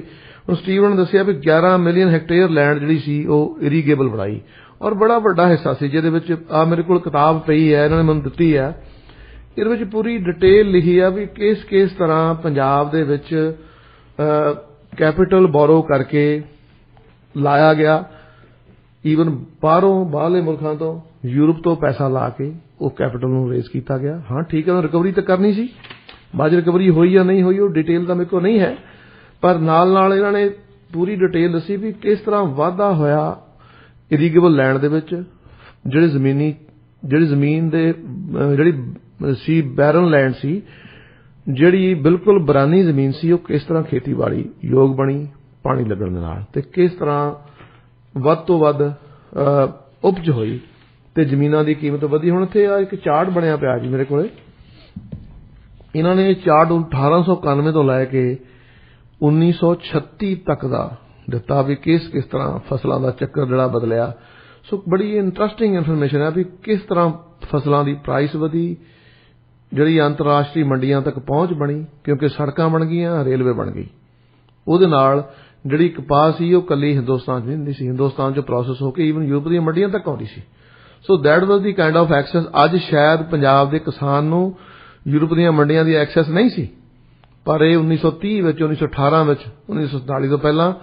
ਹੁਣ ਸਟੀਵਨ ਨੇ ਦੱਸਿਆ ਵੀ 11 ਮਿਲੀਅਨ ਹੈਕਟੇਅਰ ਲੈਂਡ ਜਿਹੜੀ ਸੀ ਉਹ ਇਰੀਗੇਬਲ ਬਣਾਈ, ਔਰ ਬੜਾ ਵੱਡਾ ਹਿੱਸਾ ਸੀ, ਜਿਹਦੇ ਵਿੱਚ ਆ ਮੇਰੇ ਕੋਲ ਕਿਤਾਬ ਪਈ ਹੈ, ਇਹਨਾਂ ਨੇ ਮੈਨੂੰ ਦਿੱਤੀ ਹੈ, ਇਹਦੇ ਵਿੱਚ ਪੂਰੀ ਡਿਟੇਲ ਲਿਖੀ ਆ ਵੀ ਕਿਸ ਤਰ੍ਹਾਂ ਪੰਜਾਬ ਦੇ ਵਿੱਚ ਕੈਪੀਟਲ ਬੋਰੋ ਕਰਕੇ ਲਾਇਆ ਗਿਆ, ਈਵਨ ਬਾਹਰਲੇ ਮੁਲਕਾਂ ਤੋਂ, ਯੂਰਪ ਤੋਂ ਪੈਸਾ ਲਾ ਕੇ ਉਹ ਕੈਪੀਟਲ ਨੂੰ ਰੇਜ਼ ਕੀਤਾ ਗਿਆ। ਹਾਂ ਠੀਕ ਹੈ, ਰਿਕਵਰੀ ਤਾਂ ਕਰਨੀ ਸੀ, ਬਾਅਦ ਰਿਕਵਰੀ ਹੋਈ ਜਾਂ ਨਹੀਂ ਹੋਈ ਉਹ ਡਿਟੇਲ ਤਾਂ ਮੇਰੇ ਕੋਲ ਨਹੀਂ ਹੈ, ਪਰ ਨਾਲ ਨਾਲ ਇਹਨਾਂ ਨੇ ਪੂਰੀ ਡਿਟੇਲ ਦੱਸੀ ਵੀ ਕਿਸ ਤਰ੍ਹਾਂ ਵਾਧਾ ਹੋਇਆ ਇਰੀਗੇਬਲ ਲੈਂਡ ਦੇ ਵਿੱਚ। ਜਿਹੜੀ ਜ਼ਮੀਨ ਦੇ ਜਿਹੜੀ ਸੀ ਬੈਰਨ ਲੈਂਡ ਸੀ, ਜਿਹੜੀ ਬਿਲਕੁਲ ਬਰਾਨੀ ਜ਼ਮੀਨ ਸੀ, ਉਹ ਕਿਸ ਤਰ੍ਹਾਂ ਖੇਤੀਬਾੜੀ ਯੋਗ ਬਣੀ ਪਾਣੀ ਲੱਗਣ ਦੇ ਨਾਲ, ਤੇ ਕਿਸ ਤਰ੍ਹਾਂ ਵੱਧ ਤੋਂ ਵੱਧ ਉਪਜ ਹੋਈ ਤੇ ਜ਼ਮੀਨਾਂ ਦੀ ਕੀਮਤ ਵਧੀ। ਹੁਣ ਇੱਥੇ ਇੱਕ ਚਾਰਟ ਬਣਿਆ ਪਿਆ ਜੀ ਮੇਰੇ ਕੋਲੇ, ਇਹਨਾਂ ਨੇ ਇਹ ਚਾਰਟ 1891 ਤੋਂ ਲੈ ਕੇ 1936 ਤੱਕ ਦਾ ਦਿੱਤਾ ਵੀ ਕਿਸ ਤਰ੍ਹਾਂ ਫਸਲਾਂ ਦਾ ਚੱਕਰ ਜਿਹੜਾ ਬਦਲਿਆ। ਸੋ ਬੜੀ ਇੰਟਰਸਟਿੰਗ ਇਨਫੋਰਮੇਸ਼ਨ ਹੈ ਵੀ ਕਿਸ ਤਰ੍ਹਾਂ ਫਸਲਾਂ ਦੀ ਪ੍ਰਾਈਸ ਵਧੀ, ਜਿਹੜੀ ਅੰਤਰਰਾਸ਼ਟਰੀ ਮੰਡੀਆਂ ਤੱਕ ਪਹੁੰਚ ਬਣੀ, ਕਿਉਂਕਿ ਸੜਕਾਂ ਬਣ ਗਈਆਂ, ਰੇਲਵੇ ਬਣ ਗਈ। ਉਹਦੇ ਨਾਲ ਜਿਹੜੀ ਕਪਾਹ ਸੀ ਉਹ ਕੱਲੀ ਹਿੰਦੁਸਤਾਨ 'ਚ ਨਹੀਂ ਹੁੰਦੀ ਸੀ, ਹਿੰਦੁਸਤਾਨ 'ਚ ਪ੍ਰੋਸੈਸ ਹੋ ਕੇ ਈਵਨ ਯੂਰਪ ਦੀਆਂ ਮੰਡੀਆਂ ਤੱਕ ਆਉਂਦੀ ਸੀ। So that was the kind of access. ਅੱਜ ਸ਼ਾਇਦ ਪੰਜਾਬ ਦੇ ਕਿਸਾਨ ਨੂੰ ਯੂਰਪ ਦੀਆਂ ਮੰਡੀਆਂ ਦੀ ਐਕਸੈਸ ਨਹੀਂ ਸੀ, ਪਰ ਇਹ 1930 ਵਿੱਚ, 1918 ਵਿੱਚ, 1947 ਤੋਂ ਪਹਿਲਾਂ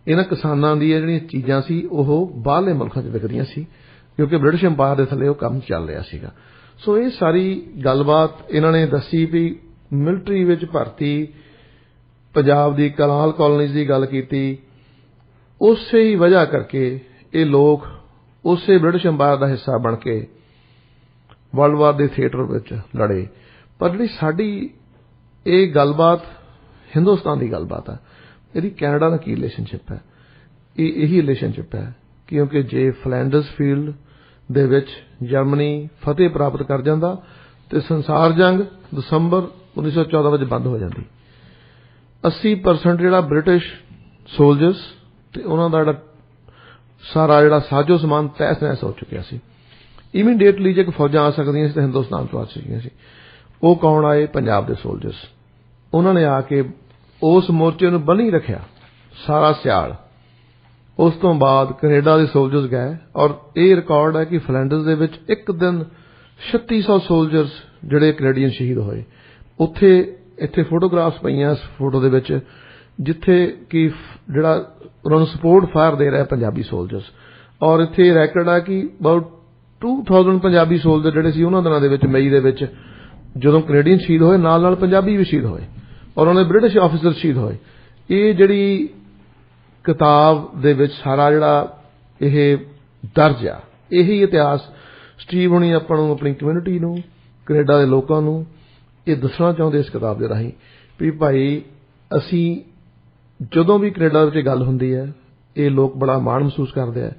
ਇਹਨਾਂ ਕਿਸਾਨਾਂ ਦੀਆਂ ਜਿਹੜੀਆਂ ਚੀਜ਼ਾਂ ਸੀ ਉਹ ਬਾਹਰਲੇ ਮੁਲਕਾਂ 'ਚ ਵਿਕਦੀਆਂ ਸੀ, ਕਿਉਂਕਿ ਬ੍ਰਿਟਿਸ਼ ਅੰਪਾਇਰ ਦੇ ਥੱਲੇ ਉਹ ਕੰਮ ਚੱਲ ਰਿਹਾ ਸੀਗਾ। ਸੋ ਇਹ ਸਾਰੀ ਗੱਲਬਾਤ ਇਹਨਾਂ ਨੇ ਦੱਸੀ ਵੀ ਮਿਲਟਰੀ ਵਿੱਚ ਭਰਤੀ, ਪੰਜਾਬ ਦੀ ਕਨਾਲ ਕਾਲੋਨੀਜ਼ ਦੀ ਗੱਲ ਕੀਤੀ। ਉਸੇ ਹੀ ਵਜ੍ਹਾ ਕਰਕੇ ਇਹ ਲੋਕ ਉਸੇ ਬ੍ਰਿਟਿਸ਼ ਅੰਪਾਇਰ ਦਾ ਹਿੱਸਾ ਬਣ ਕੇ ਵਰਲਡ ਵਾਰ ਦੇ ਥੀਏਟਰ ਵਿੱਚ ਲੜੇ। ਪਰ ਜਿਹੜੀ ਸਾਡੀ ਇਹ ਗੱਲਬਾਤ ਹਿੰਦੁਸਤਾਨ ਦੀ ਗੱਲਬਾਤ ਹੈ, ਇਹਦੀ ਕੈਨੇਡਾ ਨਾਲ ਕੀ ਰਿਲੇਸ਼ਨਸ਼ਿਪ ਹੈ? ਇਹੀ ਰਿਲੇਸ਼ਨਸ਼ਿਪ ਹੈ, ਕਿਉਂਕਿ ਜੇ ਫਲੈਂਡਰਸ ਫੀਲਡ ਦੇ ਵਿੱਚ ਜਰਮਨੀ ਫਤਿਹ ਪ੍ਰਾਪਤ ਕਰ ਜਾਂਦਾ ਤੇ ਸੰਸਾਰ ਜੰਗ ਦਸੰਬਰ 1914 ਵਿੱਚ ਬੰਦ ਹੋ ਜਾਂਦੀ। 80% ਜਿਹੜਾ ਬ੍ਰਿਟਿਸ਼ ਸੋਲਜਰਸ ਤੇ ਉਹਨਾਂ ਦਾ ਜਿਹੜਾ ਸਾਰਾ ਜਿਹੜਾ ਸਾਜੋ ਸਮਾਨ ਤਹਿਸ ਨਹਿਸ ਹੋ ਚੁੱਕਿਆ ਸੀ। ਇਮੀਡੀਏਟਲੀ ਜੇ ਫੌਜਾਂ ਆ ਸਕਦੀਆਂ ਸੀ ਤਾਂ ਹਿੰਦੁਸਤਾਨ ਤੋਂ ਆ ਸਕਦੀਆਂ ਸੀ। ਉਹ ਕੌਣ ਆਏ? ਪੰਜਾਬ ਦੇ ਸੋਲਜਰਸ। ਉਹਨਾਂ ਨੇ ਆ ਕੇ ਉਸ ਮੋਰਚੇ ਨੂੰ ਬੰਨ੍ਹੀ ਰੱਖਿਆ ਸਾਰਾ ਸਿਆਲ। ਉਸ ਤੋਂ ਬਾਅਦ ਕੈਨੇਡਾ ਦੇ ਸੋਲਜਰਸ ਗਏ, ਔਰ ਇਹ ਰਿਕਾਰਡ ਹੈ ਕਿ ਫਲੈਂਡਰਸ ਦੇ ਵਿੱਚ ਇੱਕ ਦਿਨ 3600 ਸੋਲਜਰਸ ਜਿਹੜੇ ਕੈਨੇਡੀਅਨ ਸ਼ਹੀਦ ਹੋਏ। ਉੱਥੇ ਇੱਥੇ ਫੋਟੋਗ੍ਰਾਫਸ ਪਈਆਂ ਇਸ ਫੋਟੋ ਦੇ ਵਿੱਚ, ਜਿੱਥੇ ਕਿ ਜਿਹੜਾ ਉਹਨਾਂ ਨੂੰ ਸਪੋਰਟ ਫਾਇਰ ਦੇ ਰਿਹਾ ਪੰਜਾਬੀ ਸੋਲਜਰਸ। ਔਰ ਇੱਥੇ ਰੈਕਡ ਹੈ ਕਿ ਅਬਾਊਟ 2000 ਪੰਜਾਬੀ ਸੋਲਜਰ ਜਿਹੜੇ ਸੀ ਉਹਨਾਂ ਦਿਨਾਂ ਦੇ ਵਿੱਚ, ਮਈ ਦੇ ਵਿੱਚ, ਜਦੋਂ ਕੈਨੇਡੀਅਨ ਸ਼ਹੀਦ ਹੋਏ, ਨਾਲ ਨਾਲ ਪੰਜਾਬੀ ਵੀ ਸ਼ਹੀਦ ਹੋਏ, ਔਰ ਉਹਨਾਂ ਦੇ ਬ੍ਰਿਟਿਸ਼ ਆਫੀਸਰ ਸ਼ਹੀਦ ਹੋਏ। ਇਹ ਜਿਹੜੀ ਕਿਤਾਬ ਦੇ ਵਿੱਚ ਸਾਰਾ ਜਿਹੜਾ ਇਹ ਦਰਜ ਆ, ਇਹੀ ਇਤਿਹਾਸ ਸਟੀਵ ਹੁਣੀ ਆਪਾਂ ਨੂੰ, ਆਪਣੀ ਕਮਿਊਨਿਟੀ ਨੂੰ, ਕੈਨੇਡਾ ਦੇ ਲੋਕਾਂ ਨੂੰ ਇਹ ਦੱਸਣਾ ਚਾਹੁੰਦੇ ਇਸ ਕਿਤਾਬ ਦੇ ਰਾਹੀਂ ਵੀ ਭਾਈ ਅਸੀਂ ਜਦੋਂ ਵੀ ਕੈਨੇਡਾ ਵਿੱਚ ਗੱਲ ਹੁੰਦੀ ਹੈ, ਇਹ ਲੋਕ ਬੜਾ ਮਾਣ ਮਹਿਸੂਸ ਕਰਦੇ ਆ।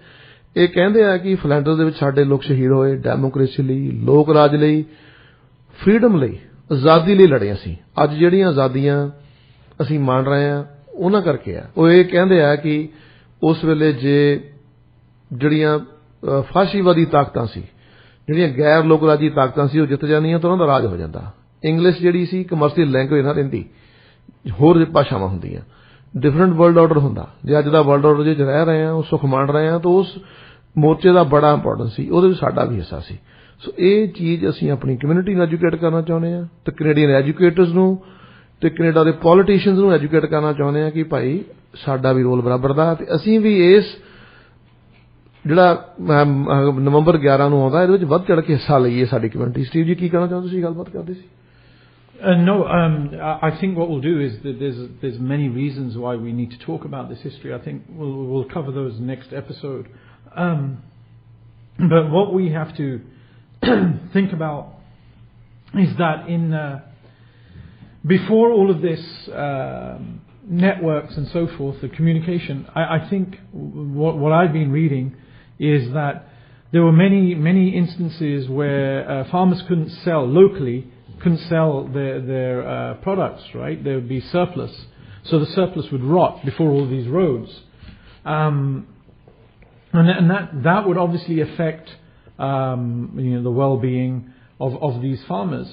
ਇਹ ਕਹਿੰਦੇ ਆ ਕਿ ਫਲੈਂਡਰ ਦੇ ਵਿੱਚ ਸਾਡੇ ਲੋਕ ਸ਼ਹੀਦ ਹੋਏ ਡੈਮੋਕ੍ਰੇਸੀ ਲਈ, ਲੋਕ ਰਾਜ ਲਈ, ਫਰੀडम ਲਈ, ਆਜ਼ਾਦੀ ਲਈ ਲੜੇ ਅਸੀਂ। ਅੱਜ ਜਿਹੜੀਆਂ ਆਜ਼ਾਦੀਆਂ ਅਸੀਂ ਮੰਨ ਰਹੇ ਹਾਂ ਉਹਨਾਂ ਕਰਕੇ ਆ। ਉਹ ਇਹ ਕਹਿੰਦੇ ਆ ਕਿ ਉਸ ਵੇਲੇ ਜੇ ਜਿਹੜੀਆਂ ਫਾਸ਼ੀਵਾਦੀ ਤਾਕਤਾਂ ਸੀ, ਜਿਹੜੀਆਂ ਗੈਰ ਲੋਕ ਰਾਜੀ ਤਾਕਤਾਂ ਸੀ, ਉਹ ਜਿੱਤ ਜਾਂਦੀਆਂ ਤਾਂ ਉਹਨਾਂ ਦਾ ਰਾਜ ਹੋ ਜਾਂਦਾ। ਇੰਗਲਿਸ਼ ਜਿਹੜੀ ਸੀ ਕਮਰਸ਼ੀਅਲ ਲੈਂਗੁਏਜ ਨਾ ਰਹਿੰਦੀ, ਹੋਰ ਭਾਸ਼ਾਵਾਂ ਹੁੰਦੀਆਂ, ਡਿਫਰੈਂਟ ਵਰਲਡ ਆਰਡਰ ਹੁੰਦਾ। ਜੇ ਅੱਜ ਦਾ ਵਰਲਡ ਆਰਡਰ ਜੇ ਰਹਿ ਰਹੇ ਹਾਂ, ਉਹ ਸੁਖ ਮੰਨ ਰਹੇ ਹਾਂ, ਤਾਂ ਉਸ ਮੋਰਚੇ ਦਾ ਬੜਾ ਇੰਪੋਰਟੈਂਸ ਸੀ, ਉਹਦੇ ਵਿੱਚ ਸਾਡਾ ਵੀ ਹਿੱਸਾ ਸੀ। ਸੋ ਇਹ ਚੀਜ਼ ਅਸੀਂ ਆਪਣੀ ਕਮਿਊਨਿਟੀ ਨੂੰ ਐਜੂਕੇਟ ਕਰਨਾ ਚਾਹੁੰਦੇ ਹਾਂ, ਤੇ ਕੈਨੇਡੀਅਨ ਐਜੂਕੇਟਰਸ ਨੂੰ ਤੇ ਕੈਨੇਡਾ ਦੇ ਪੋਲੀਟੀਸ਼ੀਅਨਸ ਨੂੰ ਐਜੂਕੇਟ ਕਰਨਾ ਚਾਹੁੰਦੇ ਹਾਂ ਕਿ ਭਾਈ ਸਾਡਾ ਵੀ ਰੋਲ ਬਰਾਬਰ ਦਾ, ਤੇ ਅਸੀਂ ਵੀ ਇਸ ਜਿਹੜਾ ਨਵੰਬਰ 11 ਨੂੰ ਆਉਂਦਾ, ਇਹਦੇ ਵਿੱਚ ਵੱਧ ਚੜ੍ਹ ਕੇ ਹਿੱਸਾ ਲਈਏ ਸਾਡੀ ਕਮਿਊਨਿਟੀ। ਸਟੀਵ ਜੀ ਕੀ ਕਹਿਣਾ ਚਾਹੁੰਦੇ ਸੀ? ਗੱਲਬਾਤ ਕਰਦੇ ਸੀ। No, I think what we'll do is that there's many reasons why we need to talk about this history. I think we'll cover those next episode. But what we have to think about is that before all of this networks and so forth, the communication, I think what I've been reading is that there were many instances where farmers couldn't sell locally, couldn't sell their products, right? There would be surplus. So the surplus would rot before all these roads. And that would obviously affect the well-being of these farmers.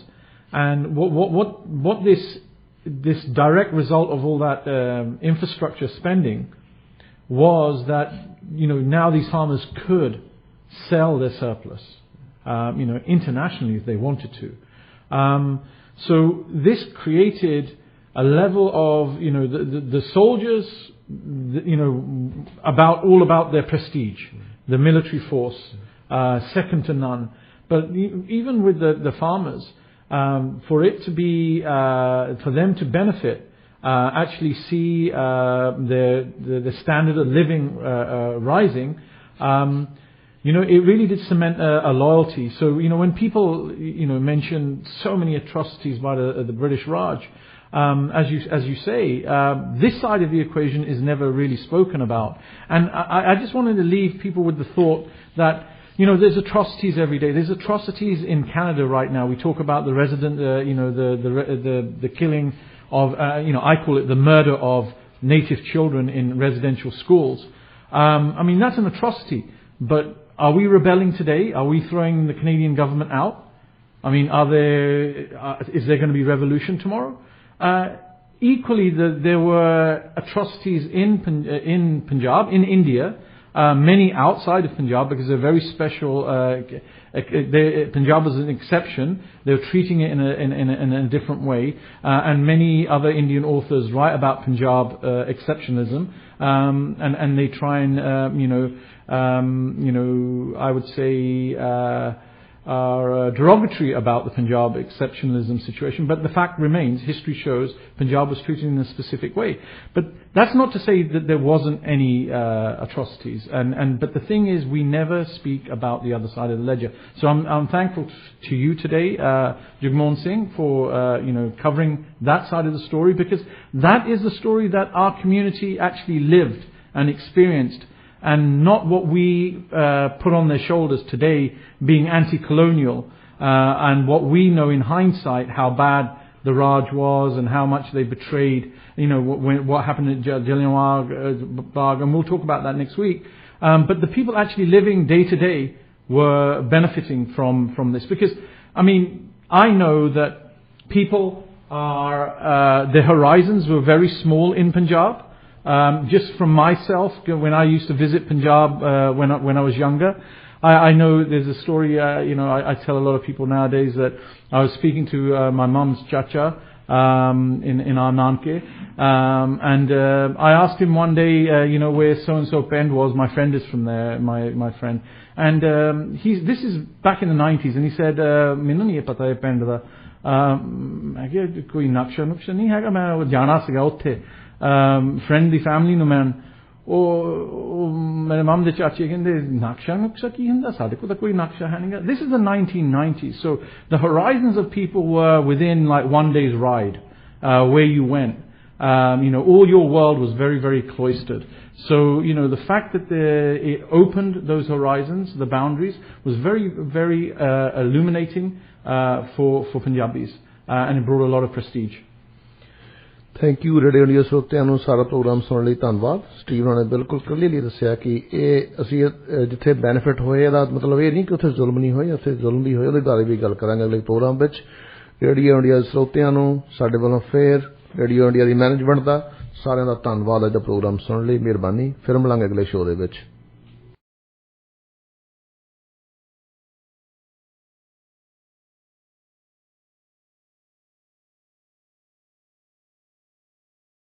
And what this direct result of all that infrastructure spending was that now these farmers could sell their surplus internationally if they wanted to. So this created a level of the soldiers about their prestige, the military force, second to none. But even with the farmers, for it to be for them to benefit, actually see the standard of living rising. It really did cement a loyalty. So, when people, mention so many atrocities by the British Raj, as you say, this side of the equation is never really spoken about. And I just wanted to leave people with the thought that, there's atrocities every day. There's atrocities in Canada right now. We talk about the resident, the killing of, I call it the murder of native children in residential schools. That's an atrocity. But are we rebelling today? Are we throwing the Canadian government out? Is there going to be revolution tomorrow? Equally, there were atrocities in Punjab, in India, many outside of Punjab, because they're very special. Punjab was an exception. They were treating it in a different way. And many other Indian authors write about Punjab exceptionalism, and they try and I would say are derogatory about the Punjab exceptionalism situation. But the fact remains, history shows Punjab was treated in a specific way. But that's not to say that there wasn't any atrocities. But the thing is, we never speak about the other side of the ledger. So I'm thankful to you today, Jagmohan Singh, for covering that side of the story, because that is the story that our community actually lived and experienced, and not what we put on their shoulders today, being anti-colonial, and what we know in hindsight how bad the Raj was and how much they betrayed, what happened at Jallianwala Bagh, and we'll talk about that next week. But the people actually living day to day were benefiting from this. Because, I mean, I know that people are, their horizons were very small in Punjab. Just from myself, when I used to visit Punjab when I was younger, I know there's a story, I tell a lot of people nowadays that I was speaking to my mum's chacha in our Nanke, and I asked him one day, where so-and-so Pend was. My friend is from there, my friend. And this is back in the 90s, and he said, "Mainu nahi pata hai Pend da." मैं क्या कोई नक्शा नहीं हैगा, मैं जाना सीगा उत्थे फ्रेंड दी फैमिली ਨੂੰ मैं मेरे माम दे चाचे कहंदे नक्शा की हुंदा साडे कोल तां कोई नक्शा है नहीं. This is the 1990s, so the horizons of people were within like one day's ride where you went. All your world was very, very cloistered. So, the fact that it opened those horizons, the boundaries, was very, very illuminating for Punjabis, and it brought a lot of prestige. Thank you radio India ਸਰੋਤਿਆਂ ਨੂੰ ਸਾਰਾ programme ਸੁਣਨ ਲਈ ਧੰਨਵਾਦ. Steve ਨੇ ਬਿਲਕੁਲ clearly ਦੱਸਿਆ ਕਿ ਇਹ ਅਸੀਂ ਜਿੱਥੇ ਬੈਨੀਫਿਟ ਹੋਏ ਇਹਦਾ ਮਤਲਬ ਇਹ ਨਹੀਂ ਕਿ ਉੱਥੇ ਜ਼ੁਲਮ ਨਹੀਂ ਹੋਏ, ਉੱਥੇ ਜ਼ੁਲਮ ਵੀ ਹੋਏ. ਉਹਦੇ ਬਾਰੇ ਵੀ ਗੱਲ ਕਰਾਂਗੇ ਅਗਲੇ ਪ੍ਰੋਗਰਾਮ ਵਿੱਚ. ਰੇਡੀਓ ਇੰਡੀਆ ਦੇ ਸਰੋਤਿਆਂ ਨੂੰ ਸਾਡੇ ਵੱਲੋਂ ਫੇਰ ਰੇਡੀਓ ਇੰਡੀਆ ਦੀ ਮੈਨੇਜਮੈਂਟ ਦਾ ਸਾਰਿਆਂ ਦਾ ਧੰਨਵਾਦ ਅੱਜ ਦਾ ਪ੍ਰੋਗਰਾਮ ਸੁਣਨ ਲਈ. ਮਿਹਰਬਾਨੀ. ਫਿਰ ਮਿਲਾਂਗੇ ਅਗਲੇ ਸ਼ੋਅ ਦੇ ਵਿੱਚ.